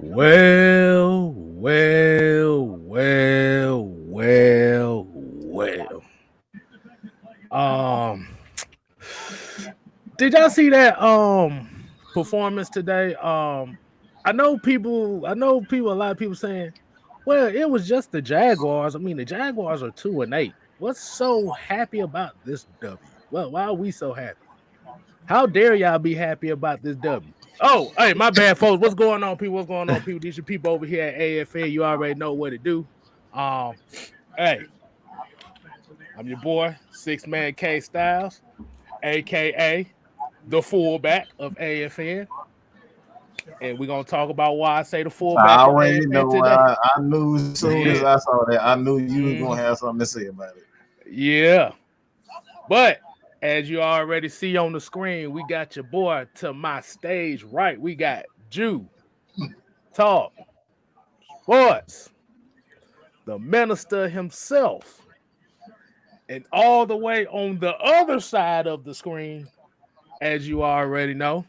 Well. Did y'all see that performance today? I know a lot of people saying, well, it was just the Jaguars. I mean, the Jaguars are 2-8. What's so happy about this W? Well, why are we so happy? How dare y'all be happy about this W? Oh, hey, my bad, folks. What's going on, people? These are people over here at AFL. You already know what to do. Hey, I'm your boy, 6-Man K Styles, aka the fullback of AFN. And we're gonna talk about why I say the fullback. I already know. I knew as soon as I saw that, I knew you was gonna have something to say about it. Yeah, but as you already see on the screen, we got your boy to my stage right. We got Jew Talk Sports, the minister himself, and all the way on the other side of the screen, as you already know,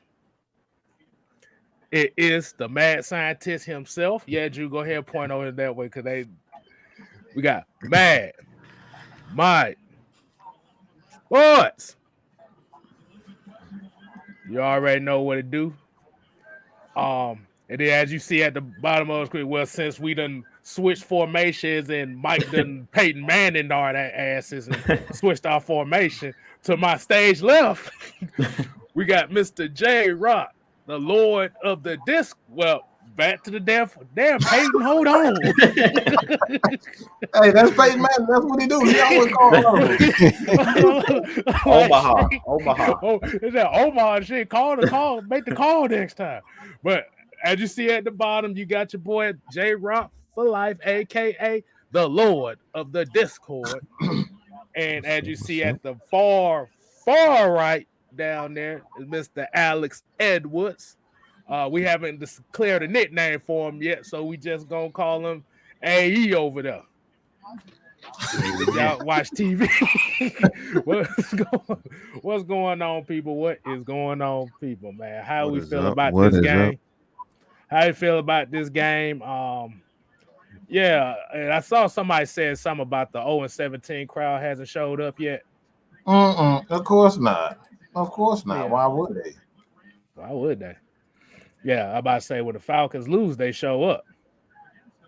it is the mad scientist himself. Yeah, Drew, go ahead and point over that way because we got Mad Mike Sports. You already know what to do. And then as you see at the bottom of the screen, well, since we done switched formations and Mike done Peyton Manning our asses and switched our formation, to my stage left, we got Mr. J Rock, the Lord of the Disc. Well, back to the damn Peyton. Hold on. Hey, that's Peyton Manning. That's what he do. He always call Omaha. Oh, is that Omaha shit? Call, make the call next time. But as you see at the bottom, you got your boy J Rock for life, aka the Lord of the Discord. And as you see at the far right down there is Mr. Alex Edwards. We haven't declared a nickname for him yet, so we just gonna call him AE over there. Y'all watch TV. What's going on, people? What is going on, people, man? How we feel about this game? How you feel about this game? Yeah, and I saw somebody said something about the 0-17 crowd hasn't showed up yet. Of course not. Of course not. Yeah. Why would they? Why would they? Yeah, I'm about to say when the Falcons lose, they show up.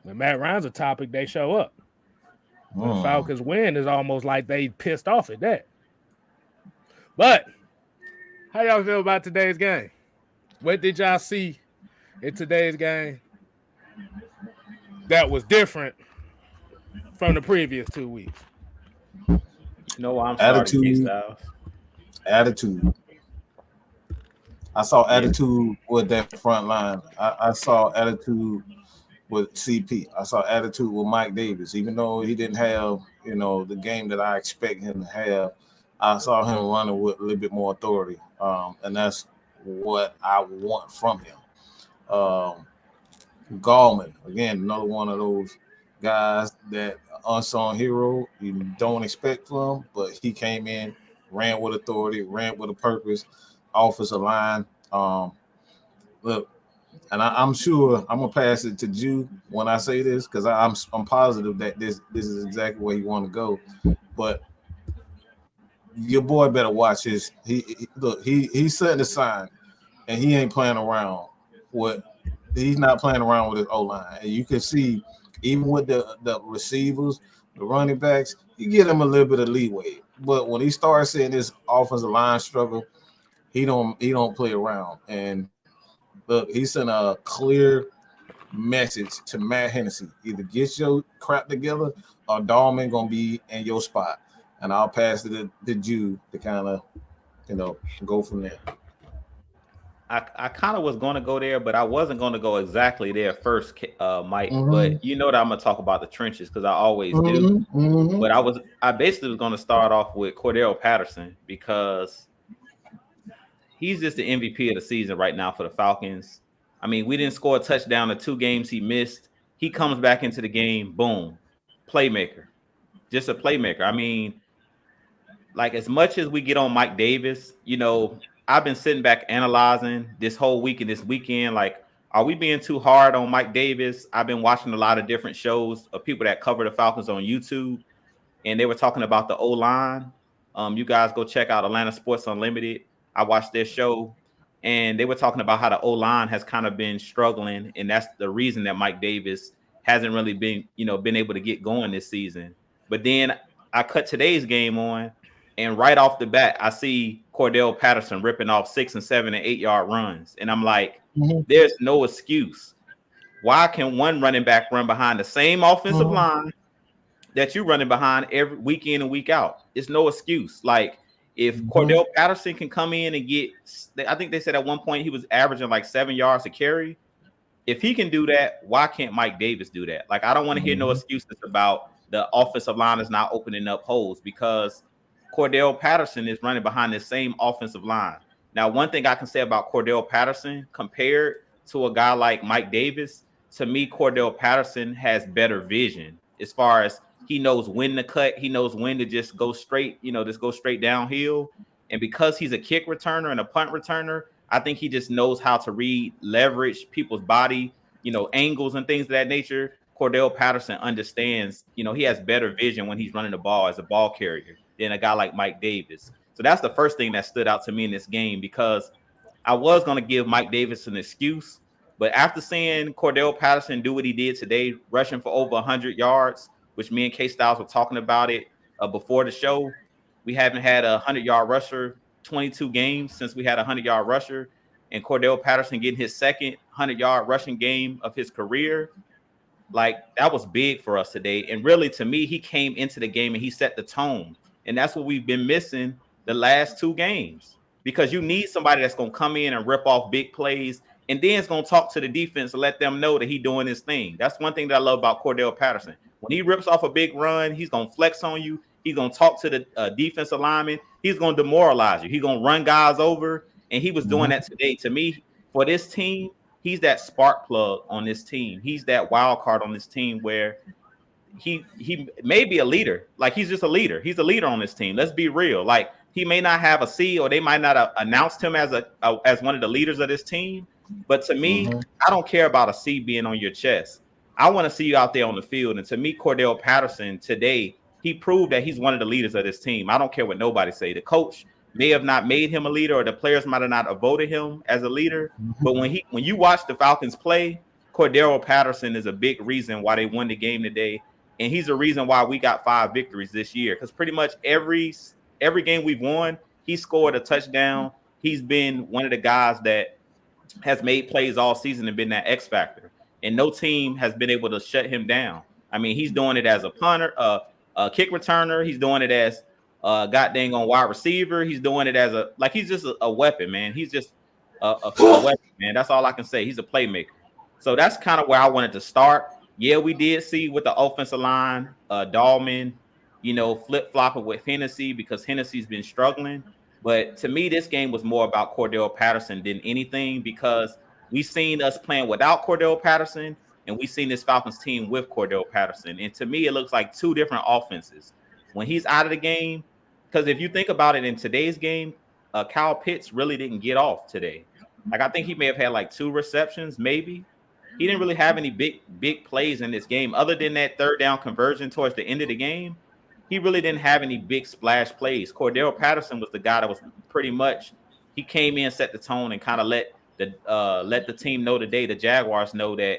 When Matt Ryan's a topic, they show up. When the Falcons win, it's almost like they pissed off at that. But how y'all feel about today's game? What did y'all see in today's game that was different from the previous 2 weeks? You know why I'm starting Attitude. I saw attitude with that front line. I saw attitude with CP. I saw attitude with Mike Davis. Even though he didn't have, the game that I expect him to have, I saw him running with a little bit more authority. And that's what I want from him. Gallman, again, another one of those guys that unsung hero you don't expect from, but he came in, ran with authority, ran with a purpose, offensive line. Look, and I'm sure I'm gonna pass it to Jew when I say this because I'm positive that this is exactly where he want to go. But your boy better watch his. He's setting a sign, and he ain't playing around. He's not playing around with his O-line, and you can see even with the receivers, the running backs, you get him a little bit of leeway. But when he starts seeing this offensive line struggle, he don't play around. And look, he sent a clear message to Matt Hennessy: either get your crap together, or Dahlman gonna be in your spot. And I'll pass it to Jude to kind of, go from there. I kind of was going to go there, but I wasn't going to go exactly there first, Mike. But you know that I'm going to talk about the trenches because I always do. But I basically was going to start off with Cordell Patterson because he's just the MVP of the season right now for the Falcons. I mean, we didn't score a touchdown the 2 games he missed. He comes back into the game, boom, playmaker, just a playmaker. I mean, like as much as we get on Mike Davis, I've been sitting back analyzing this whole week and this weekend. Like, are we being too hard on Mike Davis? I've been watching a lot of different shows of people that cover the Falcons on YouTube, and they were talking about the O-line. You guys go check out Atlanta Sports Unlimited. I watched their show, and they were talking about how the O-line has kind of been struggling, and that's the reason that Mike Davis hasn't really been able to get going this season. But then I cut today's game on, and right off the bat, I see Cordell Patterson ripping off 6 and 7 and 8 yard runs. And I'm like, there's no excuse. Why can one running back run behind the same offensive line that you're running behind every week in and week out? It's no excuse. Like, if Cordell Patterson can come in and get, I think they said at one point he was averaging like 7 yards a carry. If he can do that, why can't Mike Davis do that? Like, I don't want to hear no excuses about the offensive line is not opening up holes, because Cordell Patterson is running behind the same offensive line. Now, one thing I can say about Cordell Patterson compared to a guy like Mike Davis, to me, Cordell Patterson has better vision as far as he knows when to cut. He knows when to just go straight, just go straight downhill. And because he's a kick returner and a punt returner, I think he just knows how to read, leverage people's body, angles and things of that nature. Cordell Patterson understands, he has better vision when he's running the ball as a ball carrier than a guy like Mike Davis. So that's the first thing that stood out to me in this game, because I was going to give Mike Davis an excuse, but after seeing Cordell Patterson do what he did today, rushing for over 100 yards, which me and K-Styles were talking about it before the show, we haven't had a 100-yard rusher 22 games since we had a 100-yard rusher, and Cordell Patterson getting his second 100-yard rushing game of his career. Like, that was big for us today. And really, to me, he came into the game and he set the tone. And that's what we've been missing the last 2 games, because you need somebody that's going to come in and rip off big plays, and then it's going to talk to the defense and let them know that he's doing his thing. That's one thing that I love about Cordell Patterson. When he rips off a big run, he's going to flex on you. He's going to talk to the defensive lineman. He's going to demoralize you. He's going to run guys over. And he was doing that today. To me, for this team, he's that spark plug on this team. He's that wild card on this team where he may be a leader. Like, he's just a leader. He's a leader on this team. Let's be real. Like, he may not have a C, or they might not have announced him as as one of the leaders of this team. But to me, I don't care about a C being on your chest. I want to see you out there on the field. And to me, Cordell Patterson today, he proved that he's one of the leaders of this team. I don't care what nobody say. The coach may have not made him a leader, or the players might have not voted him as a leader. But when you watch the Falcons play, Cordell Patterson is a big reason why they won the game today. And he's the reason why we got 5 victories this year. Because pretty much every game we've won, he scored a touchdown. He's been one of the guys that has made plays all season and been that X factor. And no team has been able to shut him down. I mean, he's doing it as a punter, a kick returner. He's doing it as god dang on wide receiver. He's doing it as he's just a weapon, man. He's just a weapon, man. That's all I can say. He's a playmaker. So that's kind of where I wanted to start. Yeah, we did see with the offensive line, Dahlman, flip-flopping with Hennessy, because Hennessy's been struggling. But to me, this game was more about Cordell Patterson than anything, because we've seen us playing without Cordell Patterson, and we've seen this Falcons team with Cordell Patterson. And to me, it looks like 2 different offenses. When he's out of the game, because if you think about it, in today's game, Kyle Pitts really didn't get off today. Like, I think he may have had like 2 receptions, maybe. He didn't really have any big plays in this game. Other than that 3rd down conversion towards the end of the game, he really didn't have any big splash plays. Cordell Patterson was the guy that was pretty much, he came in, set the tone, and kind of let the team know today, the Jaguars know that,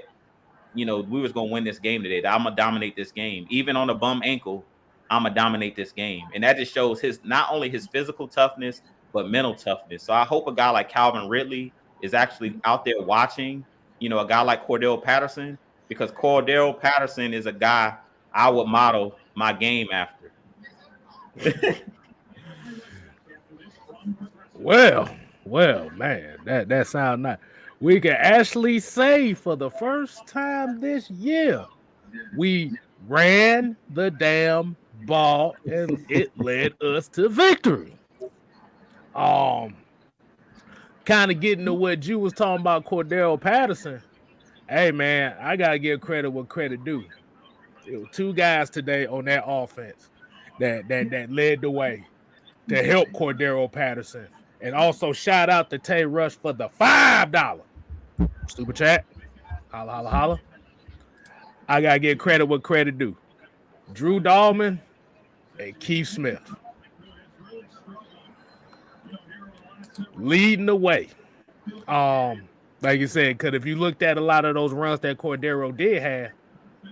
we was going to win this game today, that I'm going to dominate this game. Even on a bum ankle, I'm going to dominate this game. And that just shows not only his physical toughness, but mental toughness. So I hope a guy like Calvin Ridley is actually out there watching, a guy like Cordell Patterson, because Cordell Patterson is a guy I would model my game after. Well, man, that sounds nice. We can actually say for the first time this year, we ran the damn ball and it led us to victory. Kind of getting to what you was talking about, Cordell Patterson. Hey, man, I gotta give credit where credit due. It was 2 guys today on that offense that led the way. to help Cordero Patterson. And also shout out to Tay Rush for the $5 super chat. Holla, holla, holla. I got to give credit what credit due. Drew Dahlman and Keith Smith leading the way. Like you said, because if you looked at a lot of those runs that Cordero did have,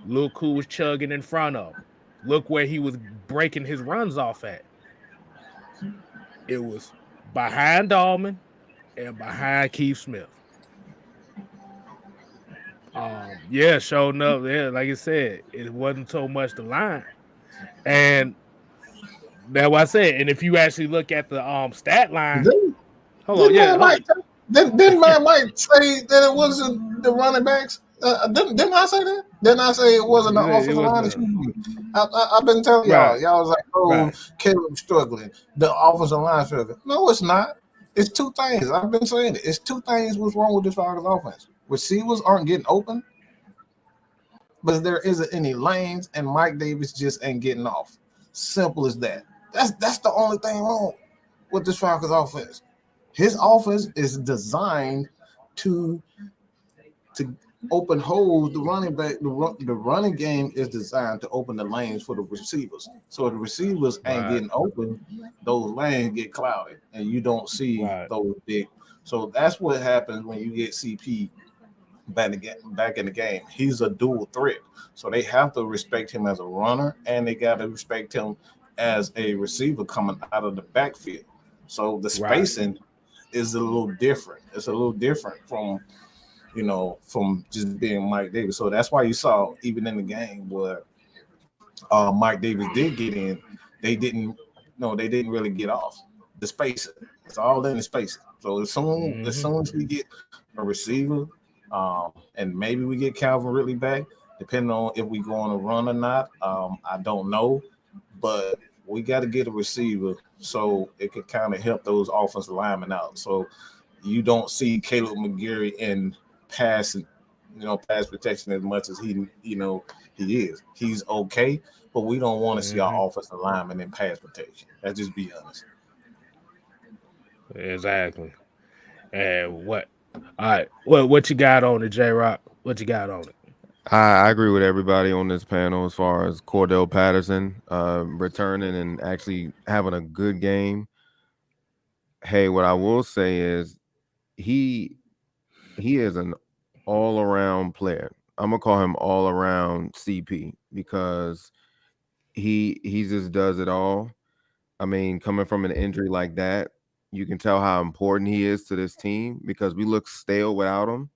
look who was chugging in front of him. Look where he was breaking his runs off at. It was behind Dahlman and behind Keith Smith. Showing up. Yeah, like I said, it wasn't so much the line. And that's what I said. And if you actually look at the stat line, Didn't Mike say that it wasn't the running backs? Didn't I say that? Didn't I say it wasn't the offensive line? I've been telling y'all. Y'all was like, Caleb's struggling. The offensive line struggling. No, it's not. It's two things. I've been saying it. It's two things what's wrong with this Falcons offense. Receivers aren't getting open, but there isn't any lanes, and Mike Davis just ain't getting off. Simple as that. That's the only thing wrong with this Falcons offense. His offense is designed to open holes. The running back, the running game is designed to open the lanes for the receivers. So if the receivers ain't getting open, those lanes get clouded, and you don't see those big. So that's what happens when you get CP back in the game. He's a dual threat, so they have to respect him as a runner, and they got to respect him as a receiver coming out of the backfield. So the spacing is a little different. It's a little different from just being Mike Davis. So that's why you saw even in the game where Mike Davis did get in, they didn't really get off the spacing. It's all in the spacing. So as soon as we get a receiver, and maybe we get Calvin Ridley back, depending on if we go on a run or not, I don't know, but we got to get a receiver so it could kind of help those offensive linemen out. So you don't see Caleb McGarry in pass protection as much as he is. He's okay, but we don't want to see our offensive linemen in pass protection. Let's just be honest. Exactly. And what? All right. What you got on it, J-Rock? What you got on it? I agree with everybody on this panel as far as Cordell Patterson returning and actually having a good game. Hey, what I will say is he is an all-around player. I'm gonna call him all-around CP because he just does it all. I mean, coming from an injury like that, you can tell how important he is to this team because we look stale without him.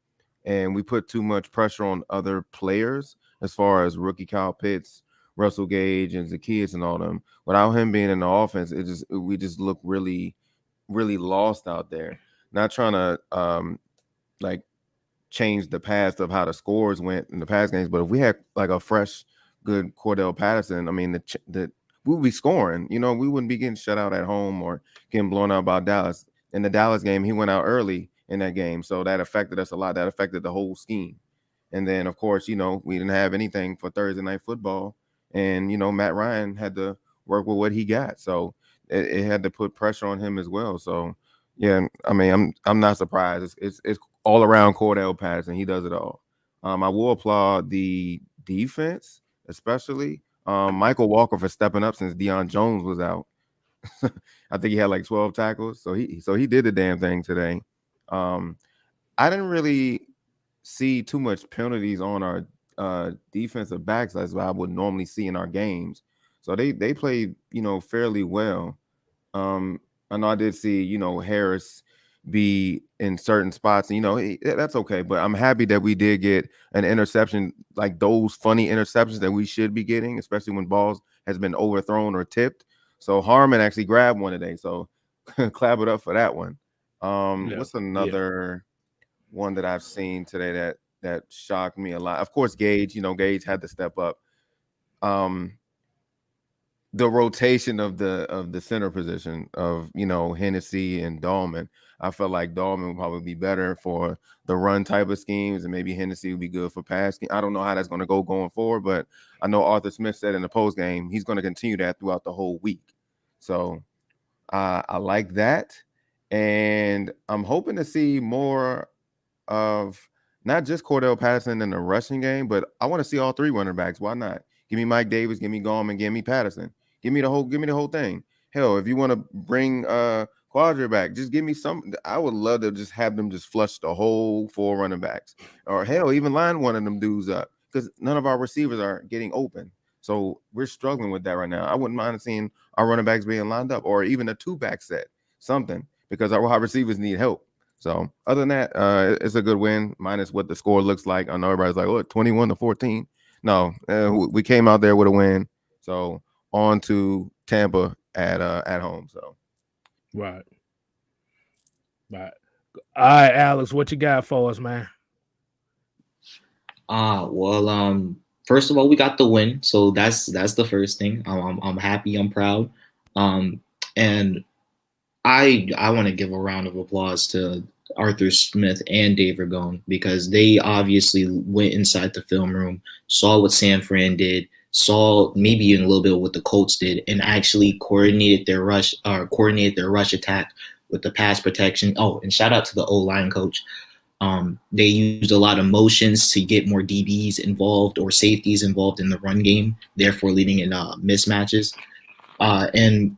And we put too much pressure on other players as far as rookie Kyle Pitts, Russell Gage, and Zacchaeus and all them. Without him being in the offense, we just look really, really lost out there. Not trying to change the past of how the scores went in the past games, but if we had like a fresh, good Cordell Patterson, I mean, we would be scoring. We wouldn't be getting shut out at home or getting blown out by Dallas. In the Dallas game, he went out early in that game, so that affected us a lot. That affected the whole scheme. And then, of course, we didn't have anything for Thursday Night Football, and Matt Ryan had to work with what he got, so it had to put pressure on him as well. So, yeah, I mean, I'm not surprised. It's all around Cordell Patterson. He does it all. I will applaud the defense, especially Michael Walker for stepping up since Deion Jones was out. I think he had like 12 tackles, so he did the damn thing today. I didn't really see too much penalties on our defensive backs as I would normally see in our games. So they played, fairly well. I know I did see, Harris be in certain spots, and that's okay. But I'm happy that we did get an interception, like those funny interceptions that we should be getting, especially when balls has been overthrown or tipped. So Harmon actually grabbed one today. So clap it up for that one. What's another one that I've seen today that shocked me a lot? Of course, Gage. Gage had to step up. The rotation of the center position of Hennessy and Dahlman. I felt like Dahlman would probably be better for the run type of schemes, and maybe Hennessy would be good for pass scheme. I don't know how that's going to go going forward, but I know Arthur Smith said in the post game he's going to continue that throughout the whole week. So I like that. And I'm hoping to see more of not just Cordell Patterson in the rushing game, but I want to see all three running backs. Why not? Give me Mike Davis, give me Gallman, give me Patterson. Give me the whole thing. Hell, if you want to bring Quadra back, just give me some. I would love to just have them just flush the whole 4 running backs. Or hell, even line one of them dudes up. Because none of our receivers are getting open. So we're struggling with that right now. I wouldn't mind seeing our running backs being lined up, or even a 2-back set, something, because our wide receivers need help. So other than that, it's a good win, minus what the score looks like. I know everybody's like, "Oh, 21-14." No, we came out there with a win. So on to Tampa at home. So right. All right, Alex, what you got for us, man? First of all, we got the win, so that's the first thing. I'm happy, I'm proud, and I want to give a round of applause to Arthur Smith and Dave Ragone, because they obviously went inside the film room, saw what San Fran did, saw maybe even a little bit of what the Colts did, and actually coordinated their rush attack with the pass protection. Oh, and shout out to the O-line coach. They used a lot of motions to get more DBs involved or safeties involved in the run game, therefore leading in mismatches. And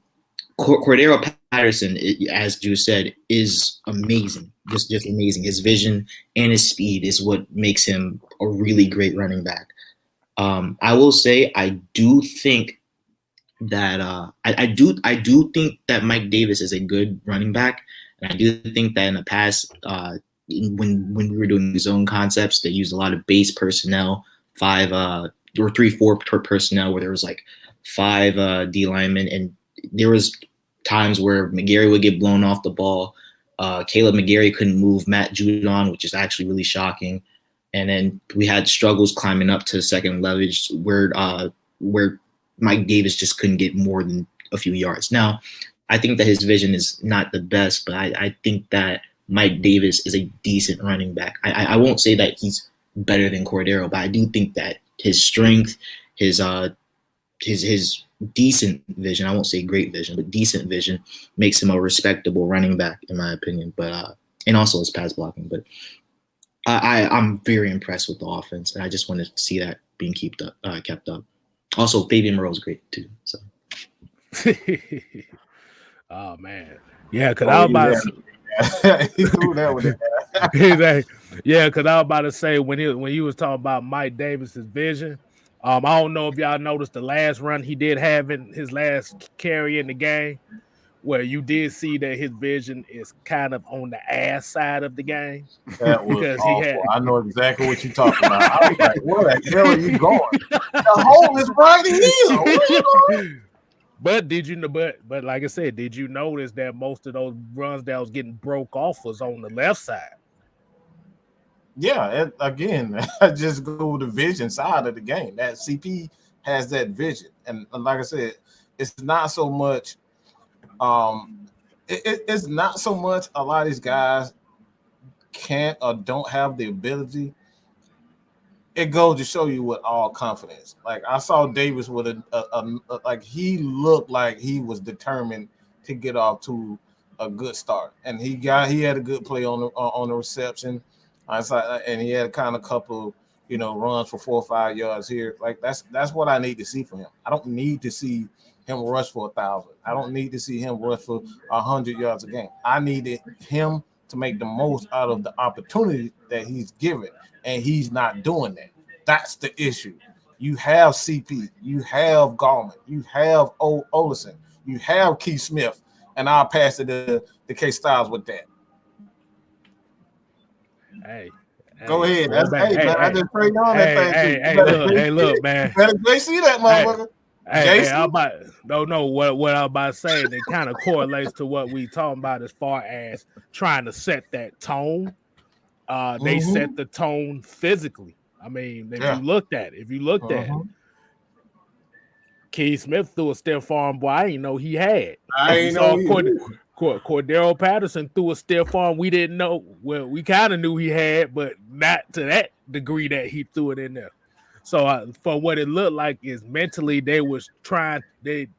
Cordero Patterson, as Drew said, is amazing, just amazing. His vision and his speed is what makes him a really great running back. I will say I do think that I do think that Mike Davis is a good running back, and I do think that in the past, when we were doing zone concepts, they used a lot of base personnel, 5 or 3-4 personnel, where there was like 5 D linemen, and there was times where McGarry would get blown off the ball. Caleb McGarry couldn't move Matt Judon, which is actually really shocking. And then we had struggles climbing up to second leverage where Mike Davis just couldn't get more than a few yards. Now, I think that his vision is not the best, but I think that Mike Davis is a decent running back. I won't say that he's better than Cordero, but I do think that his strength, his decent vision, I won't say great vision, but decent vision, makes him a respectable running back, in my opinion. But and also his pass blocking. But I'm very impressed with the offense, and I just want to see that being kept up. Also, Fabian Moreau is great too. So. Oh man, yeah, because I was about to. He threw that with it. Yeah, because I was about to say when you was talking about Mike Davis's vision. I don't know if y'all noticed the last run he did have in his last carry in the game, where you did see that his vision is kind of on the ass side of the game. That was awful. I know exactly what you're talking about. I was like, where the hell are you going? The hole is right here. Where are you going? But did you know? But like I said, did you notice that most of those runs that was getting broke off was on the left side? Yeah, again, I just go with the vision side of the game. That CP has that vision, and like I said, it's not so much. It's not so much a lot of these guys can't or don't have the ability. It goes to show you with all confidence. Like I saw Davis with a like he looked like he was determined to get off to a good start, and he had a good play on the reception. And he had kind of couple, runs for 4 or 5 yards here. Like that's what I need to see from him. I don't need to see him rush for 1,000. I don't need to see him rush for 100 yards a game. I needed him to make the most out of the opportunity that he's given, and he's not doing that. That's the issue. You have CP, you have Gallman, you have Olsen, you have Keith Smith, and I'll pass it to K Styles with that. Hey, go ahead. Man, I just pray on that thing. Hey, look, man. They see that motherfucker. What I'm about to say, it kind of correlates to what we talking about as far as trying to set that tone. They set the tone physically. I mean, if you looked at it, Keith Smith threw a stiff arm, boy, I didn't know he had. Cordero Patterson threw a stiff arm we didn't know. Well, we kind of knew he had, but not to that degree that he threw it in there. So for what it looked like is mentally they was trying. The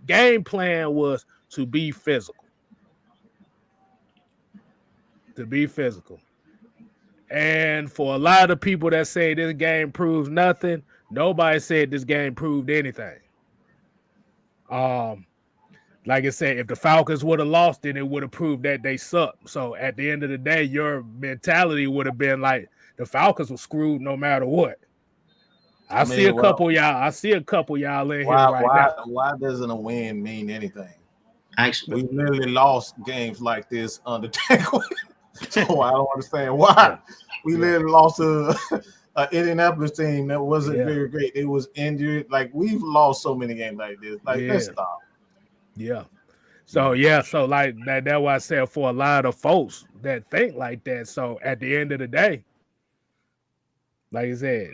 game plan was to be physical. To be physical. And for a lot of people that say this game proves nothing, nobody said this game proved anything. Like I said, if the Falcons would have lost, then it would have proved that they suck. So at the end of the day, your mentality would have been like the Falcons were screwed no matter what. I see a couple y'all in here right now. Why doesn't a win mean anything? Actually, we literally lost games like this under Tank. So I don't understand why we literally lost to an Indianapolis team that wasn't very great. It was injured. Like, we've lost so many games like this. Like, let's stop. Yeah. So like that's why I said for a lot of folks that think like that. So at the end of the day, like I said,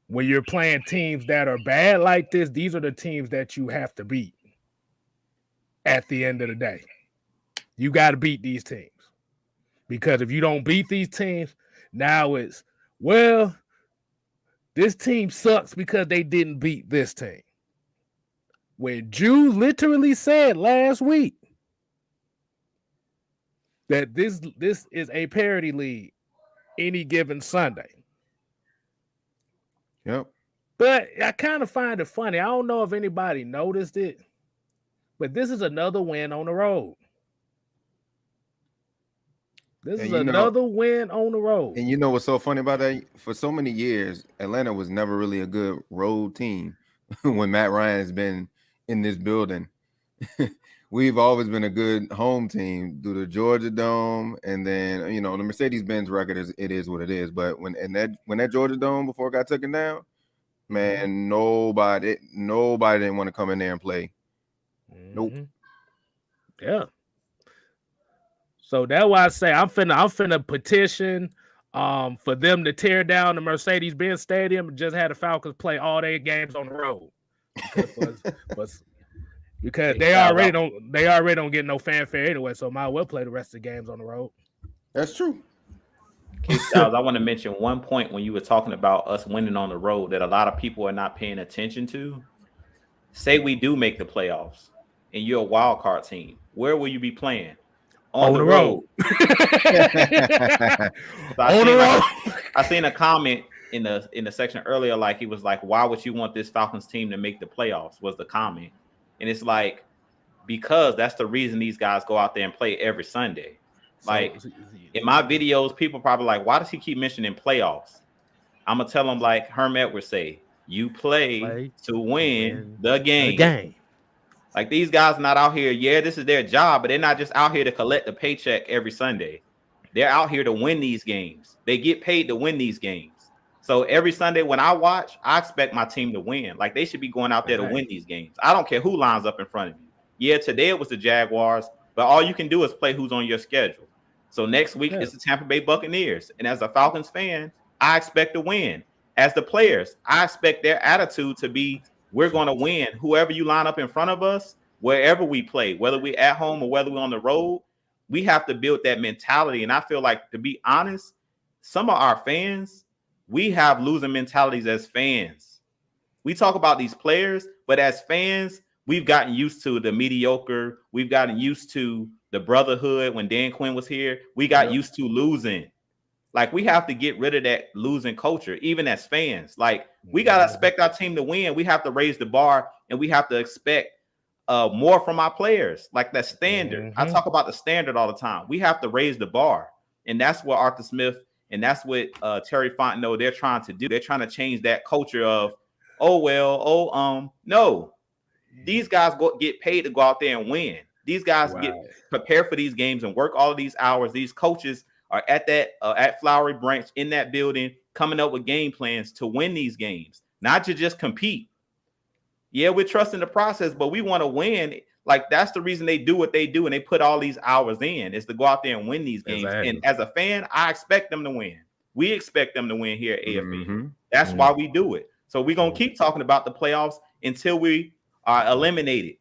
when you're playing teams that are bad like this, these are the teams that you have to beat. At the end of the day, you got to beat these teams. Because if you don't beat these teams, now it's, well, this team sucks because they didn't beat this team. When Drew literally said last week that this is a parity league any given Sunday. Yep. But I kind of find it funny. I don't know if anybody noticed it, but this is another win on the road. This is another win on the road. And you know what's so funny about that? For so many years, Atlanta was never really a good road team when Matt Ryan has been in this building. We've always been a good home team through the Georgia Dome, and then, you know, the Mercedes-Benz record is what it is. But when that Georgia Dome before it got taken down, man, nobody didn't want to come in there and play. Nope. Yeah. So that's why I say I'm finna petition for them to tear down the Mercedes-Benz Stadium and just have the Falcons play all their games on the road. Because they already don't get no fanfare anyway, so might as well play the rest of the games on the road. That's true. Okay, Styles, I want to mention one point when you were talking about us winning on the road that a lot of people are not paying attention to. Say we do make the playoffs and you're a wild card team. Where will you be playing? On the road. I seen a comment in the section earlier, like he was like, why would you want this Falcons team to make the playoffs? Was the comment. And it's like, because that's the reason these guys go out there and play every Sunday. Like, in my videos, people probably like, why does he keep mentioning playoffs? I'm gonna tell them like Herm Edwards say, you play to win the game. Like, these guys not out here, this is their job, but they're not just out here to collect the paycheck every Sunday. They're out here to win these games. They get paid to win these games. So every Sunday when I watch, I expect my team to win. Like, they should be going out there to win these games. I don't care who lines up in front of you. Yeah, today it was the Jaguars, but all you can do is play who's on your schedule. So next week it's the Tampa Bay Buccaneers. And as a Falcons fan, I expect to win. As the players, I expect their attitude to be, we're going to win. Whoever you line up in front of us, wherever we play, whether we're at home or whether we're on the road, we have to build that mentality. And I feel like, to be honest, some of our fans, we have losing mentalities as fans. We talk about these players, but as fans, we've gotten used to the mediocre. We've gotten used to the brotherhood. When Dan Quinn was here, we got used to losing. Like, we have to get rid of that losing culture, even as fans. Like, we got to expect our team to win. We have to raise the bar, and we have to expect more from our players. Like, that standard. I talk about the standard all the time. We have to raise the bar. And that's what Arthur Smith and that's what Terry Fontenot, they're trying to do. They're trying to change that culture of, no. These guys get paid to go out there and win. These guys get prepared for these games and work all of these hours. These coaches are at that at Flowery Branch in that building, coming up with game plans to win these games, not to just compete. Yeah, we're trusting the process, but we want to win. Like, that's the reason they do what they do, and they put all these hours in, is to go out there and win these games. Exactly. And as a fan, I expect them to win. We expect them to win here at AFN. That's why we do it. So we're going to keep talking about the playoffs until we are eliminated.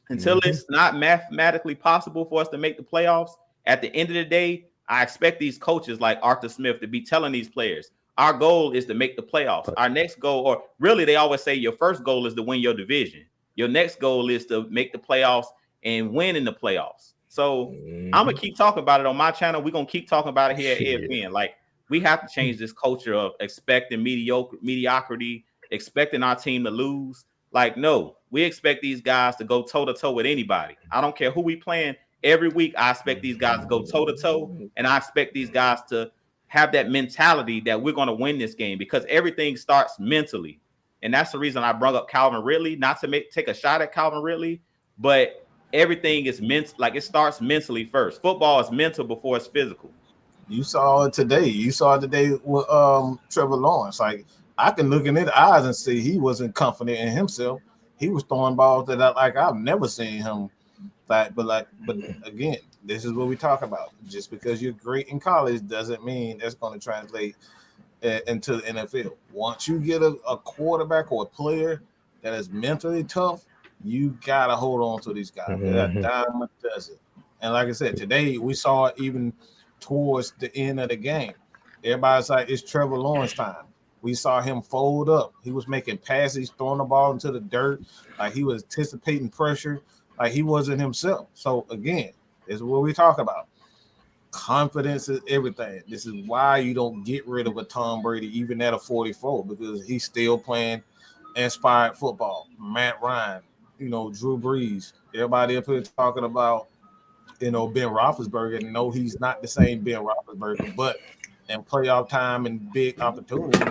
Until it's not mathematically possible for us to make the playoffs. At the end of the day, I expect these coaches like Arthur Smith to be telling these players, our goal is to make the playoffs. Our next goal, or really they always say your first goal is to win your division. Your next goal is to make the playoffs and win in the playoffs. So I'm gonna keep talking about it on my channel. We're gonna keep talking about it here at ESPN. Like, we have to change this culture of expecting mediocrity, expecting our team to lose. Like, no, we expect these guys to go toe to toe with anybody. I don't care who we playing. Every week, I expect these guys to go toe to toe, and I expect these guys to have that mentality that we're going to win this game, because everything starts mentally. And that's the reason I brought up Calvin Ridley, not to take a shot at Calvin Ridley, but everything is like, it starts mentally first. Football is mental before it's physical. You saw it today. You saw it today with Trevor Lawrence. Like, I can look in his eyes and see he wasn't confident in himself. He was throwing balls that I've never seen him. But again, this is what we talk about. Just because you're great in college doesn't mean that's going to translate into the NFL. Once you get a quarterback or a player that is mentally tough, you gotta hold on to these guys. That diamond does it. And like I said, today we saw it even towards the end of the game. Everybody's like, it's Trevor Lawrence time. We saw him fold up. He was making passes, throwing the ball into the dirt, like he was anticipating pressure, like he wasn't himself. So again, this is what we talk about. Confidence is everything. This is why you don't get rid of a Tom Brady even at a 44, because he's still playing inspired football. Matt Ryan, Drew Brees, everybody up here talking about, Ben Roethlisberger. No, he's not the same Ben Roethlisberger, but in playoff time and big opportunities,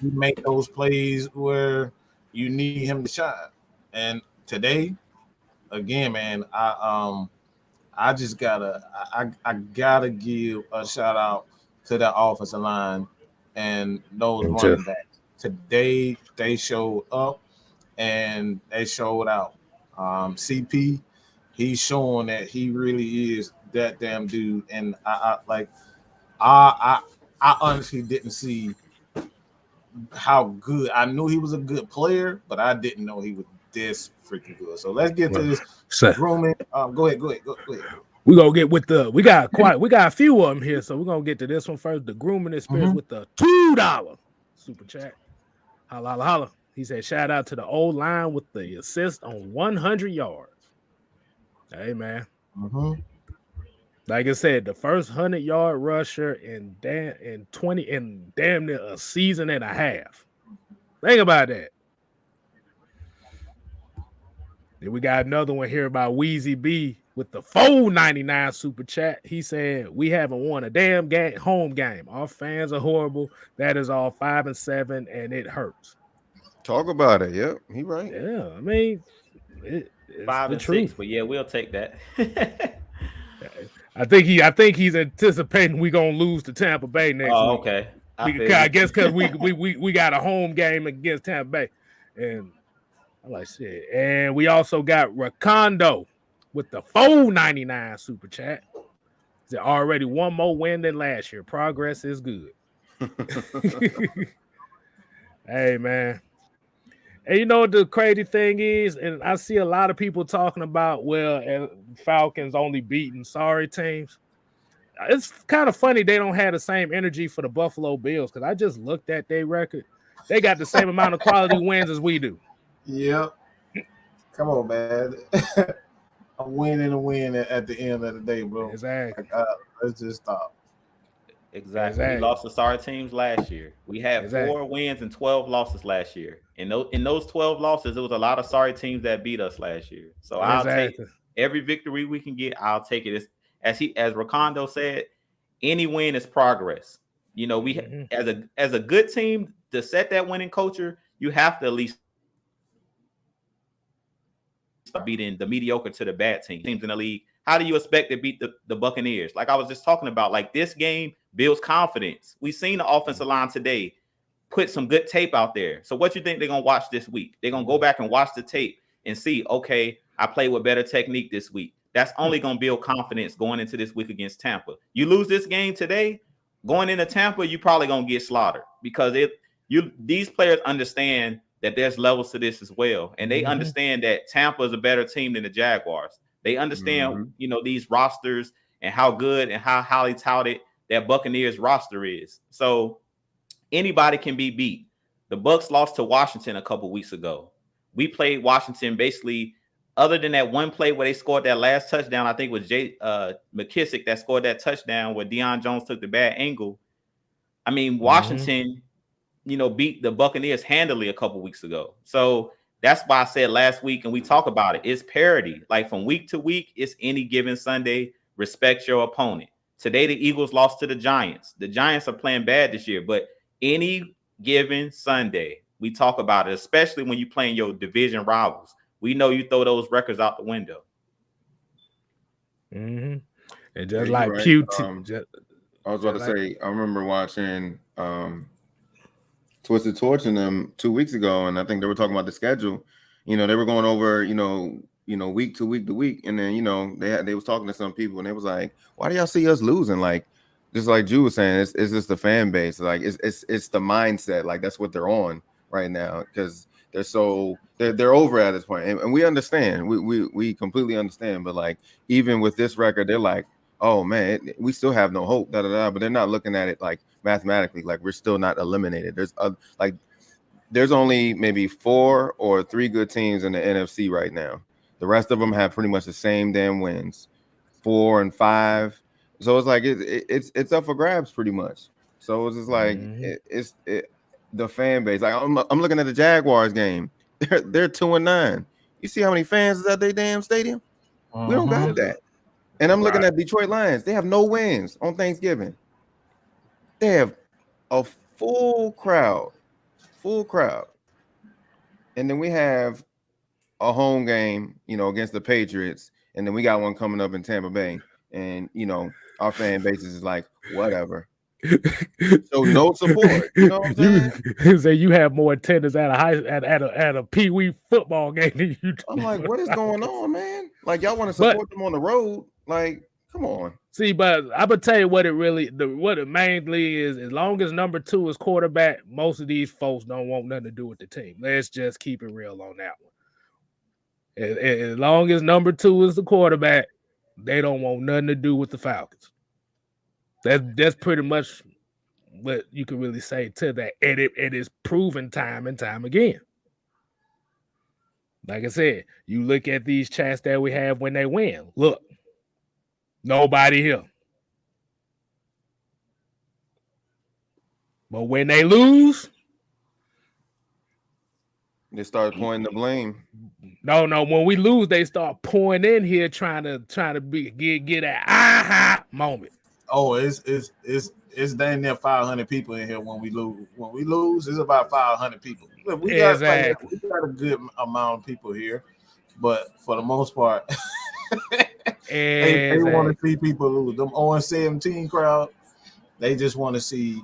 you make those plays where you need him to shine. And today, again, man, I just gotta give a shout out to that offensive line and those running backs. Today they showed up and they showed out. CP, he's showing that he really is that damn dude. And I honestly didn't see how good. I knew he was a good player, but I didn't know he was this freaking good. So let's get to this grooming. Go ahead. We're gonna get with we got a few of them here, so we're gonna get to this one first. The grooming experience with the $2 super chat. Holla. He said, shout out to the old line with the assist on 100 yards. Hey, man. Like I said, the first 100-yard rusher in damn near a season and a half. Think about that. Then we got another one here about Wheezy B with the $4.99 super chat. He said, we haven't won a damn home game. Our fans are horrible. That is all 5-7, and it hurts. Talk about it. Yep, he right. Yeah, I mean, it's 5-6, but yeah, we'll take that. I think he's anticipating we're gonna lose to Tampa Bay next week. Okay. I guess because we got a home game against Tampa Bay, and I like shit. And we also got Rakondo with the $4.99 super chat. Is already one more win than last year. Progress is good. Hey, man. And you know what the crazy thing is? And I see a lot of people talking about, Falcons only beating sorry teams. It's kind of funny they don't have the same energy for the Buffalo Bills, because I just looked at their record. They got the same amount of quality wins as we do. Yep. Come on, man. A win and a win at the end of the day, bro. Exactly. Let's just stop. Exactly. We lost to sorry teams last year. We had 4 wins and 12 losses last year. In those 12 losses, it was a lot of sorry teams that beat us last year. So I'll take every victory we can get. I'll take it. As Rakondo said, any win is progress. We as a good team to set that winning culture, you have to at least start beating the mediocre to the bad teams in the league. How do you expect to beat the Buccaneers? Like I was just talking about, like this game builds confidence. We've seen the offensive line today put some good tape out there. So what you think they're going to watch this week? They're going to go back and watch the tape and see, okay, I played with better technique this week. That's only going to build confidence going into this week against Tampa. You lose this game today, going into Tampa, you probably going to get slaughtered, because these players understand that there's levels to this as well. And they understand that Tampa is a better team than the Jaguars. They understand, these rosters and how good and how highly touted that Buccaneers roster is. So anybody can be beat. The Bucs lost to Washington a couple weeks ago. We played Washington basically other than that one play where they scored that last touchdown, I think it was McKissick that scored that touchdown where Deion Jones took the bad angle. I mean, Washington, beat the Buccaneers handily a couple weeks ago. So that's why I said last week, and we talk about it, it's parity. Like from week to week, it's any given Sunday. Respect your opponent. Today, the Eagles lost to the Giants. The Giants are playing bad this year, but any given Sunday, we talk about it, especially when you're playing your division rivals. We know you throw those records out the window. And just like right. I was about to say, I remember watching Twisted Torch in them 2 weeks ago, and I think they were talking about the schedule. They were going over, week to week to week, and then they was talking to some people, and they was like, "Why do y'all see us losing?" Like, just like Drew was saying, it's just the fan base. Like, it's the mindset. Like, that's what they're on right now because they're over at this point, and we understand. We completely understand. But like, even with this record, they're like, "Oh man, we still have no hope." But they're not looking at it like mathematically. Like, we're still not eliminated. There's only maybe 4 or 3 good teams in the NFC right now. The rest of them have pretty much the same damn wins, 4 and 5. So it's like it's up for grabs pretty much. So it's just like the fan base. Like I'm looking at the Jaguars game. They're 2-9. You see how many fans is at their damn stadium? We don't got that. And I'm looking at Detroit Lions. They have no wins on Thanksgiving. They have a full crowd. And then we have a home game, against the Patriots, and then we got one coming up in Tampa Bay, and our fan base is like whatever. So no support. You know what I'm saying? Say you have more attendance at a peewee football game than you do. I'm like, what is going on, man? Like, y'all want to support them on the road? Like, come on. See, but I'm gonna tell you what it mainly is. As long as number 2 is quarterback, most of these folks don't want nothing to do with the team. Let's just keep it real on that one. As long as number 2 is the quarterback, they don't want nothing to do with the Falcons. That's pretty much what you can really say to that. And it is proven time and time again. Like I said, you look at these chats that we have when they win. Look, nobody here. But when they lose, they start pointing the blame. No. When we lose, they start pouring in here trying to get that aha moment. Oh, it's dang near 500 people in here when we lose. When we lose, it's about 500 people. Look, we got a good amount of people here, but for the most part, they want to see people lose. Them 0-17 crowd, they just want to see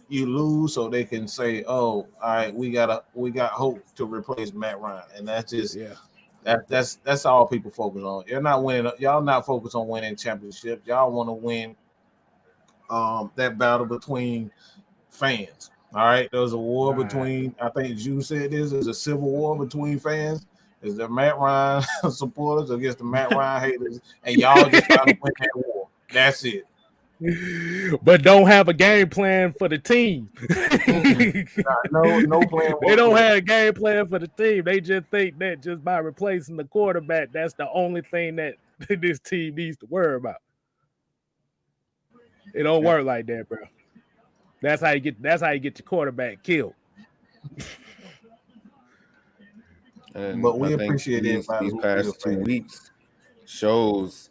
you lose so they can say, "Oh, all right, we got hope to replace Matt Ryan," and that's just that's all people focus on. You're not winning. Y'all not focused on winning championships. Y'all want to win that battle between fans. All right, there's a war between. I think you said this is a civil war between fans. Is the Matt Ryan supporters against the Matt Ryan haters, and y'all just trying to win that war. That's it. But don't have a game plan for the team. No plan. They don't have a game plan for the team. They just think that just by replacing the quarterback, that's the only thing that this team needs to worry about. It don't work like that, bro. That's how you get your quarterback killed. But we appreciate these past 2 weeks shows.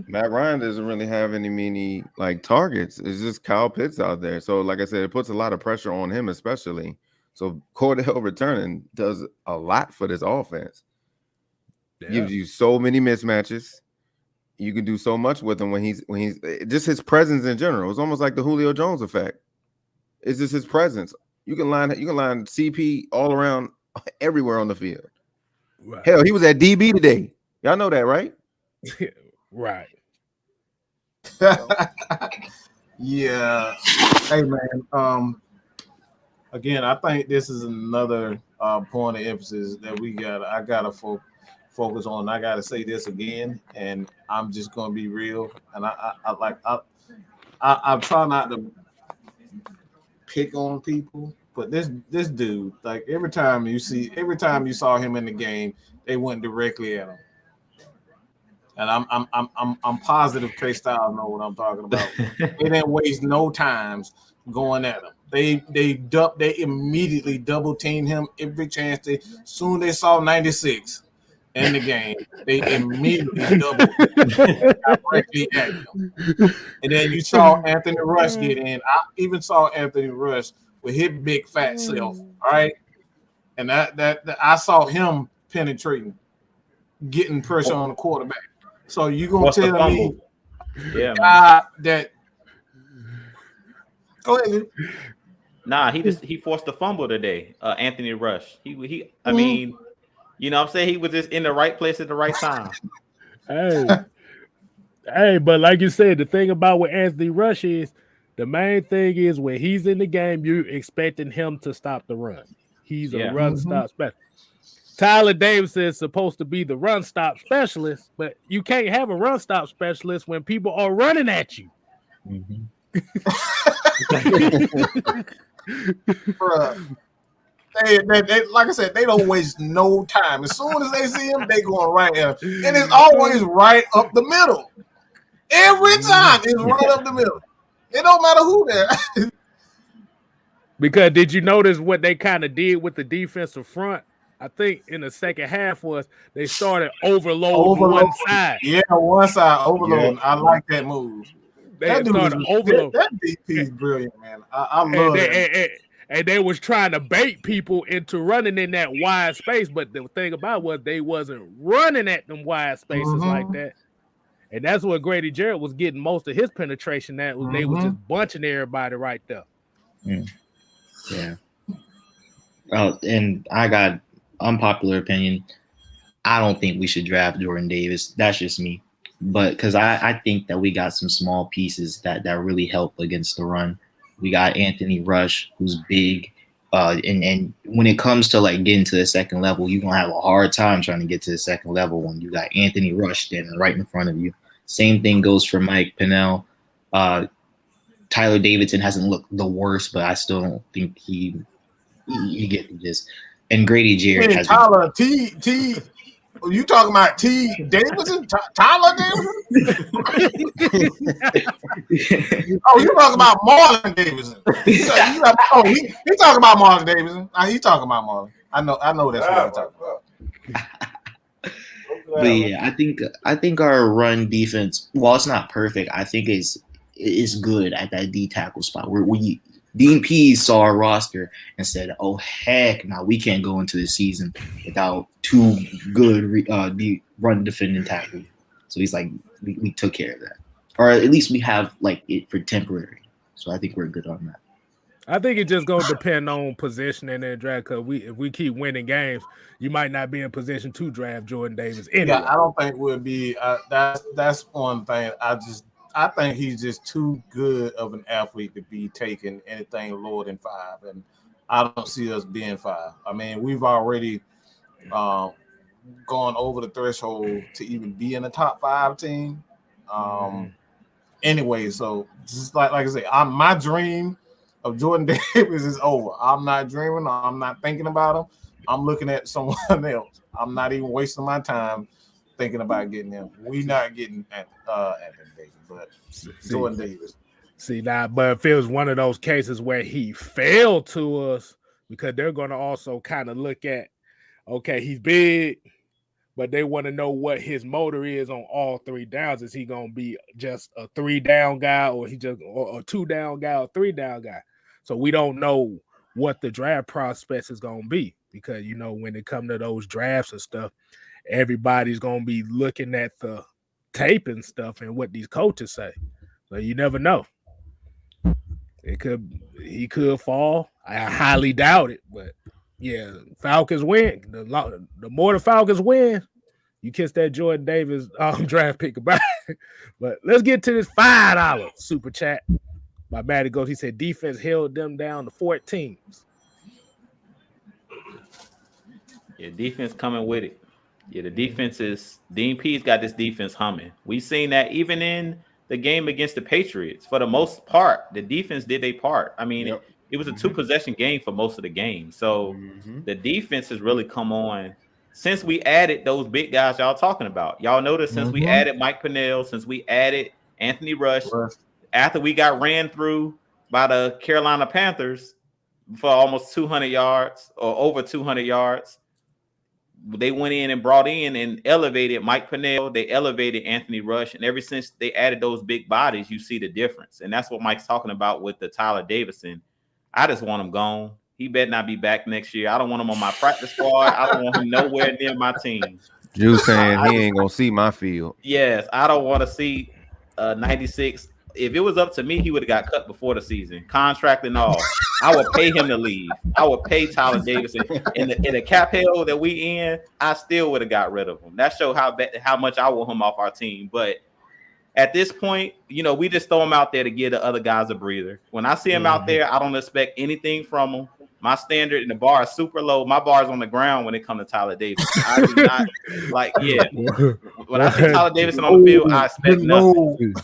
Matt Ryan doesn't really have any many targets. It's just Kyle Pitts out there. So, like I said, it puts a lot of pressure on him, especially. So Cordell returning does a lot for this offense. Gives you so many mismatches. You can do so much with him when he's just his presence in general. It's almost like the Julio Jones effect. It's just his presence. You can line CP all around everywhere on the field. Right. Hell, he was at DB today. Y'all know that, right? Right. Yeah. Hey man. Again, I think this is another point of emphasis that I gotta focus on. I gotta say this again, and I'm just gonna be real. And I try not to pick on people, But this dude, like every time you saw him in the game, they went directly at him. And I'm positive K-Style know what I'm talking about. They didn't waste no times going at him. They immediately double teamed him every chance soon they saw 96 in the game. They immediately doubled directly at him. And then you saw Anthony Rush get in. I even saw Anthony Rush with his big fat self. All right. And that I saw him penetrating, getting pressure on the quarterback. So you gonna tell me, that? Go ahead. Nah, he forced the fumble today. Anthony Rush. I mean, you know what I'm saying? He was just in the right place at the right time. Hey, but like you said, the thing about with Anthony Rush is the main thing is when he's in the game, you're expecting him to stop the run. He's a run stop specialist. Tyler Davis is supposed to be the run stop specialist, but you can't have a run stop specialist when people are running at you. Bruh. They like I said, they don't waste no time. As soon as they see him, they going right at him. And it's always right up the middle. Every time it's right up the middle. It don't matter who there. Because did you notice what they kind of did with the defensive front? I think in the second half was they started overloading one side. Yeah, one side overloading. Yeah. I like that move. They started overloading. That DP is brilliant, man. I love it. And they was trying to bait people into running in that wide space, but the thing about it was they wasn't running at them wide spaces like that. And that's what Grady Jarrett was getting most of his penetration at. Was they was just bunching everybody right there. Yeah. And I got unpopular opinion. I don't think we should draft Jordan Davis. That's just me. But because I think that we got some small pieces that really help against the run. We got Anthony Rush, who's big. And when it comes to like getting to the second level, you're going to have a hard time trying to get to the second level when you got Anthony Rush standing right in front of you. Same thing goes for Mike Pennell. Tyler Davidson hasn't looked the worst, but I still don't think you get the gist. And Grady Jarrett has Tyler T. You talking about T. Davidson? Tyler Davidson? Oh, you talking about Marlon Davidson? He talking about Marlon Davidson. He talking about Marlon. I know that's what he's talking about. But yeah, I think our run defense, while it's not perfect, I think is good at that D tackle spot where Dean Pease saw our roster and said, "Oh heck, no, we can't go into the season without two good run defending tackles." So he's like, we took care of that, or at least we have like it for temporary. So I think we're good on that. I think it just gonna depend on positioning and draft. Because if we keep winning games, you might not be in position to draft Jordan Davis. Anyway. Yeah, I don't think we'll be. That's one thing. I think he's just too good of an athlete to be taking anything lower than 5, and I don't see us being 5. I mean, we've already gone over the threshold to even be in the top 5 team. Anyway, so just like I say, my dream of Jordan Davis is over. I'm not dreaming. I'm not thinking about him. I'm looking at someone else. I'm not even wasting my time thinking about getting him. We're not getting Anthony Davis, but Jordan Davis. See now, but if it was one of those cases where he failed to us, because they're going to also kind of look at, okay, he's big, but they want to know what his motor is on all 3 downs. Is he going to be just a 3-down guy, or he just or a 2-down guy, or 3-down guy? So we don't know what the draft prospects is going to be, because when it comes to those drafts and stuff, everybody's going to be looking at the tape and stuff and what these coaches say. So you never know. He could fall. I highly doubt it, but yeah, Falcons win. The more the Falcons win, you kiss that Jordan Davis draft pick goodbye. But let's get to this $5 super chat by Matty Ghost. He said defense held them down to 4 teams. Yeah, defense coming with it. Yeah, the defense is Dean P's got this defense humming. We've seen that even in the game against the Patriots. For the most part, the defense did their part. I mean, It was a 2-possession game for most of the game. So the defense has really come on since we added those big guys y'all talking about. Y'all notice since we added Mike Pennell, since we added Anthony Rush, after we got ran through by the Carolina Panthers for almost 200 yards or over 200 yards, they went in and brought in and elevated Mike Pennell. They elevated Anthony Rush. And ever since they added those big bodies, you see the difference. And that's what Mike's talking about with the Tyler Davidson. I just want him gone. He better not be back next year. I don't want him on my practice squad. I don't want him nowhere near my team. You saying he ain't going to see my field. Yes, I don't want to see 96. If it was up to me, he would have got cut before the season, contract and all. I would pay him to leave. I would pay Tyler Davidson in the cap hell that we in. I still would have got rid of him. That shows how much I want him off our team. But at this point, we just throw him out there to give the other guys a breather. When I see him out there, I don't expect anything from him. My standard and the bar is super low. My bar is on the ground when it comes to Tyler Davidson. I do not When I see Tyler Davidson on the field, I expect nothing.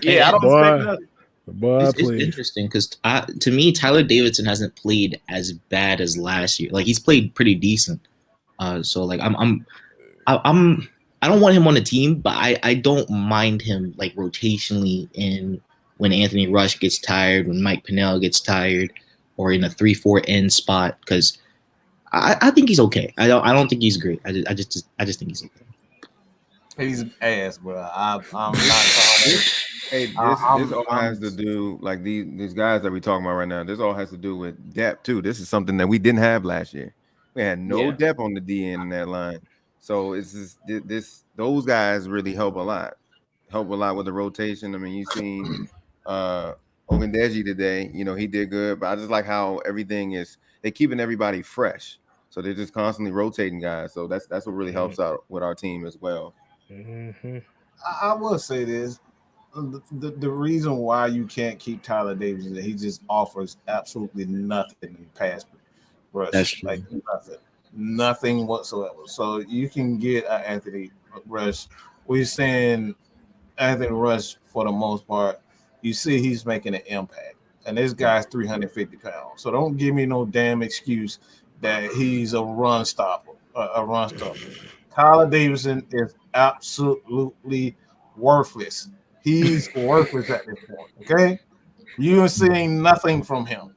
Yeah, I don't expect nothing. It's interesting because to me, Tyler Davidson hasn't played as bad as last year. Like he's played pretty decent. So like I don't want him on the team, but I don't mind him like rotationally in when Anthony Rush gets tired, when Mike Pennell gets tired, or in a 3-4 end spot because I think he's okay. I don't think he's great. I just think he's okay. He's ass, bro. I'm not talking. Hey, this all has to do like these guys that we're talking about right now. This all has to do with depth too. This is something that we didn't have last year. We had no depth on the DN in that line. So it's just those guys really help a lot. Help a lot with the rotation. I mean, you've seen Ogundeji today. He did good, but I just like how everything is. They're keeping everybody fresh. So they're just constantly rotating guys. So that's what really helps out with our team as well. I will say this. The reason why you can't keep Tyler Davis is that he just offers absolutely nothing in pass rush. That's true. Like nothing whatsoever. So you can get Anthony Rush. We're saying Anthony Rush for the most part. You see he's making an impact. And this guy's 350 pounds. So don't give me no damn excuse that he's a run stopper. Tyler Davidson is absolutely worthless. He's worthless at this point, okay? You are seeing nothing from him.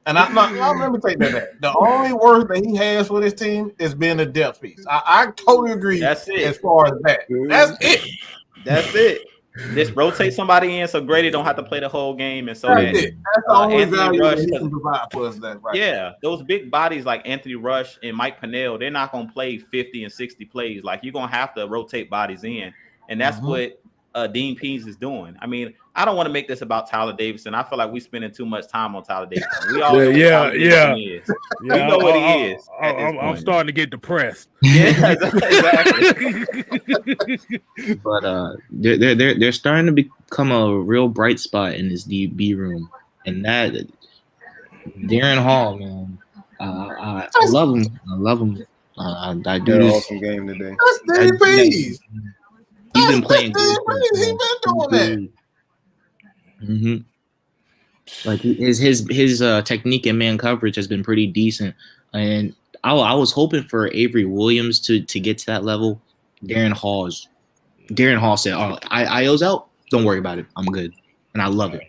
And let me take that back. The only work that he has for this team is being a depth piece. I totally agree. That's it. As far as that. That's it. That's it. Just rotate somebody in so Grady don't have to play the whole game, and so that's the only Anthony Rush can provide for us. That right. Those big bodies like Anthony Rush and Mike Pennell, they're not gonna play 50 and 60 plays. Like you're gonna have to rotate bodies in, and that's what Dean Pease is doing. I mean, I don't want to make this about Tyler Davidson. I feel like we're spending too much time on Tyler Davidson. We all know what Tyler Davidson is. We know what he is. I'm starting to get depressed. Yeah, exactly. But they're starting to become a real bright spot in this DB room, and that Darren Hall, man, I love him. I love him. I do this. Awesome game today. That's Danny Pease. He's been playing good. He's been doing that. Like his technique and man coverage has been pretty decent, and I was hoping for Avery Williams to get to that level. Darren Hall said, "Oh, IO's out. Don't worry about it. I'm good," and I love it.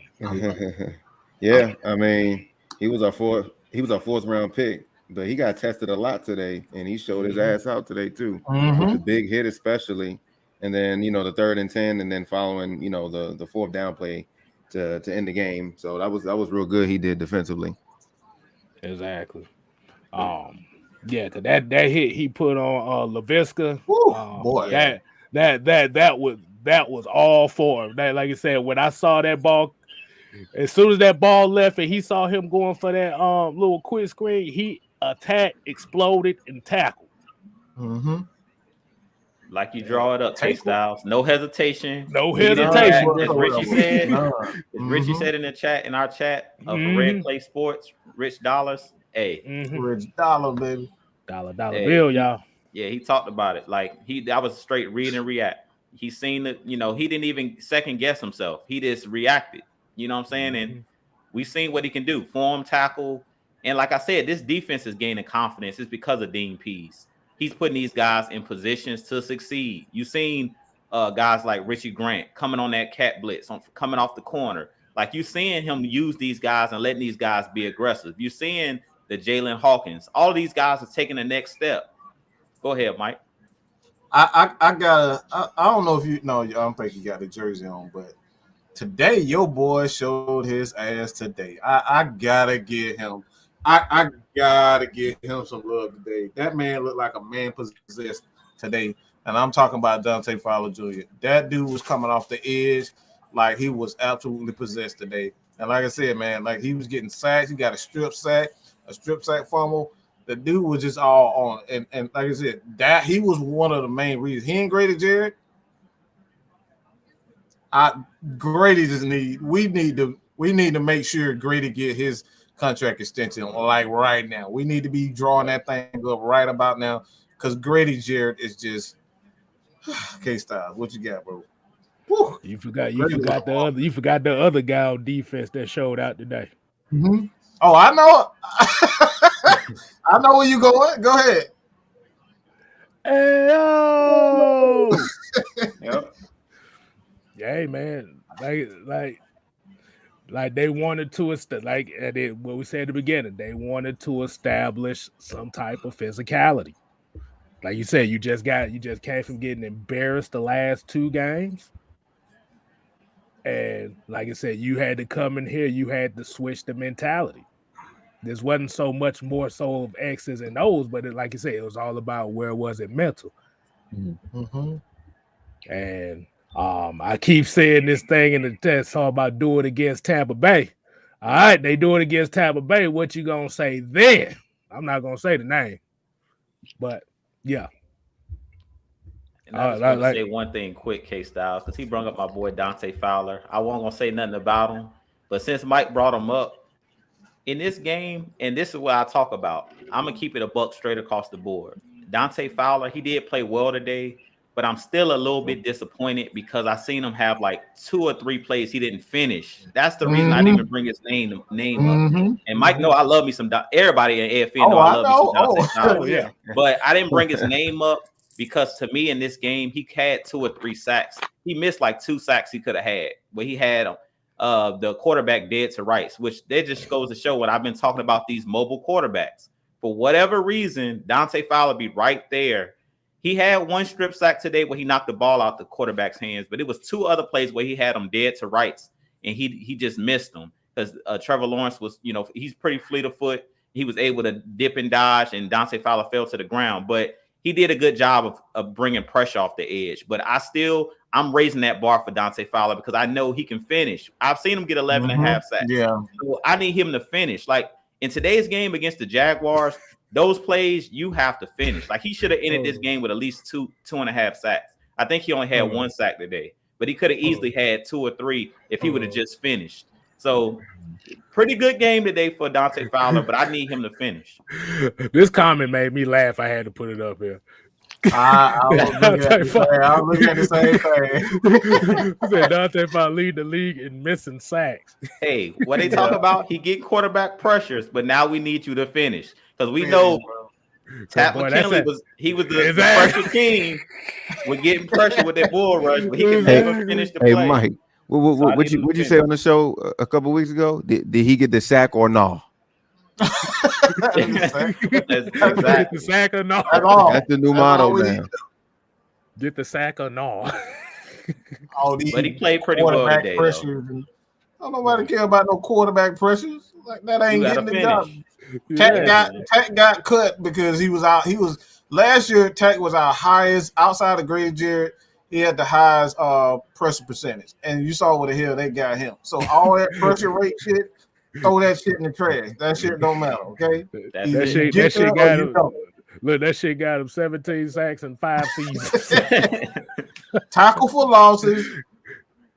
Yeah, I mean, he was our fourth round pick, but he got tested a lot today, and he showed his ass out today too. With the big hit, especially. And then, the 3rd and 10, and then following, the 4th down play to end the game. So that was real good. He did defensively. Exactly. Yeah, cause that hit he put on LaVisca. Boy, that was all for him. That, like I said, when I saw that ball, as soon as that ball left and he saw him going for that little quick screen, he attacked, exploded, and tackled. Like you draw it up, Styles. No hesitation. No hesitation. As Richie said in the chat, in our chat for Red Clay Sports, Rich Dollars. Hey. Rich Dollar, baby. Dollar bill, y'all. Yeah, he talked about it. Like that was a straight read and react. He seen it, he didn't even second guess himself. He just reacted. You know what I'm saying? And We've seen what he can do, form, tackle. And like I said, this defense is gaining confidence. It's because of Dean Pease. He's putting these guys in positions to succeed. You've seen guys like Richie Grant coming on that cat blitz, coming off the corner. Like you're seeing him use these guys and letting these guys be aggressive. You're seeing the Jalen Hawkins. All of these guys are taking the next step. Go ahead, Mike. I don't know if you know. I don't think you got the jersey on, but today your boy showed his ass today. I gotta get him. I gotta get him some love today. That man looked like a man possessed today, and I'm talking about Dante Fowler Jr. That dude was coming off the edge like he was absolutely possessed today. And like I said, man, like he was getting sacks. He got a strip sack fumble. The dude was just all on. And like I said, that he was one of the main reasons. He ain't Grady Jarrett. Grady just we need to make sure Grady get his contract extension like right now. We need to be drawing that thing up right about now because Grady Jarrett is just K-Styles. What you got, bro? Whew. You forgot the other guy on defense that showed out today. Mm-hmm. Oh, I know. I know where you going. Go ahead. Hey, yo. Yep. Yeah, man. Like they wanted to what we said at the beginning, they wanted to establish some type of physicality. Like you said, you just came from getting embarrassed the last 2 games. And like I said, you had to come in here, you had to switch the mentality. This wasn't so much more so of X's and O's, but like you said, it was all about where was it mental. Mm-hmm. And I keep saying this thing in the test, all about do it against Tampa Bay. All right, they do it against Tampa Bay. What you gonna say then? I'm not gonna say the name, but yeah. And I just want to say one thing quick, K-Styles, because he brought up my boy Dante Fowler. I wasn't gonna say nothing about him, but since Mike brought him up in this game, and this is what I talk about, I'm gonna keep it a buck straight across the board. Dante Fowler, he did play well today, but I'm still a little bit disappointed because I seen him have like 2 or 3 plays he didn't finish. That's the reason I didn't even bring his name up. And Mike know I love me some everybody in AFN know I love me some Dante Fowler. Yeah. But I didn't bring his name up because to me in this game he had 2 or 3 sacks. He missed like 2 sacks he could have had, but he had the quarterback dead to rights, which that just goes to show what I've been talking about, these mobile quarterbacks. For whatever reason, Dante Fowler be right there. He had 1 strip sack today where he knocked the ball out the quarterback's hands, but it was 2 other plays where he had him dead to rights, and he just missed them because Trevor Lawrence was, he's pretty fleet of foot. He was able to dip and dodge, and Dante Fowler fell to the ground, but he did a good job of bringing pressure off the edge. But I'm raising that bar for Dante Fowler because I know he can finish. I've seen him get 11 and a half sacks. Yeah. So I need him to finish. Like in today's game against the Jaguars, those plays you have to finish. Like he should have ended this game with at least 2.5 sacks. I think he only had 1 sack today, but he could have easily had 2 or 3 if he would have just finished. So pretty good game today for Dante Fowler, but I need him to finish. This comment made me laugh. I had to put it up here. I was looking at the same thing. He said Dante Fowler lead the league in missing sacks. Hey, what they talk about? He get quarterback pressures, but now we need you to finish because we know Pat McKinley was the pressure king with getting pressure with that bull rush, but he can never finish the play. Hey, Mike, what'd you say on the show a couple weeks ago? Did he get the sack or no? Get the sack or no? That's the new motto, man. Get the sack or no? But he played pretty well today. Don't nobody care about no quarterback pressures. Like that ain't getting the job. Tech got cut because he was out. Last year. Tech was our highest outside of Grady Jarrett. He had the highest pressure percentage, and you saw what the hell they got him. So all that pressure rate shit, throw that shit in the trash. That shit don't matter. Okay, that shit got him. Look, that shit got him 17 sacks in 5 seasons. Tackle for losses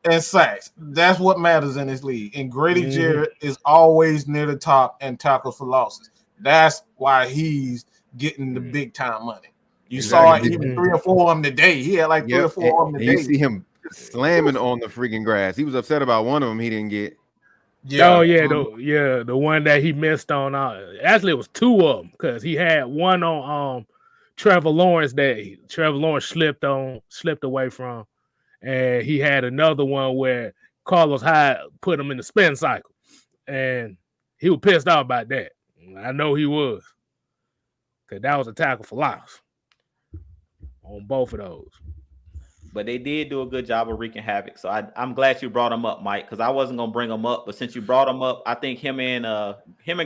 and sacks. That's what matters in this league. And Grady Jarrett is always near the top and tackles for losses. That's why he's getting the big time money. You saw it, even 3 or 4 of them today. He had like 3 or 4 of them today. You see him slamming on the freaking grass. He was upset about one of them he didn't get. Yeah. Oh yeah, the one that he missed on. Actually, it was two of them because he had one on Trevor Lawrence that Trevor Lawrence slipped away from, and he had another one where Carlos Hyde put him in the spin cycle, and he was pissed off about that. I know he was, because that was a tackle for loss on both of those. But they did do a good job of wreaking havoc. So I'm glad you brought him up, Mike, because I wasn't gonna bring him up. But since you brought him up, I think him and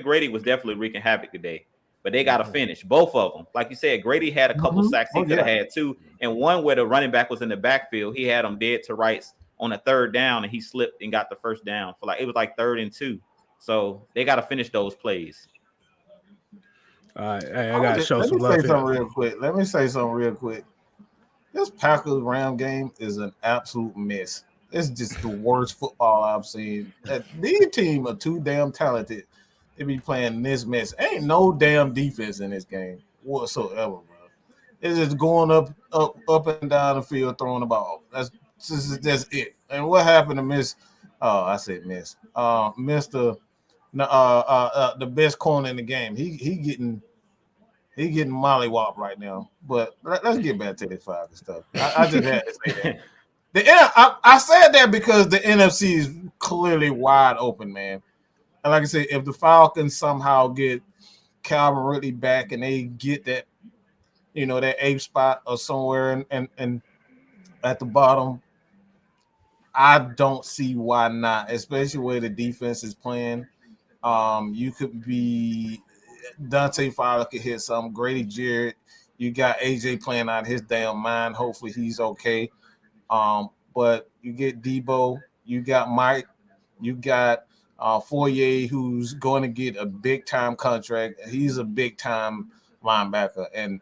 Grady was definitely wreaking havoc today. But they got to finish, both of them. Like you said, Grady had a couple sacks he could have had too, and one where the running back was in the backfield. He had him dead to rights on a third down, and he slipped and got the first down for it was like 3rd and 2. So they got to finish those plays. All right, hey, I gotta show some love. Let me say something real quick. This Packers Ram game is an absolute mess. It's just the worst football I've seen. These teams are too damn talented to be playing this mess. Ain't no damn defense in this game whatsoever, bro. It's just going up and down the field, throwing the ball. That's it. And what happened to Miss? Oh, I said Miss. Mister, the best corner in the game. He getting mollywopped right now. But let's get back to the Falcons stuff. I just had to say that. I said that because the NFC is clearly wide open, man. And like I said, if the Falcons somehow get Calvin Ridley back and they get that, that 8th spot or somewhere and at the bottom, I don't see why not, especially where the defense is playing. You could be Dante Fowler could hit something. Grady Jarrett, you got AJ playing out his damn mind. Hopefully he's okay. But you get Debo, you got Mike, you got Fourier, who's going to get a big time contract. He's a big time linebacker, and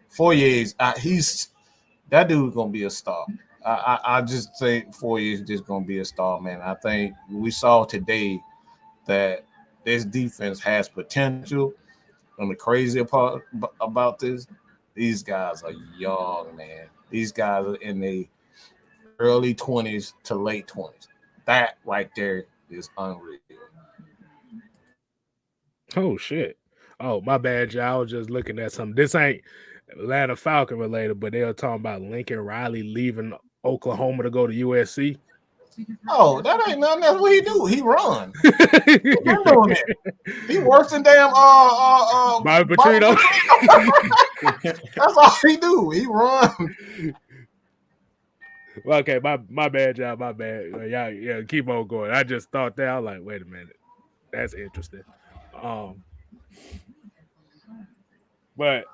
Fourier's that dude's gonna be a star. I just think Fourier is just gonna be a star, man. I think we saw today that this defense has potential. And the crazy part about this, these guys are young, man. These guys are in the early 20s to late 20s. That right there is unreal. Oh shit! Oh my bad, y'all. I was just looking at something. This ain't Atlanta Falcon related, but they were talking about Lincoln Riley leaving Oklahoma to go to USC. Oh, that ain't nothing. That's what he do. He run. He been doing it. He works in damn Bobby Petrino. That's all he do. He run. Well, okay, my bad, y'all. My bad. Yeah, keep on going. I just thought that. I was like, wait a minute. That's interesting. But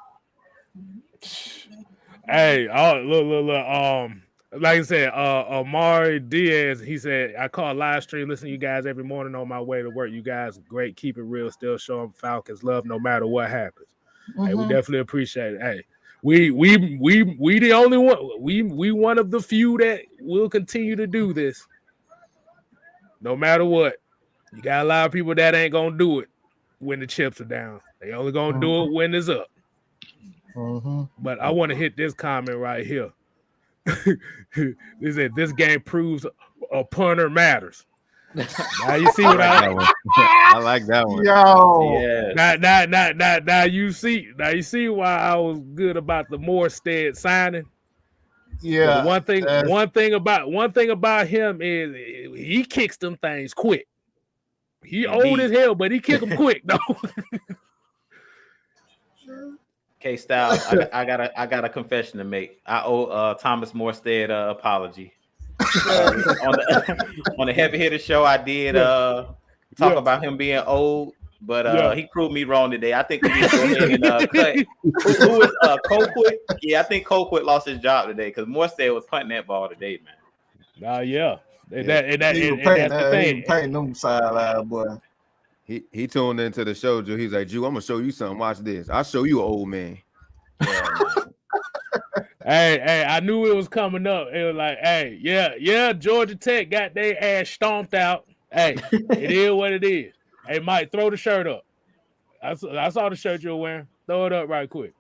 hey, look. Like I said, Amari Diaz, he said, I call live stream, listen to you guys every morning on my way to work. You guys great, keep it real, still showing Falcons love no matter what happens. Hey, we definitely appreciate it. Hey, we the only one, we one of the few that will continue to do this. No matter what. You got a lot of people that ain't gonna do it when the chips are down. They only gonna do it when it's up. But I want to hit this comment right here. They said this game proves a punter matters. Now you see what I like that one. Yo, yeah. Now you see why I was good about the Morstead signing. Yeah. One thing about him is he kicks them things quick. He old as hell, but he kick them quick though. K-Styles, I got a confession to make. I owe Thomas Morstead apology. On the Heavy Hitter show, I did talk about him being old, but he proved me wrong today. I think we need to go ahead and cut. Who is Colquitt? Yeah, I think Colquitt lost his job today because Morstead was punting that ball today, man. Yeah. That's the thing. Painting them sideline, boy. He tuned into the show, Drew. He's like, Drew, I'm gonna show you something. Watch this. I'll show you an old man. Hey, I knew it was coming up. It was like, hey, yeah, Georgia Tech got their ass stomped out. Hey, it is what it is. Hey, Mike, throw the shirt up. I saw the shirt you were wearing. Throw it up right quick.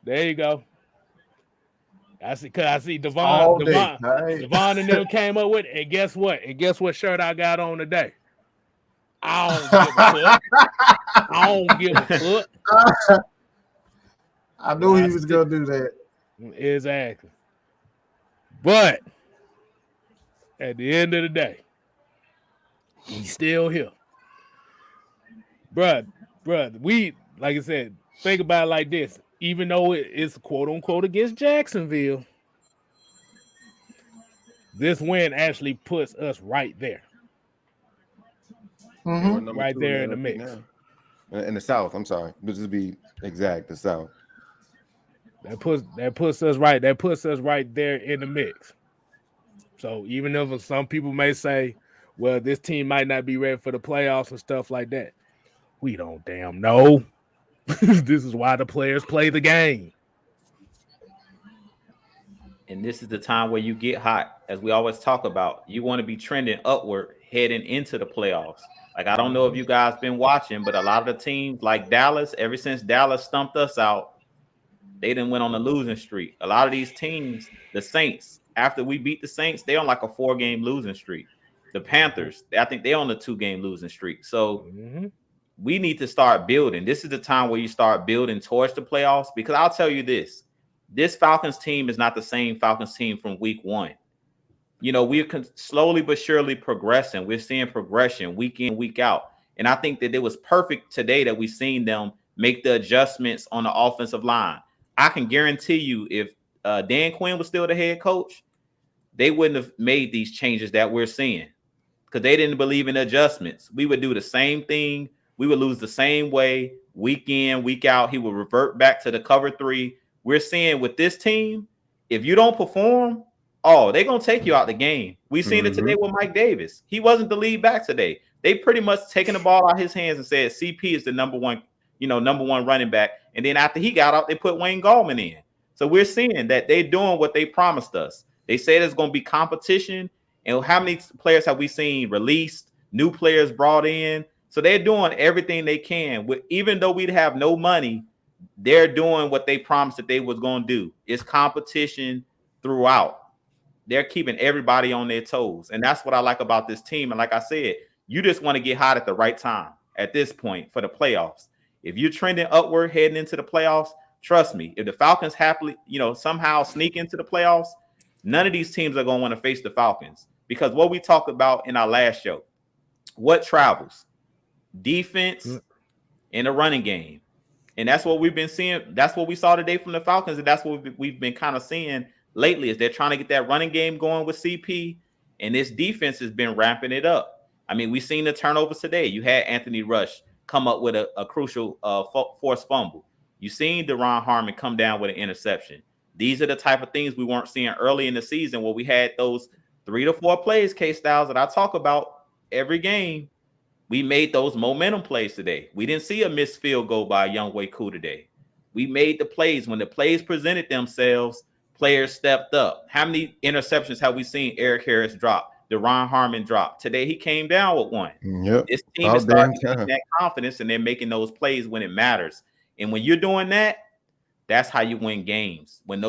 There you go. I see Devon and them came up with it. And guess what? Shirt I got on today? I don't give a fuck. I knew he was gonna do that. Exactly. But at the end of the day, he's still here. Bruh, we, like I said, think about it like this. Even though it's quote unquote against Jacksonville, this win actually puts us right there. Mm-hmm. Right there in the mix. In the South, I'm sorry. Let's just be exact, the South. That puts us right there in the mix. So even if some people may say, well, this team might not be ready for the playoffs and stuff like that, we don't damn know. This is why the players play the game. And this is the time where you get hot, as we always talk about. You want to be trending upward heading into the playoffs. Like, I don't know if you guys been watching, but a lot of the teams like Dallas, ever since Dallas stumped us out, they done went on a losing streak. A lot of these teams, the Saints, after we beat the Saints, they're on like a 4-game losing streak. The Panthers, I think they're on a 2-game losing streak. So we need to start building. This is the time where you start building towards the playoffs, because I'll tell you this Falcons team is not the same Falcons team from week 1. You know, we're slowly but surely progressing. We're seeing progression week in, week out. And I think that it was perfect today that we seen them make the adjustments on the offensive line. I can guarantee you if Dan Quinn was still the head coach, they wouldn't have made these changes that we're seeing, because they didn't believe in adjustments. We would do the same thing. We would lose the same way week in, week out. He would revert back to the cover 3. We're seeing with this team, if you don't perform, they're going to take you out the game. We've seen it today with Mike Davis. He wasn't the lead back today. They pretty much taken the ball out of his hands and said CP is the number one running back. And then after he got out, they put Wayne Gallman in. So we're seeing that they're doing what they promised us. They said it's going to be competition. And how many players have we seen released, new players brought in? So they're doing everything they can. Even though we'd have no money, they're doing what they promised that they was going to do. It's competition throughout. They're keeping everybody on their toes. And that's what I like about this team. And like I said, you just want to get hot at the right time at this point for the playoffs. If you're trending upward heading into the playoffs, trust me, if the Falcons happily, somehow sneak into the playoffs, none of these teams are going to want to face the Falcons. Because what we talked about in our last show, what travels? Defense and a running game. And that's what we've been seeing. That's what we saw today from the Falcons. And that's what we've been kind of seeing lately, is they're trying to get that running game going with CP. And this defense has been ramping it up. I mean, we've seen the turnovers today. You had Anthony Rush come up with a crucial forced fumble. You've seen Deron Harmon come down with an interception. These are the type of things we weren't seeing early in the season, where we had those 3 to 4 plays, K-Styles, that I talk about every game. We made those momentum plays today. We didn't see a missed field goal by Younghoe Koo today. We made the plays. When the plays presented themselves, players stepped up. How many interceptions have we seen Eric Harris drop? Deron Harmon drop. Today he came down with one. Yep. This team is starting to get that confidence, and they're making those plays when it matters. And when you're doing that, that's how you win games. When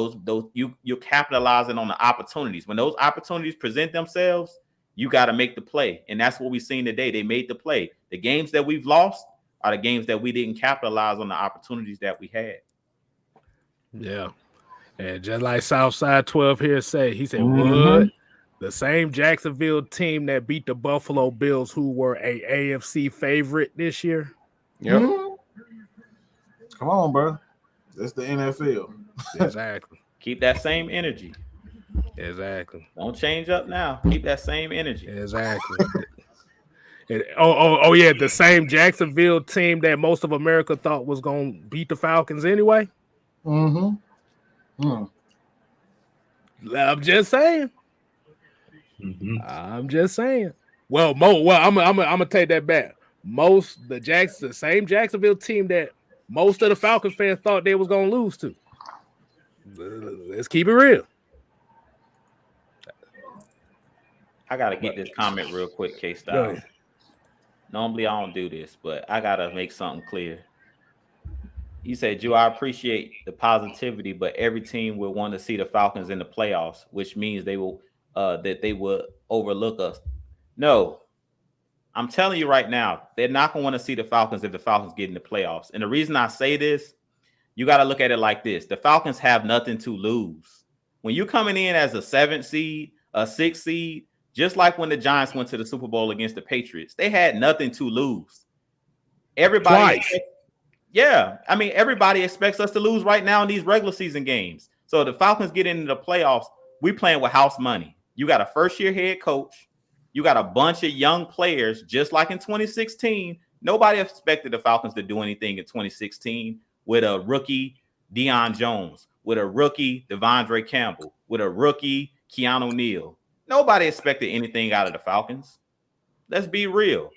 you're capitalizing on the opportunities. When those opportunities present themselves, you got to make the play. And that's what we've seen today. They made the play. The games that we've lost are the games that we didn't capitalize on the opportunities that we had. Yeah. And just like Southside 12 here said, he said, what? The same Jacksonville team that beat the Buffalo Bills, who were a AFC favorite this year. Yep. Come on, bro. That's the NFL. Exactly. Keep that same energy. Exactly. Don't change up now. Keep that same energy. Exactly. Yeah, the same Jacksonville team that most of America thought was going to beat the Falcons anyway. I'm just saying. I'm just saying. Well, I'm gonna take that back. The same Jacksonville team that most of the Falcons fans thought they was gonna lose to. Let's keep it real. I gotta get this comment real quick, K-Style. Normally I don't do this, but I gotta make something clear. He said, "Drew, I appreciate the positivity, but every team will want to see the Falcons in the playoffs, which means they will overlook us." No, I'm telling you right now, they're not going to want to see the Falcons if the Falcons get in the playoffs. And the reason I say this, you got to look at it like this: the Falcons have nothing to lose. When you're coming in as a 7th seed, a 6th seed, just like when the Giants went to the Super Bowl against the Patriots, they had nothing to lose. Everybody. Yeah, I mean, everybody expects us to lose right now in these regular season games. So if the Falcons get into the playoffs, we playing with house money. You got a first-year head coach. You got a bunch of young players, just like in 2016. Nobody expected the Falcons to do anything in 2016 with a rookie Deion Jones, with a rookie Devondre Campbell, with a rookie Keanu Neal. Nobody expected anything out of the Falcons. Let's be real.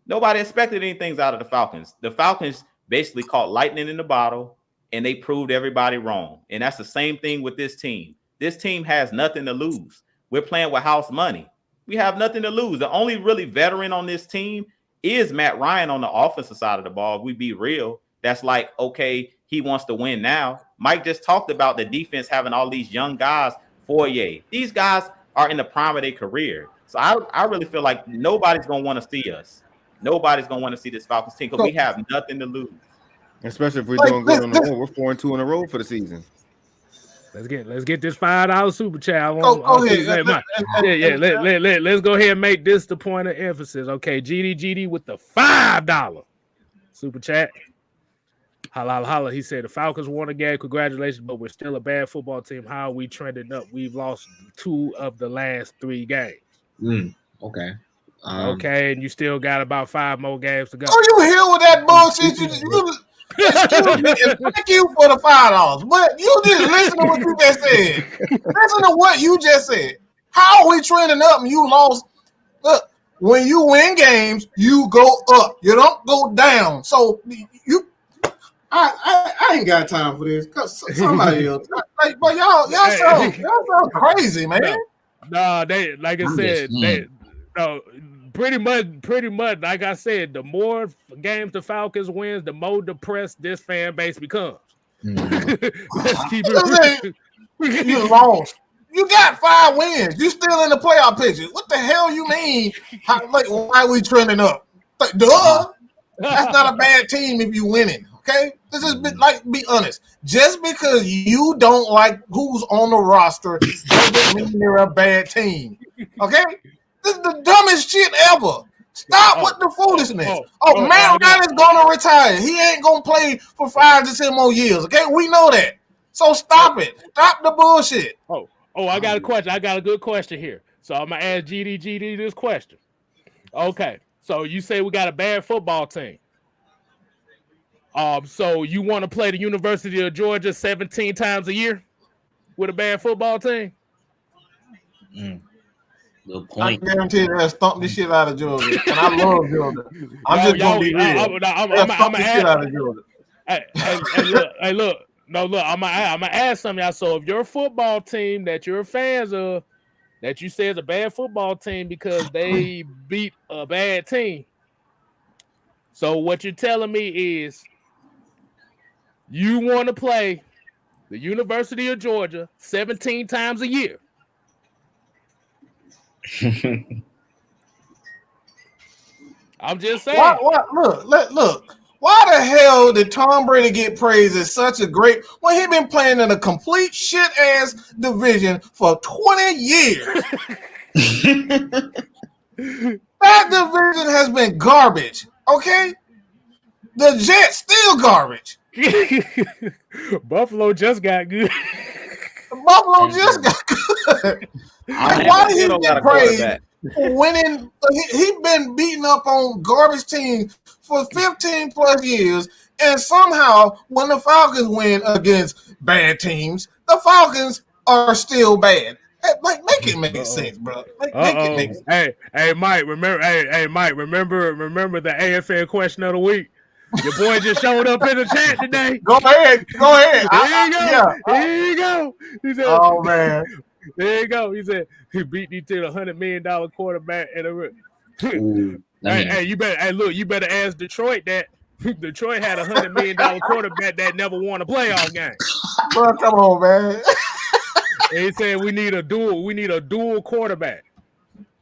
Nobody expected anything out of the Falcons. The Falcons basically caught lightning in the bottle, and they proved everybody wrong. And that's the same thing with this team. This team has nothing to lose. We're playing with house money. We have nothing to lose. The only really veteran on this team is Matt Ryan on the offensive side of the ball. If we be real, that's like, okay, he wants to win now. Mike just talked about the defense having all these young guys. Foyer. These guys are in the prime of their career. So I really feel like nobody's going to want to see us. Nobody's going to want to see this Falcons team because we have nothing to lose. Especially if we're doing good on the road. We're 4-2 in a row for the season. Let's get this $5 super chat. Go ahead. Let's go ahead and make this the point of emphasis. Okay, GD with the $5 super chat. Holla. He said the Falcons won a game. Congratulations, but we're still a bad football team. How are we trending up? We've lost 2 of the last 3 games. Okay. Okay, and you still got about 5 more games to go. Oh, you here with that bullshit? Excuse me, and thank you for the $5. But you just listen to what you just said. Listen to what you just said. How are we trending up and you lost? Look, when you win games, you go up. You don't go down. So I ain't got time for this. Somebody else. But y'all sound crazy, man. No, they like I said, pretty much. Like I said, the more games the Falcons wins, the more depressed this fan base becomes. Let's keep it. You lost. You got 5 wins. You still in the playoff picture. What the hell you mean? Why are we trending up? Duh. That's not a bad team if you winning. Okay, this is be honest. Just because you don't like who's on the roster doesn't mean you're a bad team. Okay, this is the dumbest shit ever. Stop with the foolishness. Matt Ryan is gonna retire. He ain't gonna play for 5 to 10 more years. Okay, we know that. So stop it. Stop the bullshit. I got a question. I got a good question here. So I'm gonna ask GD this question. Okay, so you say we got a bad football team. So you want to play the University of Georgia 17 times a year with a bad football team? Good point. I guarantee you they'll stomp this shit out of Georgia. And I love Georgia. I'm just going to be real. They'll stomp this shit out of Georgia. Look. I'm gonna ask some of y'all. So if your football team that you're fans of, that you say is a bad football team because they beat a bad team, so what you're telling me is you want to play the University of Georgia 17 times a year. I'm just saying. Look. Why the hell did Tom Brady get praised as such a great when he been playing in a complete shit ass division for 20 years? That division has been garbage. Okay, the Jets still garbage. Buffalo just got good. Buffalo just got good. Why did he get praised for winning? He been beating up on garbage teams for 15 plus years, and somehow when the Falcons win against bad teams, the Falcons are still bad. Make it make sense, bro. Make it make sense. Hey, Mike. Remember the AFL question of the week. Your boy just showed up in the chat today. Go ahead. Here you go. He said, "Oh man, there you go." He said he beat me to the $100 million quarterback. And you better ask Detroit that. Detroit had $100 million quarterback that never won a playoff game. Bro, come on, man. They said we need a dual quarterback.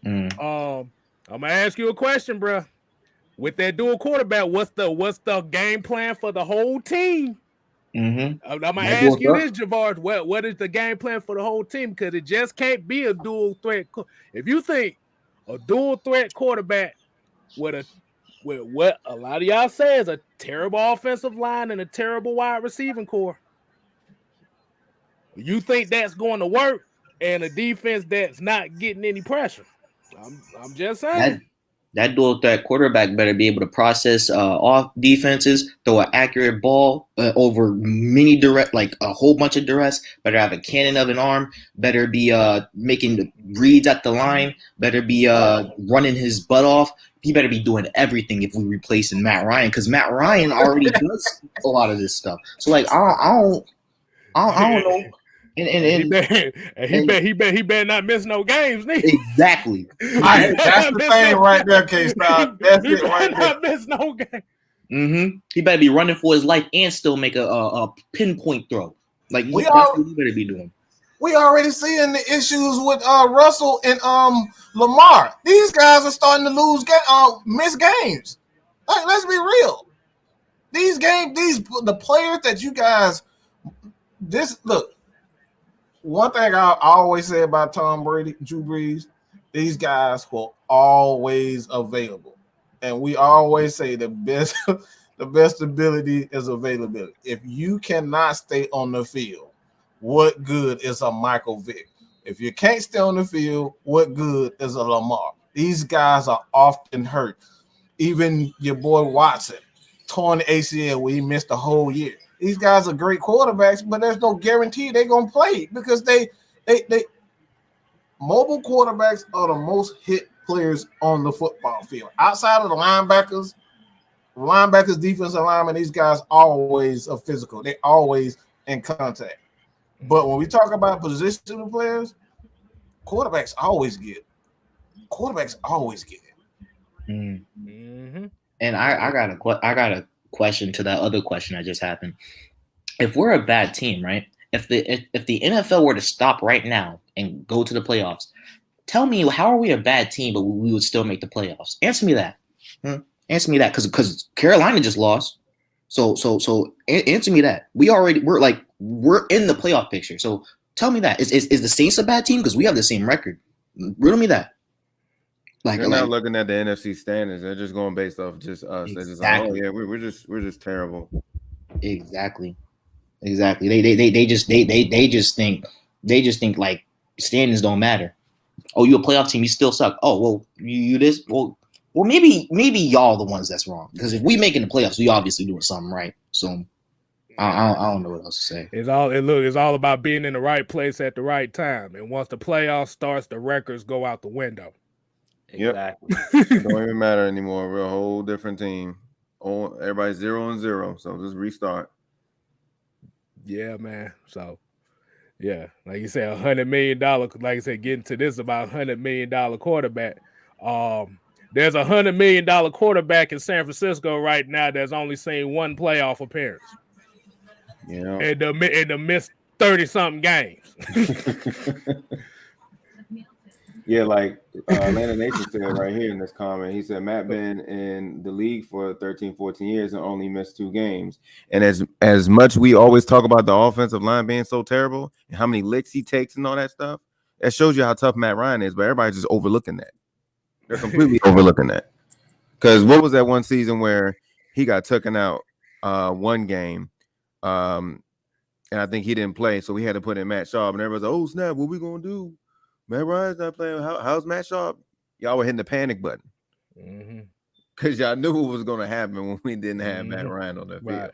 I'm gonna ask you a question, bro. With that dual quarterback, what's the game plan for the whole team? I'm gonna ask you this, Javard. What is the game plan for the whole team? Because it just can't be a dual threat. If you think a dual threat quarterback with what a lot of y'all say is a terrible offensive line and a terrible wide receiving core, you think that's going to work, and a defense that's not getting any pressure? I'm just saying. That dual threat quarterback better be able to process off defenses, throw an accurate ball over many direct, like a whole bunch of duress. Better have a cannon of an arm. Better be making reads at the line. Better be running his butt off. He better be doing everything if we replacing Matt Ryan, because Matt Ryan already does a lot of this stuff. So like I don't know. And he better not miss no games. Exactly. That's the thing right there, K-Star. That's it right there. Not miss no game. He better be running for his life and still make a pinpoint throw. Like that's what he better be doing. We already seeing the issues with Russell and Lamar. These guys are starting to miss games. Like, let's be real. The players that you guys look. One thing I always say about Tom Brady, Drew Brees, these guys were always available. And we always say the best ability is availability. If you cannot stay on the field, what good is a Michael Vick? If you can't stay on the field, what good is a Lamar? These guys are often hurt. Even your boy Watson, torn the ACL where he missed a whole year. These guys are great quarterbacks, but there's no guarantee they're gonna play because they mobile quarterbacks are the most hit players on the football field. Outside of the linebackers, defensive linemen, these guys always are physical. They're always in contact. But when we talk about positional players, quarterbacks always get it. And I got a question to that other question that just happened. If we're a bad team, right? If the NFL were to stop right now and go to the playoffs, tell me, how are we a bad team but we would still make the playoffs? Answer me that. Answer me that, because Carolina just lost. So answer me that. We're in the playoff picture. So tell me that. Is the Saints a bad team? Because we have the same record. Riddle me that. They're not looking at the NFC standings. They're just going based off just us. Exactly. They're just like, oh yeah, we're just terrible. Exactly. They just think like standings don't matter. Oh, you a playoff team, you still suck. Oh, well, you this. Well, maybe y'all the ones that's wrong, because if we making the playoffs, we obviously doing something right. So I don't know what else to say. It's all about being in the right place at the right time. And once the playoffs starts, the records go out the window. Exactly. It don't even matter anymore. We're a whole different team. Oh, everybody's 0-0. So just restart. Yeah, man. So yeah, like you said, $100 million. Like I said, getting to this about $100 million quarterback. There's a $100 million quarterback in San Francisco right now that's only seen one playoff appearance. Yeah, and the missed 30-something games. Yeah, like Atlanta Nation said right here in this comment, he said Matt been in the league for 13, 14 years and only missed 2 games. And as much we always talk about the offensive line being so terrible and how many licks he takes and all that stuff, that shows you how tough Matt Ryan is. But everybody's just overlooking that. They're completely overlooking that. Because what was that one season where he got taken out one game, and I think he didn't play, so we had to put in Matt Schaub, and everybody's like, oh, snap, what we going to do? Matt Ryan's not playing. How's Matt Schaub? Y'all were hitting the panic button because y'all knew what was going to happen when we didn't have Matt Ryan on that field. Right.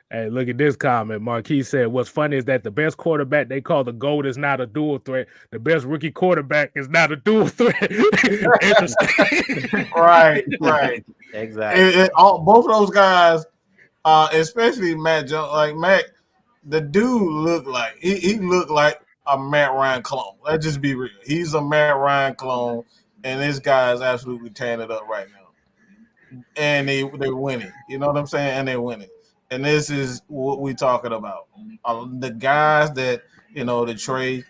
Hey, look at this comment. Marquis said, what's funny is that the best quarterback they call the GOAT is not a dual threat. The best rookie quarterback is not a dual threat. Right. Exactly. Both of those guys, especially Matt Jones, like Matt, the dude looked like he looked like a Matt Ryan clone. Let's just be real. He's a Matt Ryan clone, and this guy is absolutely tearing it up right now. and they're winning. You know what I'm saying? And they're winning. And this is what we're talking about. The guys that the Trey,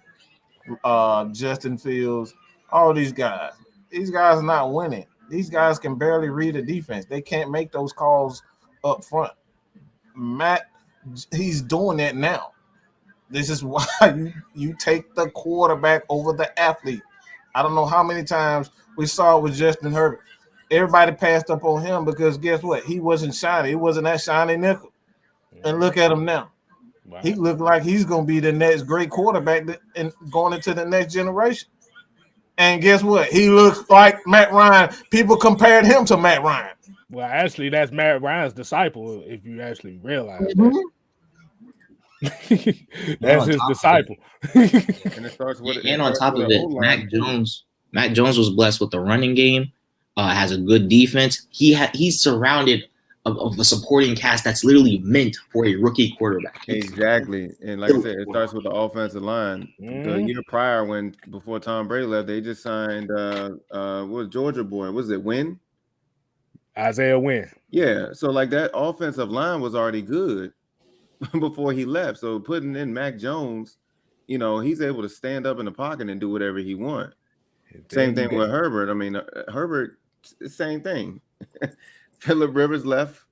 Justin Fields, all these guys. These guys are not winning. These guys can barely read a defense. They can't make those calls up front. Matt, he's doing that now. This is why you take the quarterback over the athlete. I don't know how many times we saw it with Justin Herbert. Everybody passed up on him because guess what? He wasn't shiny. He wasn't that shiny nickel. And look at him now. Wow. He looked like he's going to be the next great quarterback and going into the next generation. And guess what? He looks like Matt Ryan. People compared him to Matt Ryan. Well, actually, that's Matt Ryan's disciple, if you actually realize that. That's his disciple. And it starts with and on top of it, Mac Jones was blessed with the running game, has a good defense. He's surrounded of a supporting cast that's literally meant for a rookie quarterback. Exactly. And like I said, it starts with the offensive line. The year prior, before Tom Brady left, they just signed what was Georgia boy? Was it Wynn? Isaiah Wynn. Yeah. So like that offensive line was already good before he left. So putting in Mac Jones, he's able to stand up in the pocket and do whatever he wants. Same thing with Herbert. I mean, Herbert, same thing. Phillip Rivers left,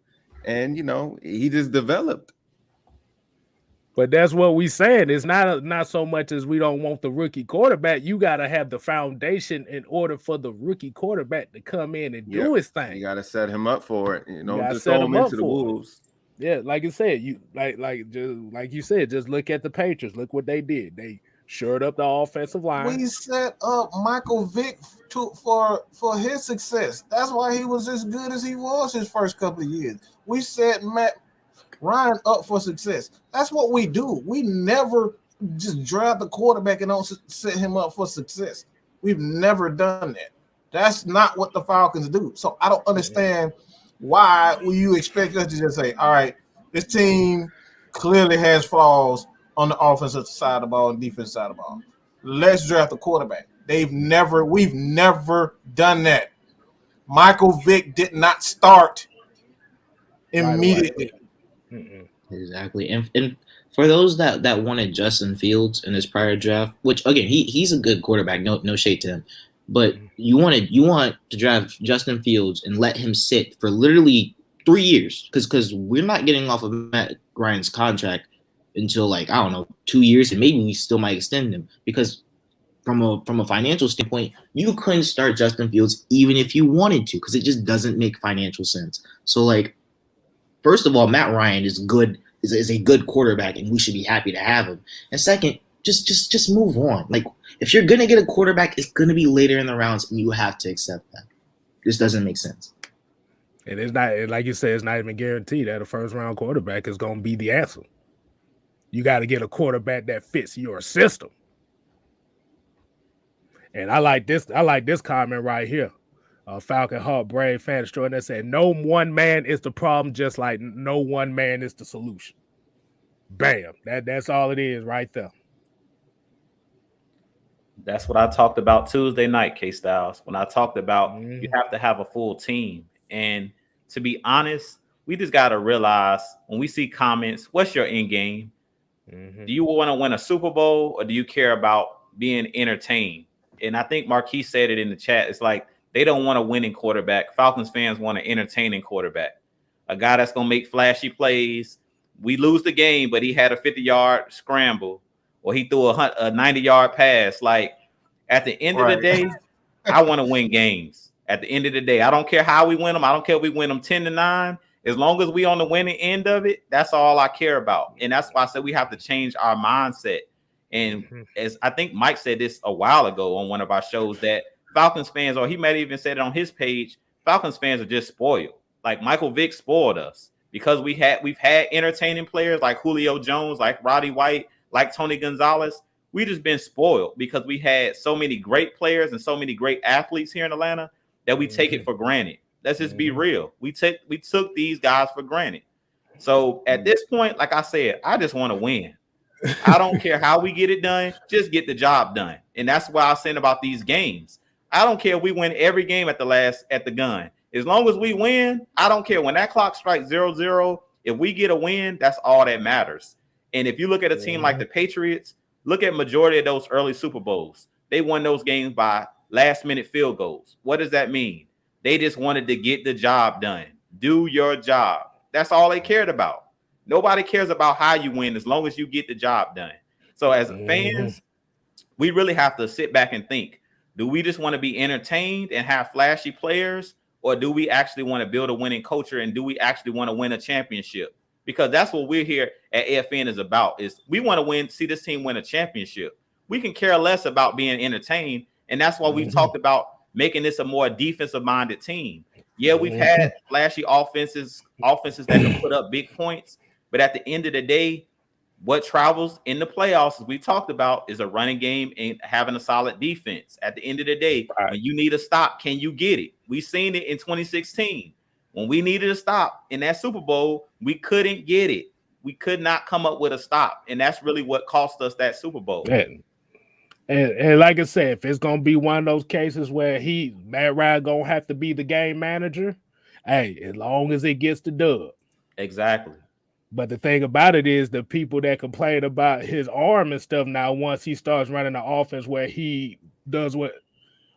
and he just developed. But that's what we saying. It's not so much as we don't want the rookie quarterback. You got to have the foundation in order for the rookie quarterback to come in and do his thing. You got to set him up for it. Just throw him into the wolves. Yeah, like I said, you like you said, just look at the Patriots. Look what they did. They shored up the offensive line. We set up Michael Vick for his success. That's why he was as good as he was his first couple of years. We set Matt Ryan up for success. That's what we do. We never just draft the quarterback and don't set him up for success. We've never done that. That's not what the Falcons do. So I don't understand why you expect us to just say, all right, this team clearly has flaws on the offensive side of the ball and defensive side of the ball. Let's draft a quarterback. We've never done that. Michael Vick did not start immediately. Exactly. And for those that wanted Justin Fields in his prior draft, which again, he's a good quarterback, no shade to him. But you want to draft Justin Fields and let him sit for literally 3 years because we're not getting off of Matt Ryan's contract until 2 years, and maybe we still might extend him because from a financial standpoint, you couldn't start Justin Fields even if you wanted to because it just doesn't make financial sense. So first of all, Matt Ryan is a good quarterback, and we should be happy to have him. And second, just move on. If you're gonna get a quarterback, it's gonna be later in the rounds, and you have to accept that. This doesn't make sense. And it's not, like you said, it's not even guaranteed that a first round quarterback is gonna be the answer. You got to get a quarterback that fits your system. And I like this comment right here. Falcon Heart Brave fan destroying that said, no one man is the problem, just like no one man is the solution. Bam. That's all it is right there. That's what I talked about Tuesday night, K-Styles, when I talked about you have to have a full team. And to be honest, we just got to realize when we see comments, what's your end game? Do you want to win a Super Bowl or do you care about being entertained? And I think Marquis said it in the chat. It's like they don't want a winning quarterback. Falcons fans want an entertaining quarterback, a guy that's going to make flashy plays. We lose the game, but he had a 50-yard scramble or he threw a 90-yard pass. At the end of the day, I want to win games. At the end of the day, I don't care how we win them. I don't care if we win them 10-9. As long as we on the winning end of it, that's all I care about. And that's why I said we have to change our mindset. And as I think Mike said this a while ago on one of our shows, that Falcons fans, or he might even said it on his page, Falcons fans are just spoiled. Michael Vick spoiled us because we've had entertaining players like Julio Jones, like Roddy White, like Tony Gonzalez. We just been spoiled because we had so many great players and so many great athletes here in Atlanta that we take it for granted. Let's just be real. We took these guys for granted. So at this point, like I said, I just want to win. I don't care how we get it done. Just get the job done. And that's why I was saying about these games. I don't care if we win every game at the gun. As long as we win, I don't care. When that clock strikes 0-0, if we get a win, that's all that matters. And if you look at a team like the Patriots, look at majority of those early Super Bowls. They won those games by last-minute field goals. What does that mean? They just wanted to get the job done. Do your job. That's all they cared about. Nobody cares about how you win as long as you get the job done. So as fans, we really have to sit back and think, do we just want to be entertained and have flashy players, or do we actually want to build a winning culture, and do we actually want to win a championship? Because that's what we're here at AFN is about, is we want to see this team win a championship. We can care less about being entertained, and that's why we've talked about making this a more defensive-minded team. Yeah, we've had flashy offenses that can put up big points, but at the end of the day, what travels in the playoffs, as we talked about, is a running game and having a solid defense. At the end of the day, when you need a stop, can you get it? We've seen it in 2016. When we needed a stop in that Super Bowl, we couldn't get it. We could not come up with a stop, and that's really what cost us that Super Bowl. And like I said, if it's gonna be one of those cases where Matt Ryan gonna have to be the game manager, hey, as long as it gets the dub. Exactly. But the thing about it is the people that complain about his arm and stuff now, once he starts running the offense where he does what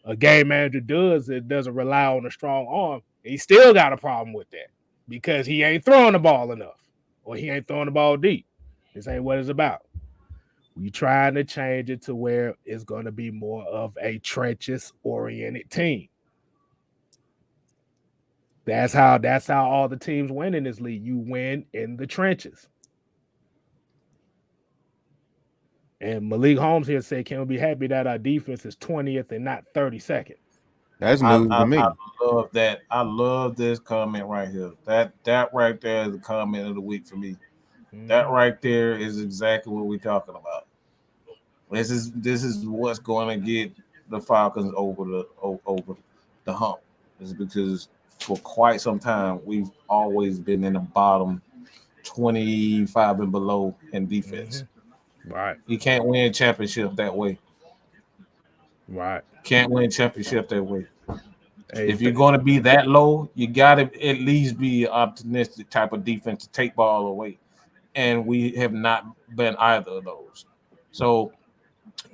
a game manager does, it doesn't rely on a strong arm. He still got a problem with that because he ain't throwing the ball enough or he ain't throwing the ball deep. This ain't what it's about. We trying to change it to where it's going to be more of a trenches-oriented team. That's how all the teams win in this league. You win in the trenches. And Malik Holmes here said, can we be happy that our defense is 20th and not 32nd? That's news to me. I love that. I love this comment right here. That right there is the comment of the week for me. That right there is exactly what we're talking about. This is what's going to get the Falcons over the hump. Is because for quite some time we've always been in the bottom 25 and below in defense. Right. You can't win championship that way. Right. Can't win championship that way. If you're going to be that low, you got to at least be an optimistic type of defense to take ball away. And we have not been either of those. So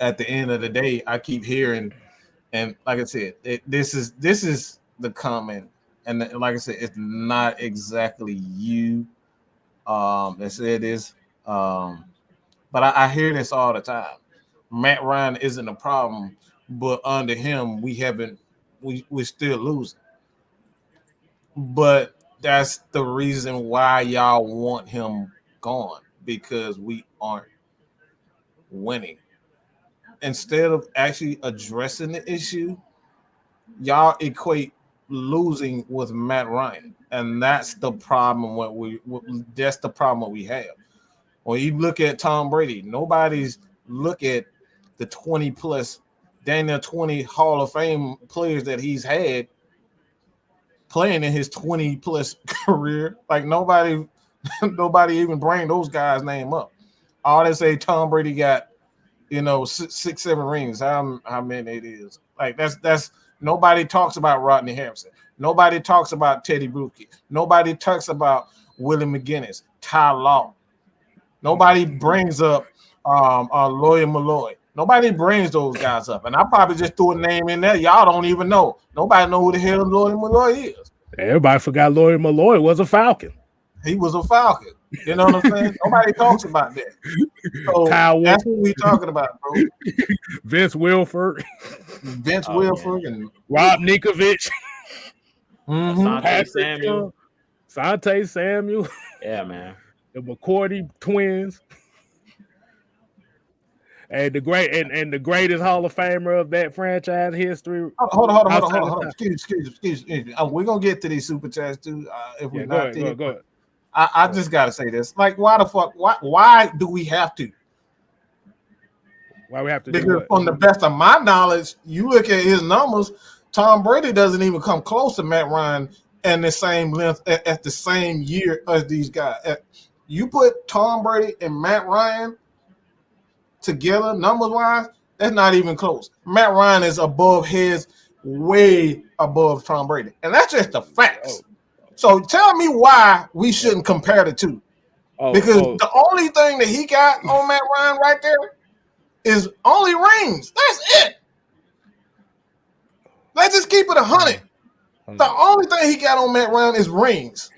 at the end of the day, I keep hearing, and like I said, this is the comment. And like I said, it's not exactly you that said this. But I hear this all the time. Matt Ryan isn't a problem, but under him, we're still losing. But that's the reason why y'all want him gone, because we aren't winning. Instead of actually addressing the issue, y'all equate losing with Matt Ryan, and that's the problem. That's the problem we have. When you look at Tom Brady, nobody's look at the 20 plus Daniel 20 Hall of Fame players that he's had playing in his 20 plus career. Like nobody even bring those guys' name up. All they say Tom Brady got, 6, 7 rings. How many it is? Like that's nobody talks about Rodney Harrison. Nobody talks about Teddy Bruschi. Nobody talks about Willie McGinnis, Ty Law. Nobody brings up Lloyd Malloy. Nobody brings those guys up. And I probably just threw a name in there. Y'all don't even know. Nobody know who the hell Lloyd Malloy is. Everybody forgot Lloyd Malloy was a Falcon. He was a Falcon. You know what I'm saying? Nobody talks about that. So that's what we talking about, bro. Vince Wilfork. Wilfork and Rob Ninkovich. Sante Samuel. Yeah, man. The McCourty twins. And the greatest Hall of Famer of that franchise history. Hold on. Excuse me. We're gonna get to these super chats too. If we're not there. Go ahead. I just gotta say this. Like, why the fuck? Why do we have to? Why we have to? Because from the best of my knowledge, you look at his numbers. Tom Brady doesn't even come close to Matt Ryan and the same length at the same year as these guys. You put Tom Brady and Matt Ryan together, numbers wise, that's not even close. Matt Ryan is above heads way above Tom Brady. And that's just the facts. So tell me why we shouldn't compare the two. Because the only thing that he got on Matt Ryan right there is only rings. That's it. Let's just keep it 100. The only thing he got on Matt Ryan is rings.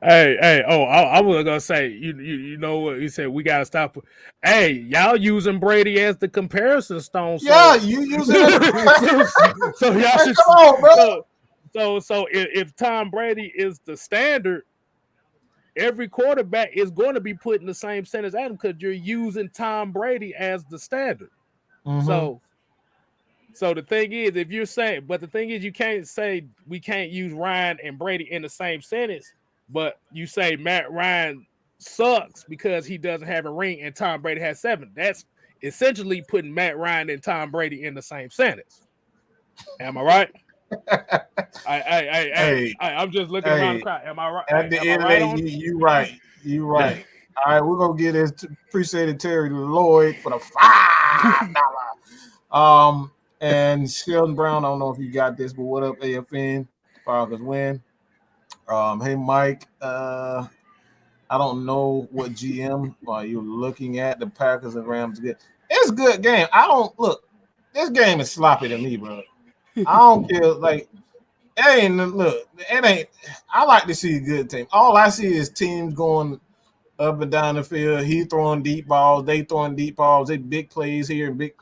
I was gonna say, you know what you said, we gotta stop. Hey, y'all using Brady as the comparison stone. So, yeah, you use it. so y'all should come on, bro. So if Tom Brady is the standard, every quarterback is going to be put in the same sentence as him because you're using Tom Brady as the standard. Mm-hmm. So the thing is, if you're saying, but the thing is, you can't say we can't use Ryan and Brady in the same sentence, but you say Matt Ryan sucks because he doesn't have a ring and Tom Brady has 7. That's essentially putting Matt Ryan and Tom Brady in the same sentence. Am I right? I'm just looking around the crowd. Am I right? At the end of the day, you right. You right. All right, we're gonna get this appreciated Terry Lloyd for the $5. And Sheldon Brown, I don't know if you got this, but what up, AFN? Falcons win. Hey Mike, I don't know what GM you're looking at. The Packers and Rams good. It's a good game. I don't look. This game is sloppy to me, bro. I don't feel like it ain't. Look, it ain't. I like to see a good team. All I see is teams going up and down the field. He throwing deep balls. They throwing deep balls. They big plays here and big.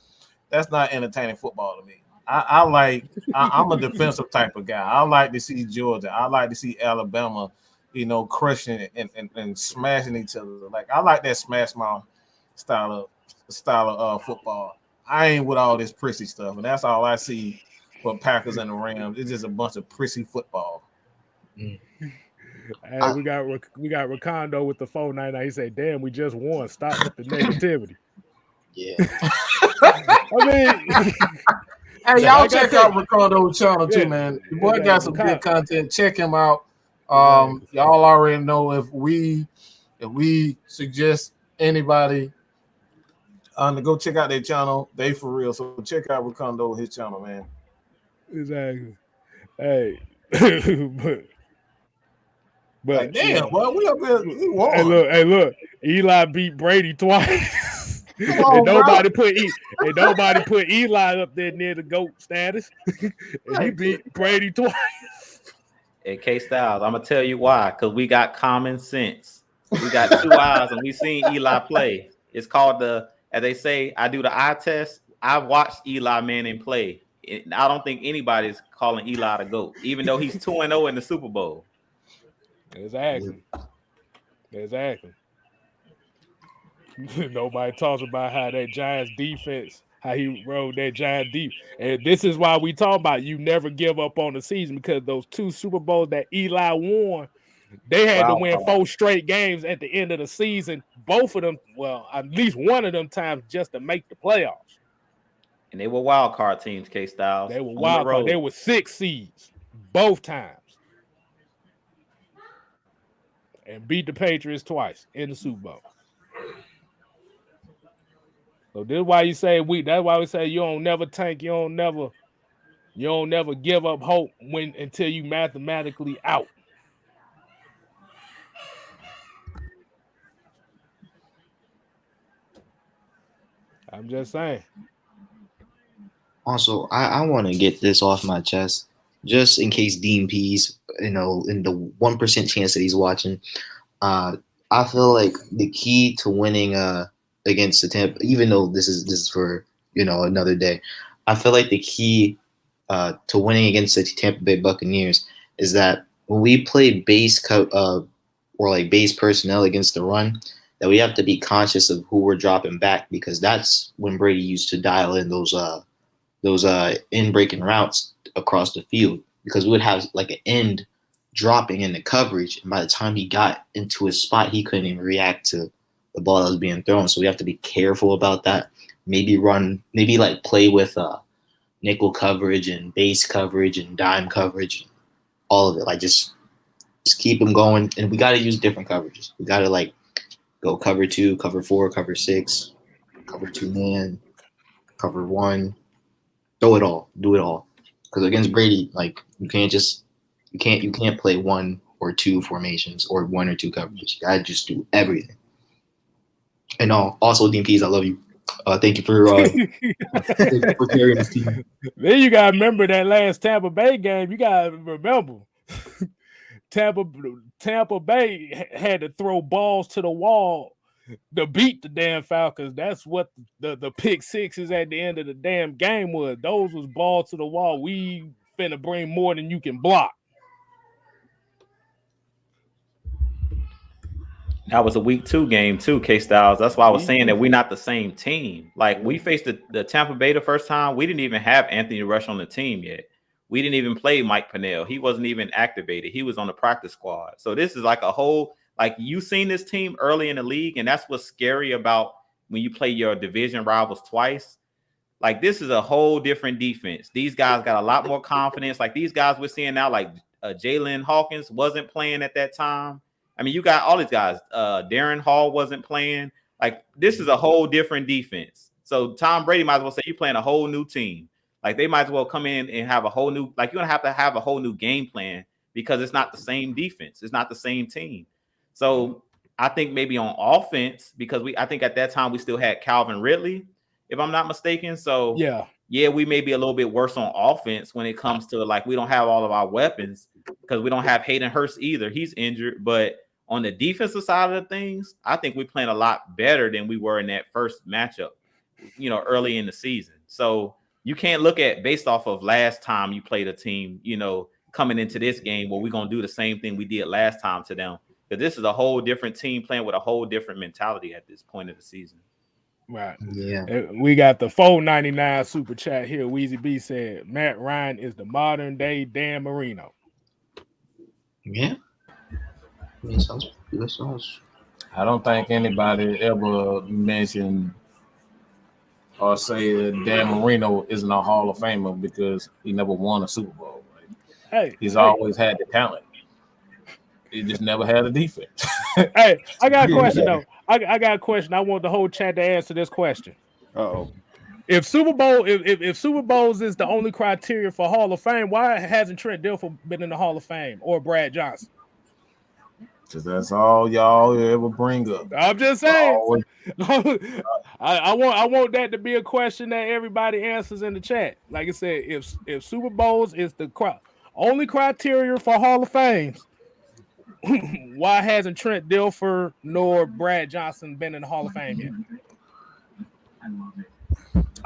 That's not entertaining football to me. I'm a defensive type of guy. I like to see Georgia. I like to see Alabama, crushing and smashing each other. Like I like that smash mouth style of football. I ain't with all this prissy stuff, and that's all I see for Packers and the Rams. It's just a bunch of prissy football. Hey, we got Ricondo with the 499. He said, "Damn, we just won. Stop with the negativity." Yeah. I mean, hey, y'all check out Ricardo's channel too, man. The boy got some good content. Check him out. Y'all already know if we suggest anybody to go check out their channel, they for real. So check out Ricardo, his channel, man. Exactly. Hey, but like, damn, boy, we up here. We won. Hey, look, Eli beat Brady twice. And nobody put Eli up there near the GOAT status. And he beat Brady twice. Hey, K Styles, I'm gonna tell you why. Because we got common sense. We got 2 eyes, and we seen Eli play. It's called as they say, I do the eye test. I watched Eli Manning play. I don't think anybody's calling Eli the GOAT, even though he's 2-0 in the Super Bowl. Exactly. Nobody talks about how that Giants defense, how he rode that Giants defense. And this is why we talk about you never give up on the season, because those 2 Super Bowls that Eli won, they had to win 4 straight games at the end of the season. Both of them, well, at least one of them times just to make the playoffs. And they were wild card teams, K-Styles. They were wild card. They were 6 seeds both times. And beat the Patriots twice in the Super Bowl. So this is why you say that's why we say you don't never tank, you don't never give up hope until you mathematically out. I'm just saying. Also, I want to get this off my chest, just in case Dean Pease, in the 1% chance that he's watching. I feel like the key to winning against the Tampa, even though this is for another day, I feel like the key to winning against the Tampa Bay Buccaneers is that when we play base base personnel against the run, that we have to be conscious of who we're dropping back, because that's when Brady used to dial in those in-breaking routes across the field, because we would have like an end dropping in the coverage, and by the time he got into his spot, he couldn't even react to the ball that was being thrown. So we have to be careful about that. Maybe play with nickel coverage and base coverage and dime coverage, all of it. Like just keep them going, and we got to use different coverages. We got to go cover 2, cover 4, cover 6, cover 2 man, cover 1. throw it all, do it all. Because against Brady, like you can't play 1 or 2 formations or 1 or 2 coverages. You gotta just do everything. And also Dean Pease, I love you. Thank you for carrying this team. Then you gotta remember that last Tampa Bay game. You gotta remember Tampa Bay had to throw balls to the wall to beat the damn Falcons. That's what the pick sixes at the end of the damn game was. Those was balls to the wall. We finna bring more than you can block. That was a week 2 game too, K-Styles. That's why I was saying that we're not the same team. Like we faced the Tampa Bay the first time. We didn't even have Anthony Rush on the team yet. We didn't even play Mike Pennell. He wasn't even activated. He was on the practice squad. So this is like a whole, like you seen this team early in the league, and that's what's scary about when you play your division rivals twice. Like this is a whole different defense. These guys got a lot more confidence. Like these guys we're seeing now, like Jalen Hawkins wasn't playing at that time. I mean, you got all these guys. Darren Hall wasn't playing. Like this is a whole different defense. So Tom Brady might as well say you're playing a whole new team. Like they might as well come in and have a whole new, like you're gonna have a whole new game plan because it's not the same defense. It's not the same team. So I think maybe on offense, because I think at that time we still had Calvin Ridley, if I'm not mistaken. So yeah, we may be a little bit worse on offense when it comes to like we don't have all of our weapons because we don't have Hayden Hurst either. He's injured. But on the defensive side of the things, I think we're playing a lot better than we were in that first matchup, early in the season. So you can't look at based off of last time you played a team, coming into this game where we're going to do the same thing we did last time to them. Because this is a whole different team playing with a whole different mentality at this point of the season. Right. Yeah. We got the $4.99 super chat here. Weezy B said Matt Ryan is the modern day Dan Marino. Yeah. Sounds. I don't think anybody ever mentioned or say that Dan Marino isn't a Hall of Famer because he never won a Super Bowl. Right? He's always had the talent. He just never had a defense. Hey, I got a question though. I got a question. I want the whole chat to answer this question. Uh-oh. If Super Bowls is the only criteria for Hall of Fame, why hasn't Trent Dilfer been in the Hall of Fame or Brad Johnson? Because that's all y'all ever bring up. I'm just saying. I want that to be a question that everybody answers in the chat. Like I said, if Super Bowls is the only criteria for Hall of Fames, why hasn't Trent Dilfer nor Brad Johnson been in the Hall of Fame yet?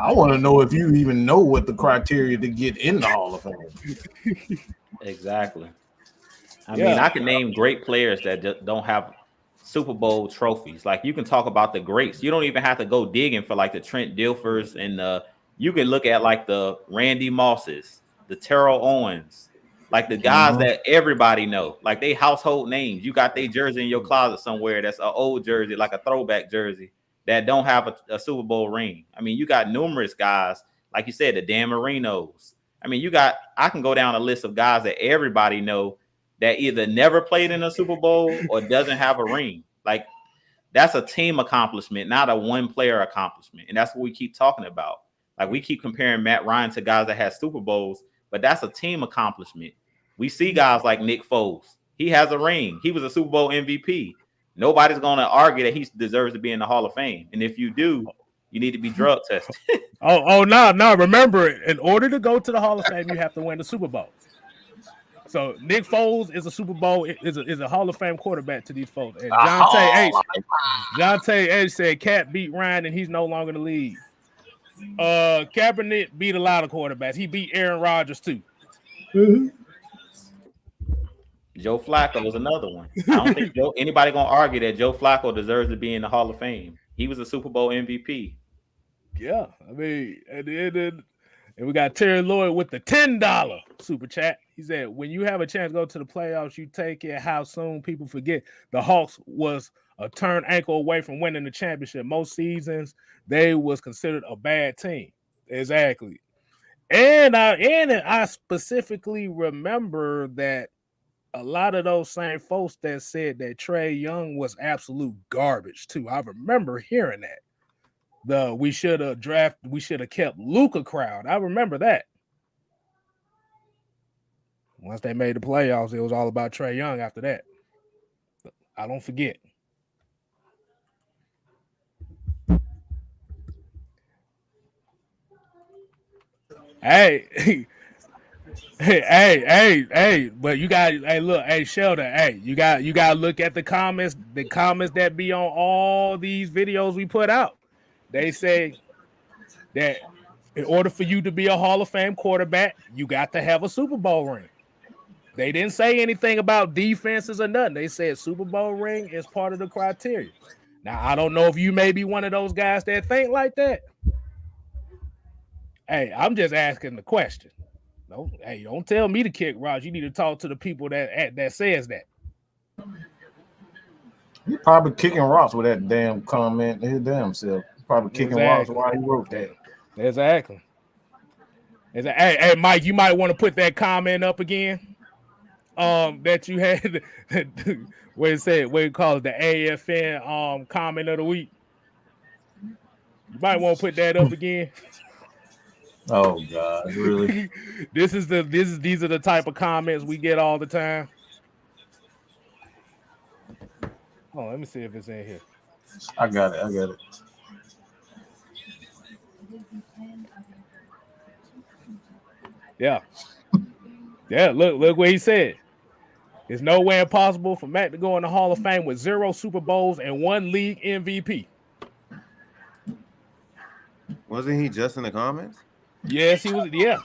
I want to know if you even know what the criteria to get in the Hall of Fame. Exactly. I mean, I can name great players that don't have Super Bowl trophies. Like you can talk about the greats. You don't even have to go digging for like the Trent Dilfers and you can look at like the Randy Mosses, the Terrell Owens, like the guys that everybody know, like they household names. You got their jersey in your closet somewhere. That's an old jersey, like a throwback jersey that don't have a Super Bowl ring. I mean, you got numerous guys, like you said, the Dan Marinos. I mean, I can go down a list of guys that everybody know that either never played in a Super Bowl or doesn't have a ring. Like that's a team accomplishment, not a one player accomplishment. And that's what we keep talking about. Like we keep comparing Matt Ryan to guys that had Super Bowls, but that's a team accomplishment. We see guys like Nick Foles. He has a ring. He was a Super Bowl MVP. Nobody's going to argue that he deserves to be in the Hall of Fame. And if you do, you need to be drug tested. No. Remember, in order to go to the Hall of Fame, you have to win the Super Bowl. So Nick Foles is a Super Bowl, is a Hall of Fame quarterback to these folks. And Jonte H said Cat beat Ryan and he's no longer in the league. Kaepernick beat a lot of quarterbacks. He beat Aaron Rodgers too. Mm-hmm. Joe Flacco was another one. I don't think anybody gonna argue that Joe Flacco deserves to be in the Hall of Fame. He was a Super Bowl MVP. Yeah, I mean, and we got Terry Lloyd with the $10 super chat. He said, when you have a chance to go to the playoffs, you take it. How soon people forget the Hawks was a turn ankle away from winning the championship. Most seasons, they was considered a bad team. Exactly. And I specifically remember that a lot of those same folks that said that Trae Young was absolute garbage too. I remember hearing that. we should have kept Luka crowd. I remember that. Once they made the playoffs, it was all about Trae Young after that. I don't forget. Hey, but you got, look, Sheldon, you got to look at the comments that be on all these videos we put out. They say that in order for you to be a Hall of Fame quarterback, you got to have a Super Bowl ring. They didn't say anything about defenses or nothing. They said Super Bowl ring is part of the criteria. Now, I don't know if you may be one of those guys that think like that. Hey, I'm just asking the question. No, hey, don't tell me to kick rocks. You need to talk to the people that says that. He probably kicking rocks with that damn comment. His damn self. Probably kicking rocks while he wrote that. Exactly. Hey, Mike, you might want to put that comment up again. That you had where you call it the AFN comment of the week. You might want to put that up again. Oh God, really? These are the type of comments we get all the time. Oh, let me see if it's in here. I got it. Yeah. Look what he said. It's no way impossible for Matt to go in the Hall of Fame with 0 Super Bowls and 1 league MVP. Wasn't he just in the comments? Yes, he was. Yeah.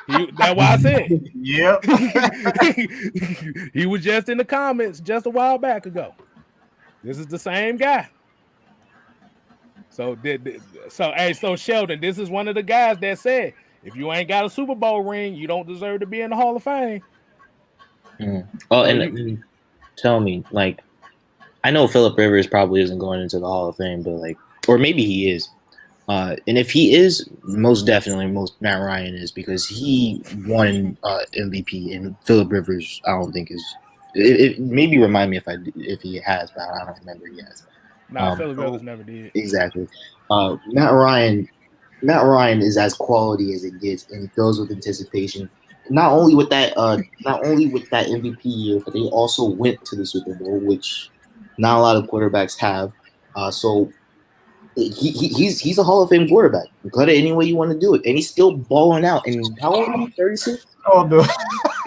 That's why I said. Yep. He was just in the comments just a while back ago. This is the same guy. So Sheldon, this is one of the guys that said, if you ain't got a Super Bowl ring, you don't deserve to be in the Hall of Fame. Oh, and tell me, like, I know Phillip Rivers probably isn't going into the Hall of Fame, but or maybe he is. And if he is, most definitely, Matt Ryan is, because he won MVP, and Phillip Rivers, I don't think is. It maybe remind me if he has, but I don't remember he has. Phillip Rivers never did. Exactly. Matt Ryan is as quality as it gets, and he fills with anticipation. Not only with that MVP year, but they also went to the Super Bowl, which not a lot of quarterbacks have. So he's a Hall of Fame quarterback. You cut it any way you want to do it, and he's still balling out. And how old are you? 36? Oh no.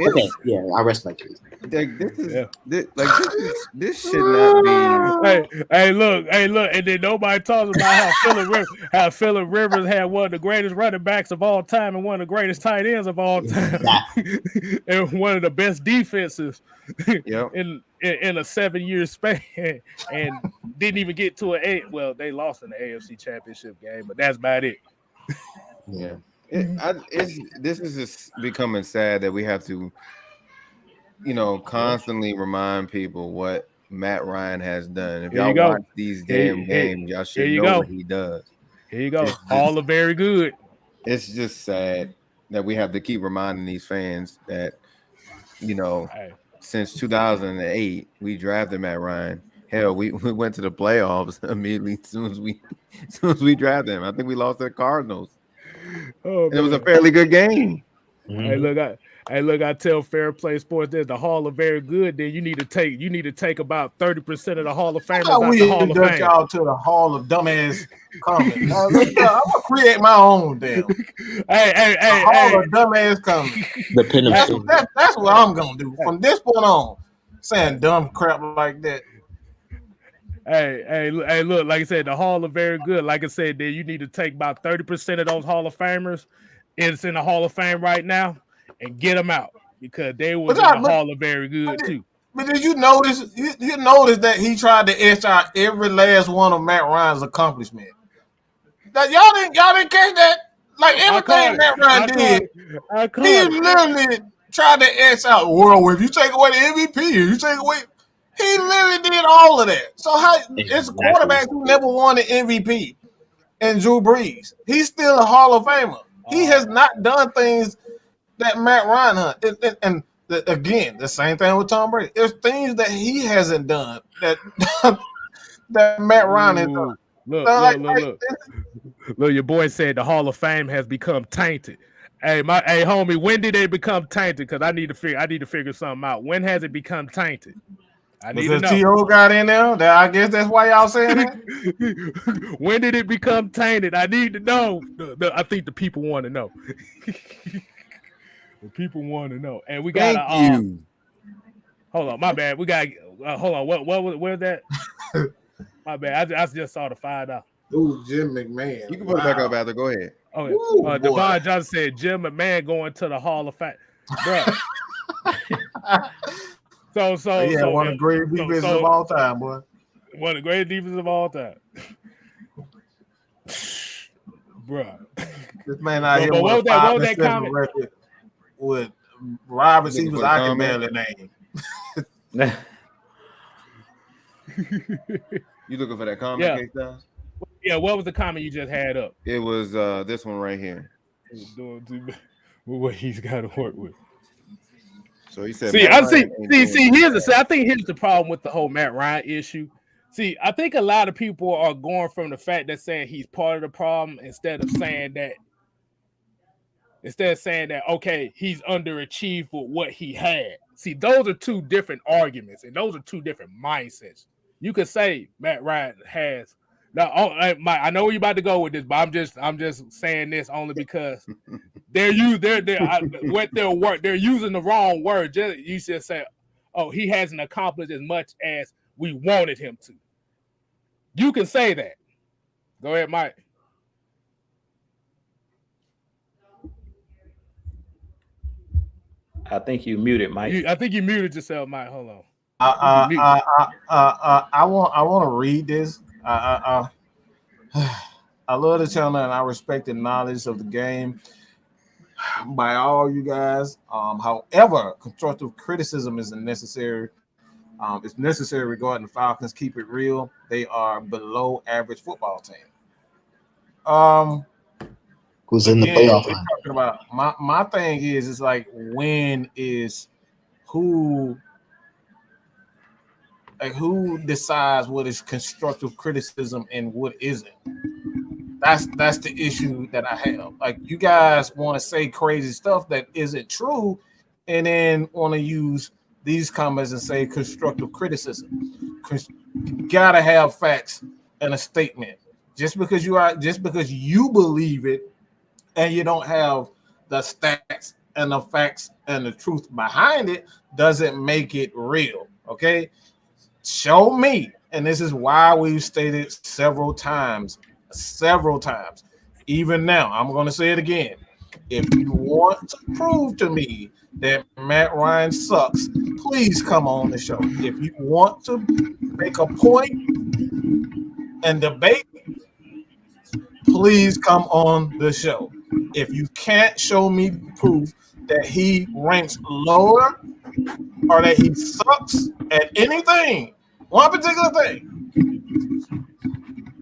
Okay, yeah, I rest my case. This should not be. Hey, look, and then nobody talks about how Phillip Rivers had one of the greatest running backs of all time and one of the greatest tight ends of all time, and one of the best defenses in a 7-year span, and didn't even get to an 8. Well, they lost in the AFC Championship game, but that's about it. Yeah, this is just becoming sad that we have to, constantly remind people what Matt Ryan has done. If y'all watch these damn games, y'all should know what he does. Here you go. All are very good. It's just sad that we have to keep reminding these fans that, since 2008, we drafted Matt Ryan. Hell, we went to the playoffs immediately as soon as we drafted him. I think we lost to the Cardinals. Oh, it was a fairly good game. Mm-hmm. Hey, look, I tell Fair Play Sports there's the Hall of Very Good. Then you need to take about 30% of the Hall of Famers out the Hall of Fame. Y'all to the Hall of Dumbass comments. I'm gonna create my own damn. Hall of Dumbass comments. That's what I'm gonna do from this point on. Saying dumb crap like that. Hey, look, like I said, the Hall of Very Good. Like I said, then you need to take about 30% of those Hall of Famers. It's in the Hall of Fame right now, and get them out because they was in the Hall of Very Good too. But did you notice? You notice that he tried to etch out every last one of Matt Ryan's accomplishment. That y'all didn't catch that? Like everything Matt Ryan did, he literally tried to etch out. Well, if you take away the MVP, you take away. He literally did all of that. So it's quarterbacks who never won an MVP, and Drew Brees. He's still a Hall of Famer. He has not done things that Matt Ryan did. And again, the same thing with Tom Brady. There's things that he hasn't done that Matt Ryan has done. Look. Look, your boy said the Hall of Fame has become tainted. Hey, homie, when did they become tainted? Because I need to figure something out. When has it become tainted? I need to know. T.O. got in there? I guess that's why y'all saying that. When did it become tainted? I need to know. I think the people want to know. The people want to know. And we got you. Hold on, my bad. We got hold on. Where's that? My bad. I just saw the $5. Ooh, Jim McMahon. You can put it back up after. Go ahead. Okay. Devon Johnson said Jim McMahon going to the Hall of Fame. Bro. So one of the great defenses of all time, boy. One of the great defenses of all time. Bro. This man out here with a 5-7 record with wide receivers I can barely name. You looking for that comment, K-Styles? Yeah, what was the comment you just had up? It was this one right here. Doing too bad with what he's got to work with. So he said, I think here's the problem with the whole Matt Ryan issue. See, I think a lot of people are going from the fact that saying he's part of the problem instead of saying that okay, he's underachieved for what he had. See, those are two different arguments and those are two different mindsets. You could say Matt Ryan has. Now, I know where you're about to go with this, but I'm just saying this only because they're using the wrong word. You should say, "Oh, he hasn't accomplished as much as we wanted him to." You can say that. Go ahead, Mike. I think you muted, Mike. I think you muted yourself, Mike. Hold on. I want to read this. I love the channel and I respect the knowledge of the game by all you guys. However, constructive criticism isn't necessary. It's necessary regarding the Falcons. Keep it real. They are below average football team. Who's in the playoff? Talking about my thing is it's like when is who decides what is constructive criticism and what isn't. That's the issue that I have. Like, you guys want to say crazy stuff that isn't true and then want to use these comments and say constructive criticism. You gotta have facts and a statement. Just because you believe it and you don't have the stats and the facts and the truth behind it doesn't make it real. Okay? Show me, and this is why we've stated several times. Even now, I'm going to say it again. If you want to prove to me that Matt Ryan sucks, please come on the show. If you want to make a point and debate, please come on the show. If you can't show me proof that he ranks lower or that he sucks at anything, one particular thing,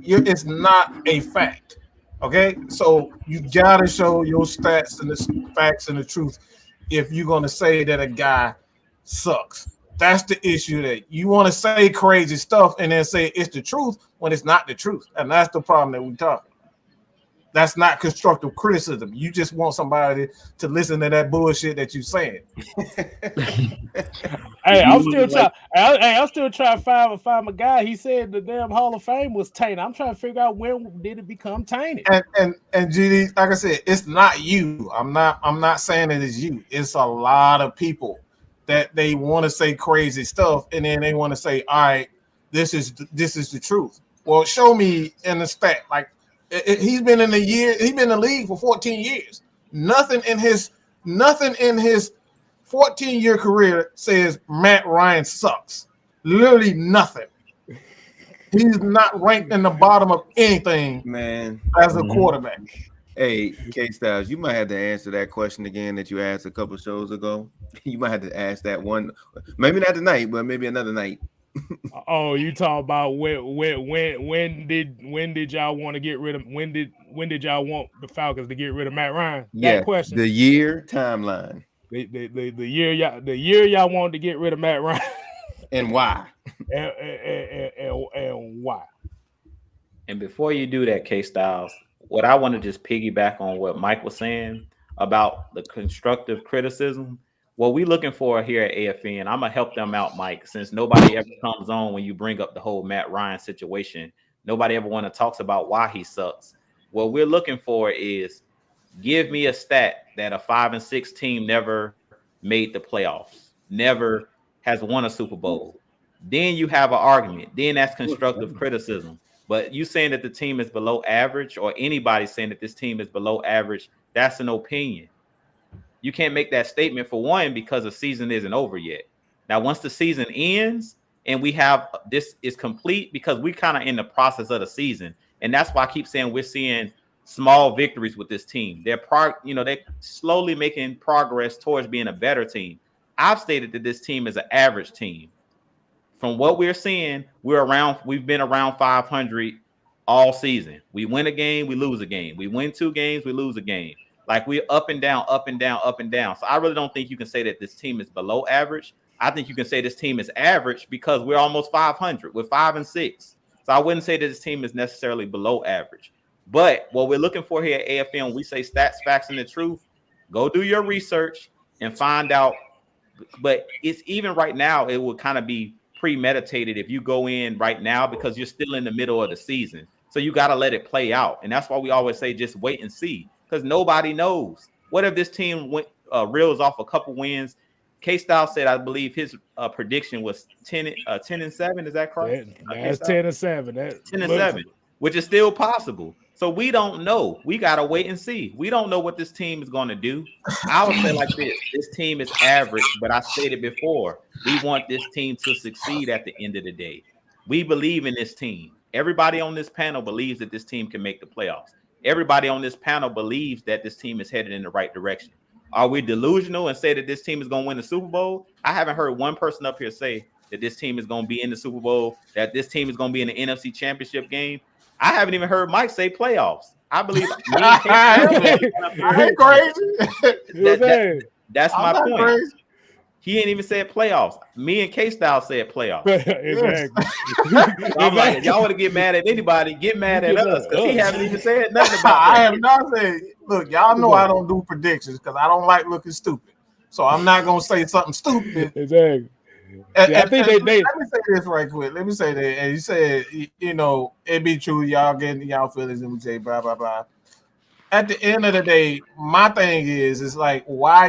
it's not a fact. Okay, so you gotta show your stats and the facts and the truth if you're gonna say that a guy sucks. That's the issue, that you want to say crazy stuff and then say it's the truth when it's not the truth, and that's the problem that we're talking about. That's not constructive criticism. You just want somebody to listen to that bullshit that you're saying. Hey, I'm still trying to find a guy. He said the damn Hall of Fame was tainted. I'm trying to figure out when did it become tainted. And GD, like I said, it's not you. I'm not saying it is you. It's a lot of people that they want to say crazy stuff and then they want to say, all right, this is the truth. Well, show me in the stat. Like, he's been in the league for 14 years. Nothing in his 14-year career says Matt Ryan sucks. Literally nothing. He's not ranked in the bottom of anything, man, as a quarterback. Hey, K-Styles, you might have to answer that question again that you asked a couple shows ago. You might have to ask that one. Maybe not tonight, but maybe another night. Oh, you talking about when did y'all want to get rid of when did y'all want the Falcons to get rid of Matt Ryan? That question. The year timeline. The year y'all wanted to get rid of Matt Ryan. And why? and why? And before you do that, K Styles, what I want to just piggyback on what Mike was saying about the constructive criticism. What we looking for here at AFN, I'm gonna help them out, Mike, since nobody ever comes on when you bring up the whole Matt Ryan situation. Nobody ever want to talks about why he sucks. What we're looking for is give me a stat that a 5-6 team never made the playoffs, never has won a Super Bowl. Then you have an argument. Then that's constructive criticism. But you saying that the team is below average, or anybody saying that this team is below average, that's an opinion. You can't make that statement, for one, because the season isn't over yet. Now, once the season ends and we have this is complete, because we kind of in the process of the season, and that's why I keep saying we're seeing small victories with this team. They're slowly making progress towards being a better team. I've stated that this team is an average team. From what we're seeing, we've been around 500 all season. We win a game, we lose a game. We win 2 games, we lose a game. Like, we're up and down, up and down, up and down. So I really don't think you can say that this team is below average. I think you can say this team is average because we're almost 500. We're 5-6. So I wouldn't say that this team is necessarily below average. But what we're looking for here at AFN, we say stats, facts, and the truth. Go do your research and find out. But it's even right now, it would kind of be premeditated if you go in right now because you're still in the middle of the season. So you got to let it play out. And that's why we always say just wait and see, because nobody knows. What if this team reels off a couple wins? K-Style said, I believe his prediction was 10-7. Is that correct? That's 10-7. 10-7, which is still possible. So we don't know. We got to wait and see. We don't know what this team is going to do. I would say like this. This team is average, but I stated before, we want this team to succeed at the end of the day. We believe in this team. Everybody on this panel believes that this team can make the playoffs. Everybody on this panel believes that this team is headed in the right direction. Are we delusional and say that this team is going to win the Super Bowl? I haven't heard one person up here say that this team is going to be in the Super Bowl, that this team is going to be in the NFC Championship game. I haven't even heard Mike say playoffs. I believe I'm crazy. That's my point. Crazy. He ain't even said playoffs. Me and K-Style said playoffs. Exactly. So I'm like, if y'all want to get mad at anybody, get mad at us, because he haven't even said nothing about that. I have not said. Look, y'all know I don't do predictions because I don't like looking stupid. So I'm not gonna say something stupid. Exactly. I think let me say this right quick. Let me say that. And you said, it be true. Y'all getting y'all feelings and we say blah blah blah. At the end of the day, my thing is like, why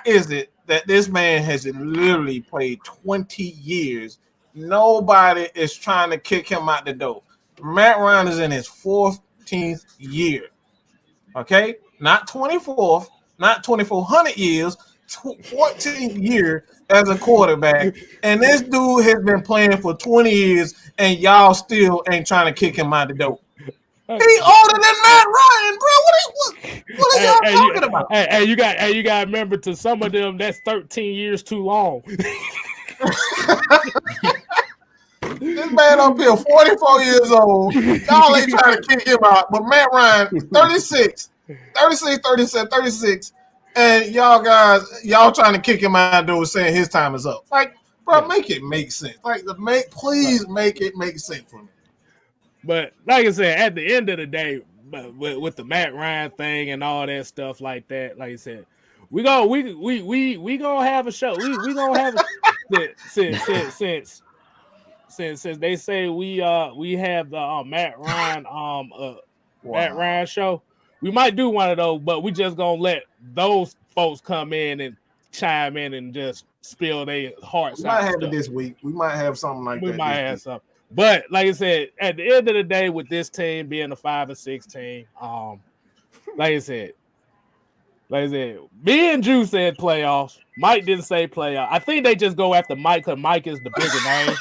is it that this man has literally played 20 years? Nobody is trying to kick him out the door. Matt Ryan is in his 14th year. Okay, not 24th, not 2,400 years, 14th year as a quarterback, and this dude has been playing for 20 years, and y'all still ain't trying to kick him out the door. He older than Matt Ryan, bro. What are y'all talking about? Hey, you got to remember, to some of them, that's 13 years too long. This man up here, 44 years old. Y'all ain't trying to kick him out, but Matt Ryan, 36, 37, 36. And y'all trying to kick him out the door saying his time is up. Like, bro, make it make sense. Like, please make it make sense for me. But like I said, at the end of the day, with the Matt Ryan thing and all that stuff like that, like I said, we gonna have a show. We gonna have since they say we have the Matt Ryan Matt Ryan show. We might do one of those, but we just gonna let those folks come in and chime in and just spill their hearts out. We might have it this week. We might have something like that. We might have something. But like I said, at the end of the day, with this team being a 5-6 team, like I said, me and Drew said playoffs. Mike didn't say playoffs. I think they just go after Mike because Mike is the bigger name.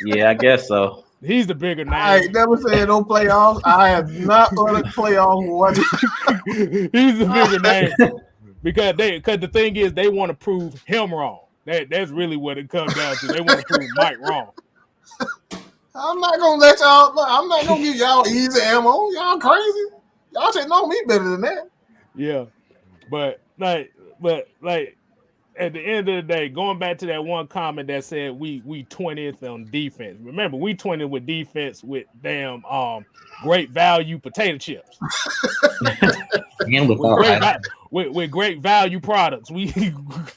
Yeah, I guess so. He's the bigger name. I ain't never said no playoffs. I have not ordered playoff one. He's the bigger name because the thing is they want to prove him wrong. That's really what it comes down to. They want to prove Mike wrong. I'm not gonna let y'all. I'm not gonna give y'all easy ammo. Y'all crazy. Y'all should know me better than that. Yeah, but at the end of the day, going back to that one comment that said we 20th on defense. Remember, we 20th with defense with damn great value potato chips. And with great value products. And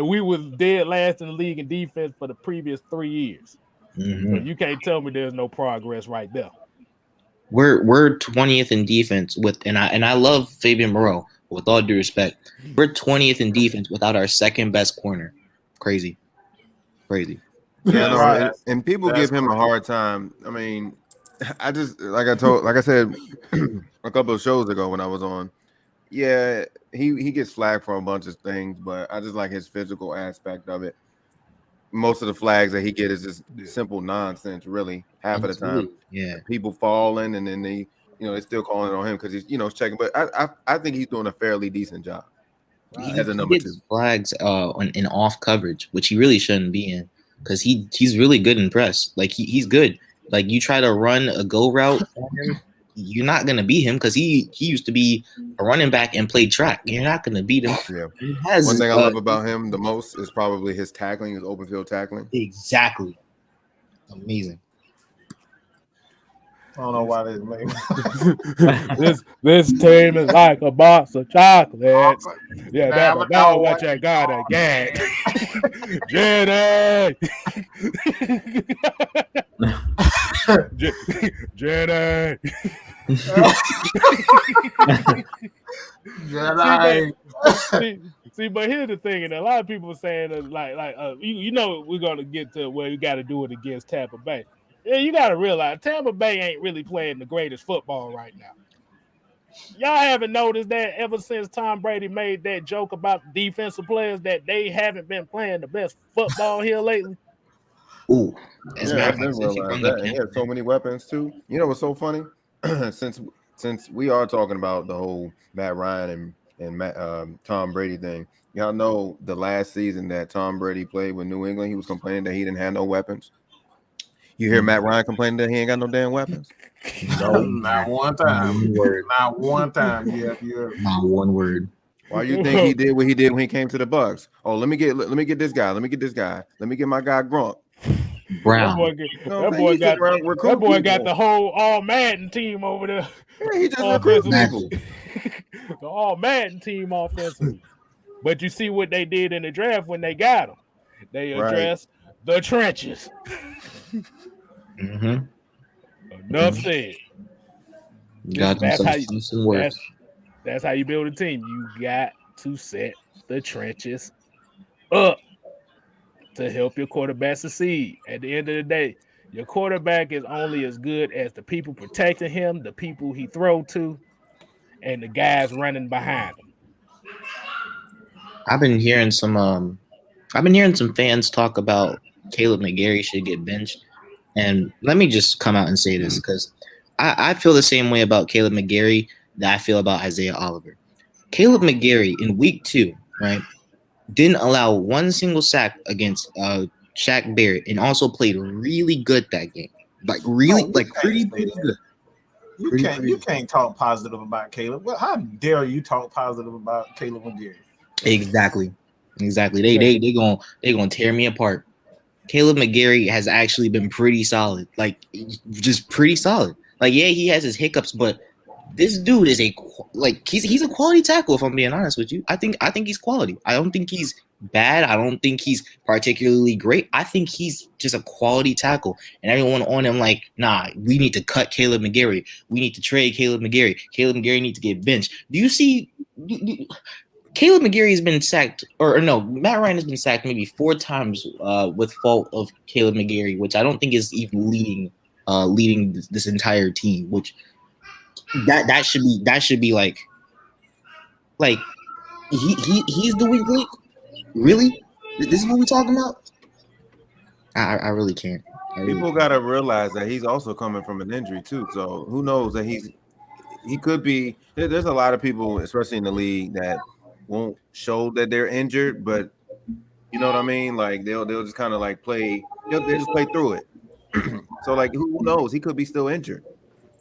we was dead last in the league in defense for the previous 3 years. So you can't tell me there's no progress right there. We're 20th in defense with, and I love Fabian Moreau. With all due respect, we're 20th in defense without our second best corner. Crazy. Yeah, no, and people give him a hard time. I mean, I just like I said a couple of shows ago when I was on. Yeah, he gets flagged for a bunch of things, but I just like his physical aspect of it. Most of the flags that he gets is just simple nonsense, really. Half of the time, yeah, people falling, and then they're still calling it on him because he's checking. But I think he's doing a fairly decent job as a number 2. Flags in off coverage, which he really shouldn't be in, because he's really good in press. Like he's good. Like you try to run a go route on him, you're not gonna beat him because he used to be a running back and played track. You're not gonna beat him. Yeah. One thing I love about him the most is probably his tackling, his open field tackling. Exactly. Amazing. I don't know why this this team is like a box of chocolates. Yeah, that what you gotta get. Jenny. Jenny. See, but here's the thing, and a lot of people are saying that, we're gonna get to where you got to do it against Tampa Bay. Yeah, you got to realize Tampa Bay ain't really playing the greatest football right now. Y'all haven't noticed that ever since Tom Brady made that joke about defensive players that they haven't been playing the best football here lately. Ooh, I didn't realize that. And he has so many weapons too. You know what's so funny? since we are talking about the whole Matt Ryan and Tom Brady thing, y'all know the last season that Tom Brady played with New England, he was complaining that he didn't have no weapons. You hear Matt Ryan complaining that he ain't got no damn weapons? No, not one time. Not one time. Yeah. Not one word. Why you think he did what he did when he came to the Bucs? Oh, let me get this guy. Let me get this guy. Let me get my guy Gronk. Brown. That boy got the whole All Madden team over there. Yeah, he just recruits people. The All Madden team offensively. But you see what they did in the draft when they got him. They addressed the trenches. Enough said. That's how you build a team. You got to set the trenches up to help your quarterback succeed. At the end of the day, your quarterback is only as good as the people protecting him, the people he throw to, and the guys running behind him. I've been hearing some fans talk about Caleb McGarry should get benched. And let me just come out and say this, because I feel the same way about Caleb McGarry that I feel about Isaiah Oliver. Caleb McGarry in week 2, right, didn't allow one single sack against Shaq Barrett, and also played really good that game. Pretty good. You can't talk positive about Caleb. Well, how dare you talk positive about Caleb McGarry? Exactly. They gonna tear me apart. Caleb McGarry has actually been pretty solid. Just pretty solid. Yeah, he has his hiccups, but this dude is he's a quality tackle. If I'm being honest with you, I think he's quality. I don't think he's bad. I don't think he's particularly great. I think he's just a quality tackle. And everyone on him nah, we need to cut Caleb McGarry. We need to trade Caleb McGarry. Caleb McGarry needs to get benched. Do you see? Caleb McGarry has been sacked, Matt Ryan has been sacked maybe 4 times with fault of Caleb McGarry, which I don't think is even leading this entire team. Which that should be he's the weak link. Really? This is what we're talking about? I really can't. People gotta realize that he's also coming from an injury too. So who knows that he could be. There's a lot of people, especially in the league, that won't show that they're injured, but you know what I mean? They'll just kind of play. They'll just play through it. So who knows? He could be still injured.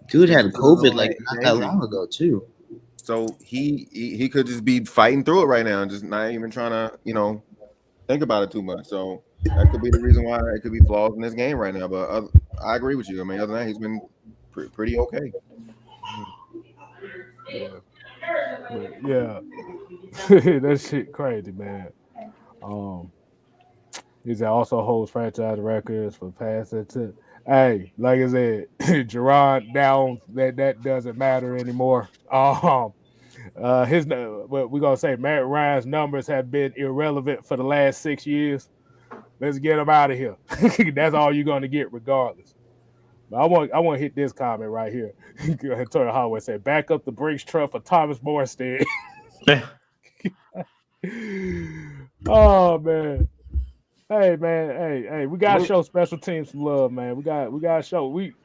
Dude had COVID not that long ago too. So he could just be fighting through it right now and just not even trying to, think about it too much. So that could be the reason why it could be flaws in this game right now. But I agree with you. I mean, other than that, he's been pretty okay. Yeah. That shit crazy, man. He also holds franchise records for passing to. Hey, like I said, Gerard down. That doesn't matter anymore. What we gonna say? Matt Ryan's numbers have been irrelevant for the last 6 years. Let's get him out of here. That's all you're gonna get, regardless. But I want to hit this comment right here. Tony Holloway said, "Back up the Brinks truck for Thomas Morstead." Oh man. Hey man, hey, we gotta show special teams some love, man. We gotta show we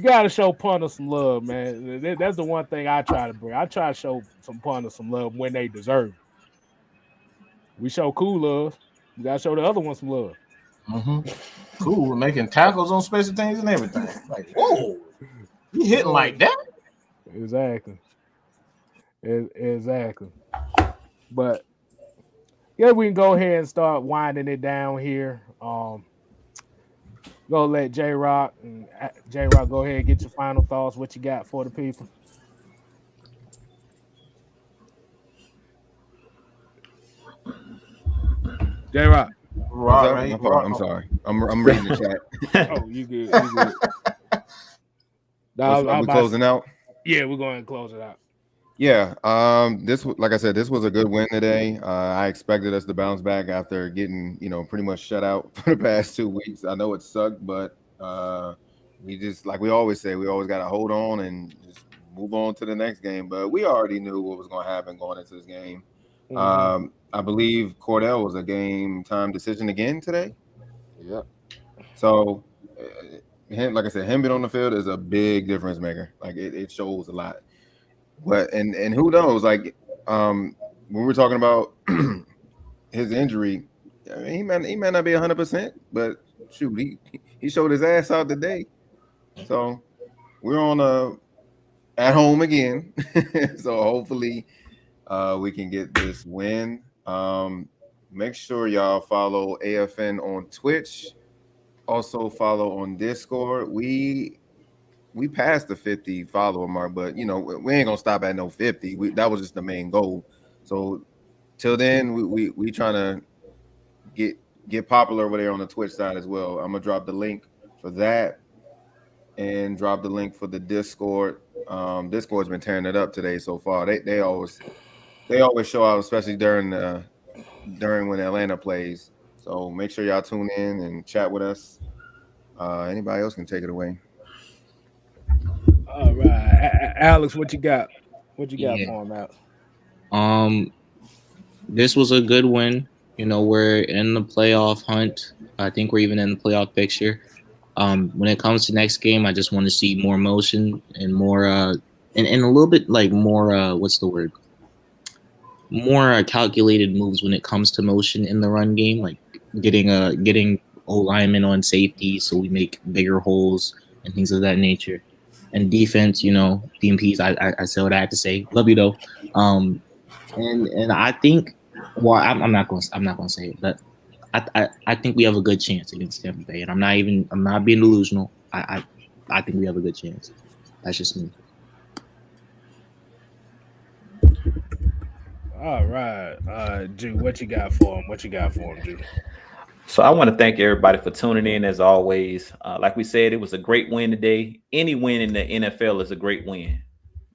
gotta show punters some love, man. That's the one thing I try to bring. I try to show some punters some love when they deserve it. We show Cool love. We gotta show the other ones some love. Mm-hmm. Cool, making tackles on special teams and everything. Like, whoa, you hitting like that? Exactly. But yeah, we can go ahead and start winding it down here. Go let J-Rock go ahead and get your final thoughts. What you got for the people? J-Rock. I'm sorry. I'm reading the chat. Oh, you good. Are we closing out? Yeah, we're going to close it out. Yeah, like I said, this was a good win today. I expected us to bounce back after getting, pretty much shut out for the past 2 weeks. I know it sucked, but we just, like we always say, we always got to hold on and just move on to the next game. But we already knew what was going to happen going into this game. Mm-hmm. I believe Cordell was a game time decision again today. Yep. So, like I said, him being on the field is a big difference maker. Like it shows a lot. But and who knows? Like when we're talking about his injury, I mean, he may not be 100%, but shoot, he showed his ass out today. So we're on at home again. So hopefully we can get this win. Make sure y'all follow AFN on Twitch. Also follow on Discord. We passed the 50 follower mark, but we ain't gonna stop at no 50. That was just the main goal. So till then, we trying to get popular over there on the Twitch side as well. I'm gonna drop the link for that and drop the link for the Discord. Discord's been tearing it up today so far. They always show out, especially during when Atlanta plays. So make sure y'all tune in and chat with us. Anybody else can take it away. All right, Alex, what you got? What you got for him, Alex? This was a good win. We're in the playoff hunt. I think we're even in the playoff picture. When it comes to next game, I just want to see more motion and more, and a little bit like more. What's the word? More calculated moves when it comes to motion in the run game, like getting O linemen on safety so we make bigger holes and things of that nature. And defense, DMPs, I say what I had to say. Love you though. And I think, well, I'm not gonna say it, but I think we have a good chance against Tampa Bay, and I'm not being delusional. I think we have a good chance. That's just me. All right, Drew, what you got for him? Drew? So I want to thank everybody for tuning in as always. Like we said, it was a great win today. Any win in the NFL is a great win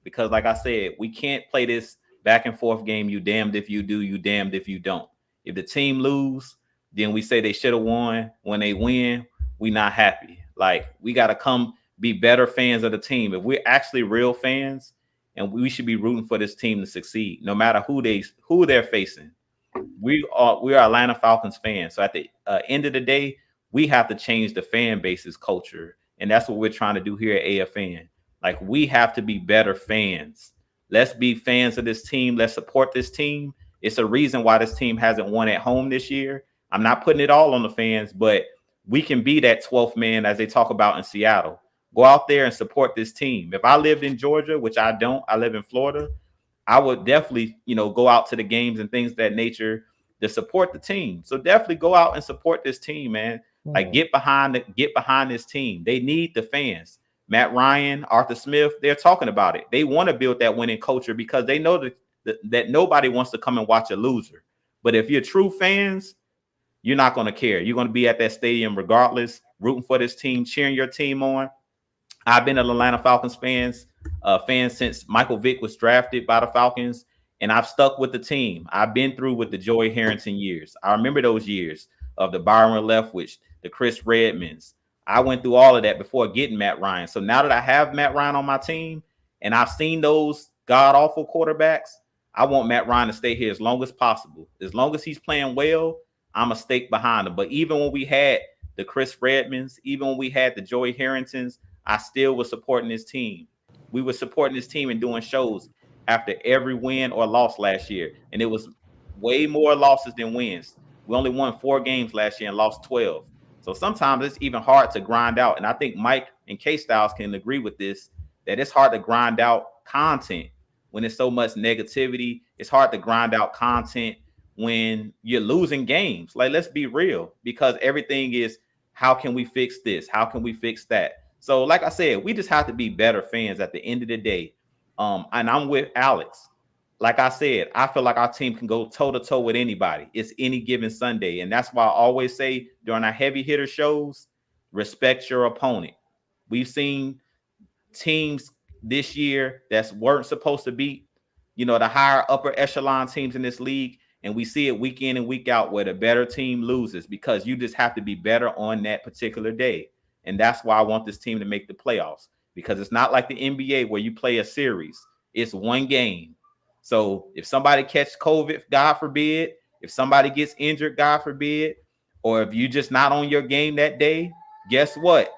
because, like I said, we can't play this back and forth game. You damned if you do, you damned if you don't. If the team lose, then we say they should have won. When they win, we not happy. Like we got to come be better fans of the team. If we're actually real fans, and we should be rooting for this team to succeed, no matter who they're facing. We are Atlanta Falcons fans. So at the end of the day, we have to change the fan base's culture. And that's what we're trying to do here at AFN. Like, we have to be better fans. Let's be fans of this team. Let's support this team. It's a reason why this team hasn't won at home this year. I'm not putting it all on the fans, but we can be that 12th man as they talk about in Seattle. Go out there and support this team. If I lived in Georgia, which I don't, I live in Florida, I would definitely, go out to the games and things of that nature to support the team. So definitely go out and support this team, man. Like get behind this team. They need the fans. Matt Ryan, Arthur Smith, they're talking about it. They want to build that winning culture because they know that nobody wants to come and watch a loser. But if you're true fans, you're not going to care. You're going to be at that stadium regardless, rooting for this team, cheering your team on. I've been an Atlanta Falcons fan since Michael Vick was drafted by the Falcons, and I've stuck with the team. I've been through with the Joey Harrington years. I remember those years of the Byron Leftwich, the Chris Redmans. I went through all of that before getting Matt Ryan. So now that I have Matt Ryan on my team and I've seen those god-awful quarterbacks, I want Matt Ryan to stay here as long as possible. As long as he's playing well, I'm a stake behind him. But even when we had the Chris Redmans, even when we had the Joey Harringtons, I still was supporting this team. We were supporting this team and doing shows after every win or loss last year. And it was way more losses than wins. We only won 4 games last year and lost 12. So sometimes it's even hard to grind out. And I think Mike and K-Styles can agree with this, that it's hard to grind out content when there's so much negativity. It's hard to grind out content when you're losing games. Like, let's be real, because everything is, how can we fix this? How can we fix that? So like I said, we just have to be better fans at the end of the day. And I'm with Alex. Like I said, I feel like our team can go toe-to-toe with anybody. It's any given Sunday. And that's why I always say during our heavy hitter shows, respect your opponent. We've seen teams this year that weren't supposed to beat, the higher upper echelon teams in this league. And we see it week in and week out where the better team loses because you just have to be better on that particular day. And that's why I want this team to make the playoffs, because it's not like the NBA where you play a series. It's one game. So if somebody catches COVID, God forbid, if somebody gets injured, God forbid, or if you're just not on your game that day, guess what?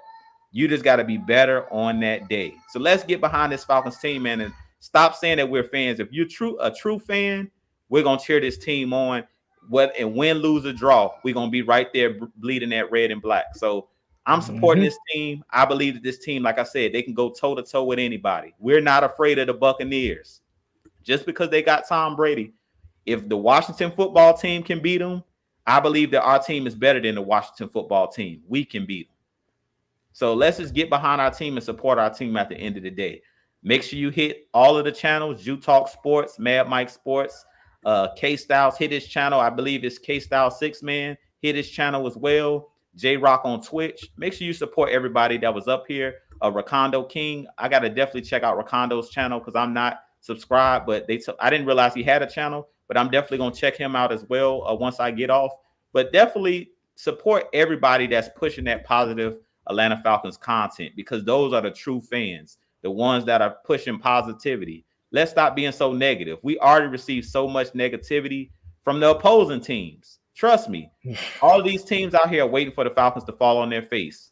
You just got to be better on that day. So let's get behind this Falcons team, man, and stop saying that we're fans. If you're a true fan, we're going to cheer this team on. And win, lose, or draw, we're going to be right there bleeding that red and black. So I'm supporting this team. I believe that this team, like I said, they can go toe-to-toe with anybody. We're not afraid of the Buccaneers. Just because they got Tom Brady, if the Washington football team can beat them, I believe that our team is better than the Washington football team. We can beat them. So let's just get behind our team and support our team at the end of the day. Make sure you hit all of the channels, Jew Talk Sports, Mad Mike Sports, K-Styles, hit his channel. I believe it's K-Styles 6-Man. Hit his channel as well. J-Rock on Twitch. Make sure you support everybody that was up here. Rakondo King. I got to definitely check out Rakondo's channel because I'm not subscribed, but I didn't realize he had a channel, but I'm definitely going to check him out as well once I get off. But definitely support everybody that's pushing that positive Atlanta Falcons content, because those are the true fans, the ones that are pushing positivity. Let's stop being so negative. We already received so much negativity from the opposing teams. Trust me, all of these teams out here are waiting for the Falcons to fall on their face.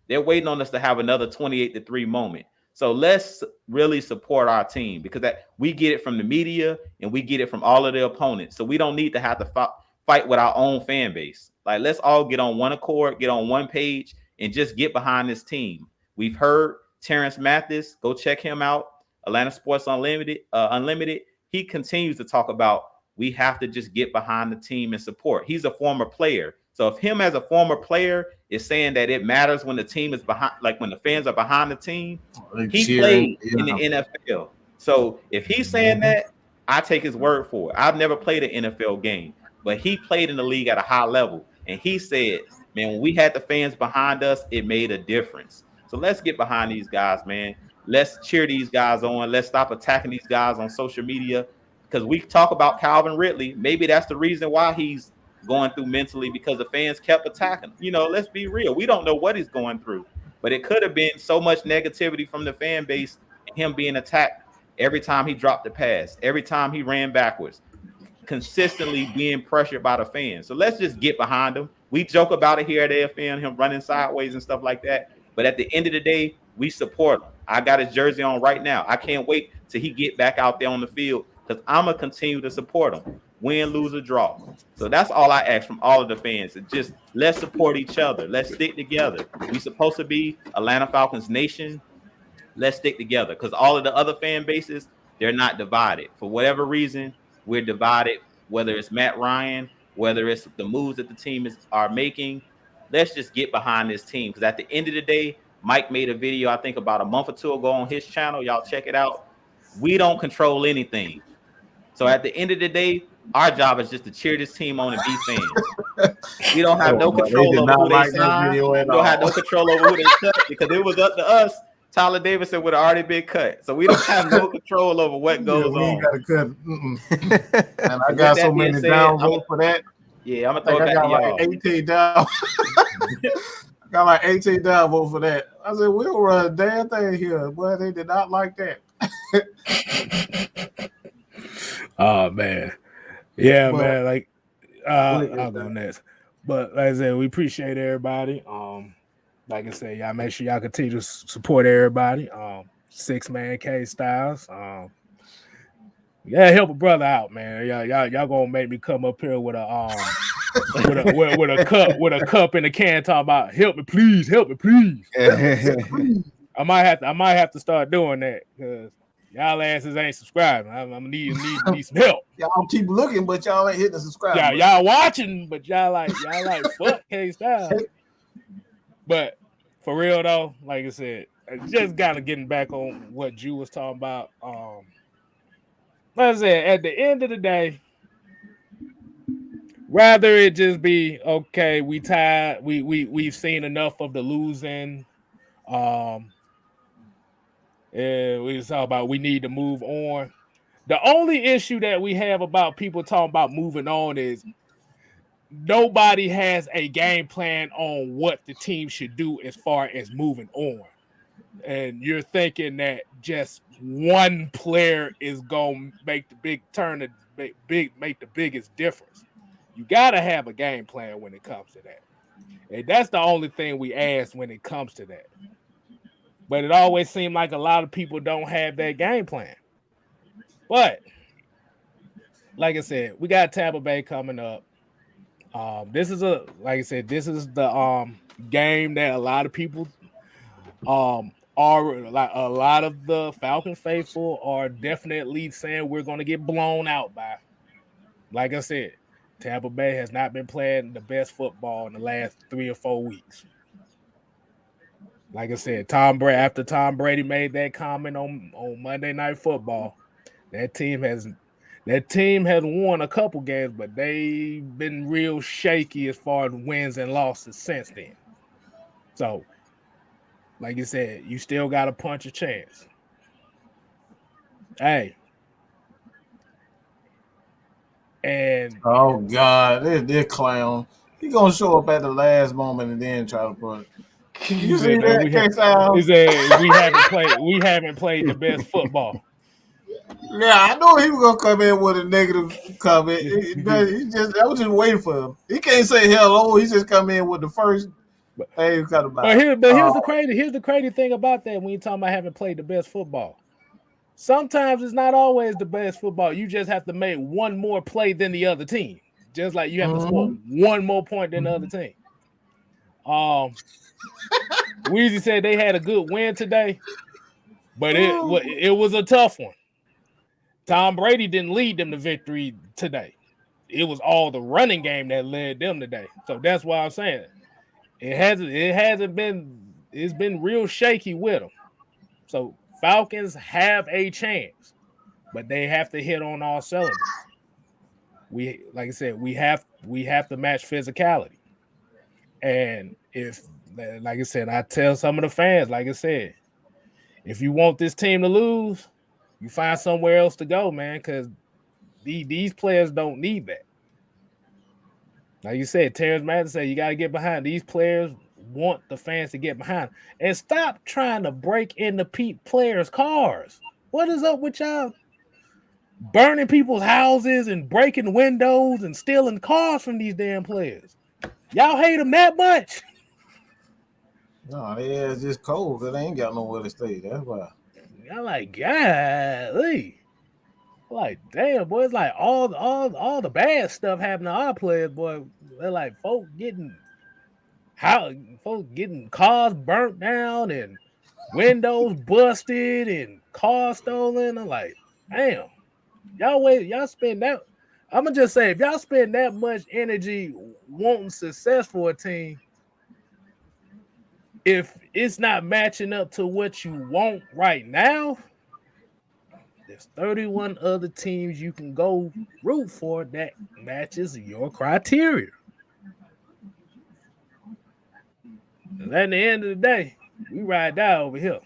They're waiting on us to have another 28-3 moment. So let's really support our team, because we get it from the media and we get it from all of the opponents. So we don't need to have to fight with our own fan base. Like, let's all get on one accord, get on one page, and just get behind this team. We've heard Terrence Mathis. Go check him out. Atlanta Sports Unlimited. He continues to talk about we have to just get behind the team and support. He's a former player. So if him as a former player is saying that it matters when the team is behind, like when the fans are behind the team, he played in the NFL. So if he's saying that, I take his word for it. I've never played an NFL game, but he played in the league at a high level. And he said, man, when we had the fans behind us, it made a difference. So let's get behind these guys, man. Let's cheer these guys on. Let's stop attacking these guys on social media, because we talk about Calvin Ridley. Maybe that's the reason why he's going through mentally, because the fans kept attacking. Let's be real. We don't know what he's going through, but it could have been so much negativity from the fan base and him being attacked every time he dropped the pass, every time he ran backwards, consistently being pressured by the fans. So let's just get behind him. We joke about it here at AFN, him running sideways and stuff like that. But at the end of the day, we support him. I got his jersey on right now. I can't wait till he get back out there on the field, because I'm going to continue to support him. win, lose, or draw. So that's all I ask from all of the fans. Just let's support each other. Let's stick together. We're supposed to be Atlanta Falcons Nation. Let's stick together because all of the other fan bases, they're not divided. For whatever reason, we're divided, whether it's Matt Ryan, whether it's the moves that the team are making. Let's just get behind this team because at the end of the day, Mike made a video, I think about a month or two ago on his channel. Y'all check it out. We don't control anything. So at the end of the day, our job is just to cheer this team on and be fans. We don't have no control over who they sign. We don't have no control over who they cut because it was up to us. Tyler Davidson would have already been cut. So we don't have no control over what goes on. Ain't got to cut. And I got so many downvotes for that. Yeah, I'm going to throw it back to y'all. Like 18 down. I got like 18 downvotes for that. I said, we'll run a damn thing here. Boy, they did not like that. Oh, man. Yeah, man. Like, I'll go next. But like I said, we appreciate everybody. Like I said, y'all make sure y'all continue to support everybody. 6-man K Styles. Yeah, help a brother out, man. Y'all gonna make me come up here with a with a cup and a can talking about help me please. I might have to start doing that because y'all asses ain't subscribing. I'm gonna need some help. Y'all keep looking, but y'all ain't hitting the subscribe. Yeah, y'all watching, but y'all like fuck K Styles. But for real though, like I said, just gotta getting back on what Drew was talking about. Like I said, at the end of the day, rather it just be okay. We tired. We've seen enough of the losing. And we talk about we need to move on. The only issue that we have about people talking about moving on is nobody has a game plan on what the team should do as far as moving on. And you're thinking that just one player is going to make the big turn, make the biggest difference. You got to have a game plan when it comes to that. And that's the only thing we ask when it comes to that. But it always seems like a lot of people don't have that game plan. But like I said, we got Tampa Bay coming up. This is the game that a lot of people are like a lot of the Falcon faithful are definitely saying we're going to get blown out by. Like I said, Tampa Bay has not been playing the best football in the last 3 or 4 weeks. Like I said, after Tom Brady made that comment on Monday Night Football, that team has won a couple games, but they've been real shaky as far as wins and losses since then. So, like you said, you still got to punch a chance. Hey. And oh God, this clown. He gonna show up at the last moment and then try to punch. You see that? We haven't played the best football. Yeah, I know he was gonna come in with a negative comment. I was just waiting for him. He can't say hello. He just come in with the first. Hey, kind of. But here's the crazy thing about that. When you're talking about having played the best football, sometimes it's not always the best football. You just have to make one more play than the other team. Just like you have to score one more point than the other team. Weezy said they had a good win today, but it was a tough one. Tom Brady didn't lead them to victory today. It was all the running game that led them today. So that's why I'm saying it's been real shaky with them. So Falcons have a chance, but they have to hit on all cylinders. We have to match physicality. And if, like I said, I tell some of the fans, like I said, if you want this team to lose, you find somewhere else to go, man, because these players don't need that. Like you said, Terrence Madden said you got to get behind. These players want the fans to get behind. And stop trying to break into players' cars. What is up with y'all burning people's houses and breaking windows and stealing cars from these damn players? Y'all hate them that much? No, yeah, it's just cold. They ain't got nowhere to stay. That's why. I'm like, golly. Like, damn, boy, it's like all the bad stuff happening to our players, boy. They're like folks getting cars burnt down and windows busted and cars stolen. I'm like, damn, y'all spend that. I'm gonna just say, if y'all spend that much energy wanting success for a team, if it's not matching up to what you want right now, there's 31 other teams you can go root for that matches your criteria. And at the end of the day, we ride down over here.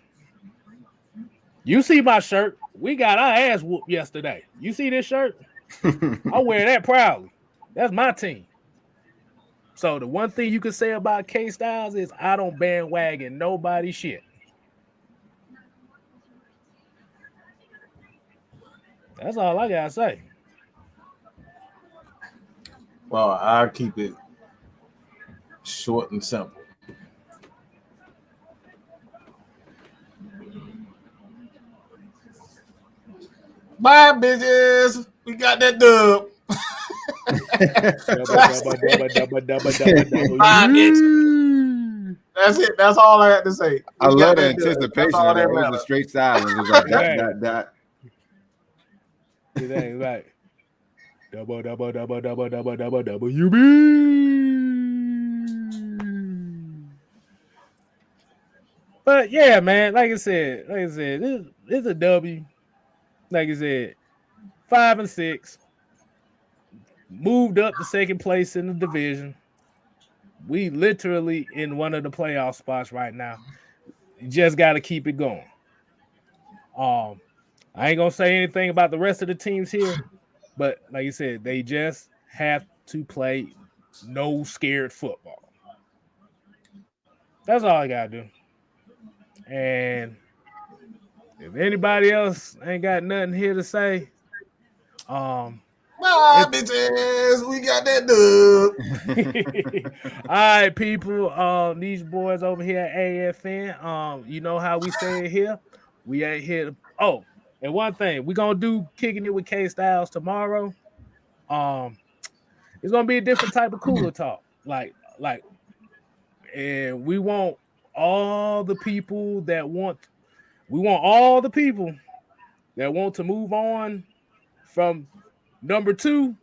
You see my shirt? We got our ass whooped yesterday. You see this shirt? I wear that proudly. That's my team. So the one thing you can say about K-Styles is I don't bandwagon nobody shit. That's all I gotta say. Well, I'll keep it short and simple. Bye, bitches. We got that dub. Bye, bitches. That's it. That's all I had to say. I love the anticipation of that. It was a straight silence. It was like that. It ain't like WB. But yeah, man, like I said, it's a W. Like I said, 5-6. Moved up to second place in the division. We literally in one of the playoff spots right now. You just got to keep it going. I ain't gonna say anything about the rest of the teams here, but like you said, they just have to play no scared football. That's all I gotta do. And if anybody else ain't got nothing here to say, bye, bitches. We got that dub. All right, people. These boys over here at AFN. You know how we say it here. We ain't here to. Oh, and one thing, we're gonna do kicking it with K-Styles tomorrow. It's gonna be a different type of cooler talk. And we want all the people that want to move on from number 2.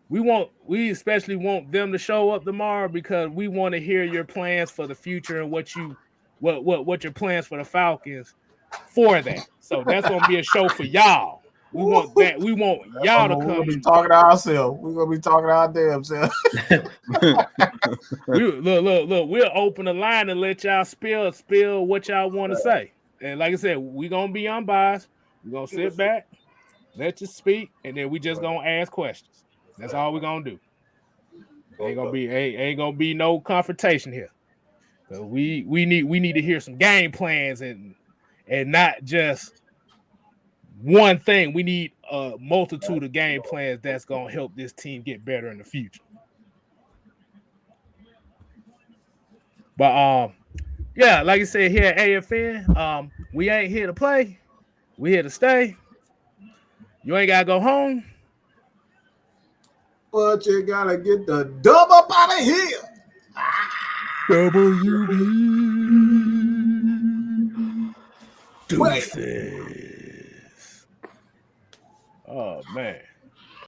We especially want them to show up tomorrow because we want to hear your plans for the future and what your plans for the Falcons for that. So that's gonna be a show for y'all. We want that. We want y'all to come. We're gonna be talking to ourselves. We're gonna be talking to our damn selves. Look. We'll open the line and let y'all spill what y'all want to say. And like I said, we're gonna be unbiased. We're gonna sit back, let you speak, and then we just gonna ask questions. That's all we're gonna do. Ain't gonna be no confrontation here. So we need to hear some game plans and not just one thing. We need a multitude of game plans that's gonna help this team get better in the future. But yeah, like I said, here at AFN, we ain't here to play. We here to stay. You ain't gotta go home. But you gotta get the dub up out of here. WB. Deuces. Oh man.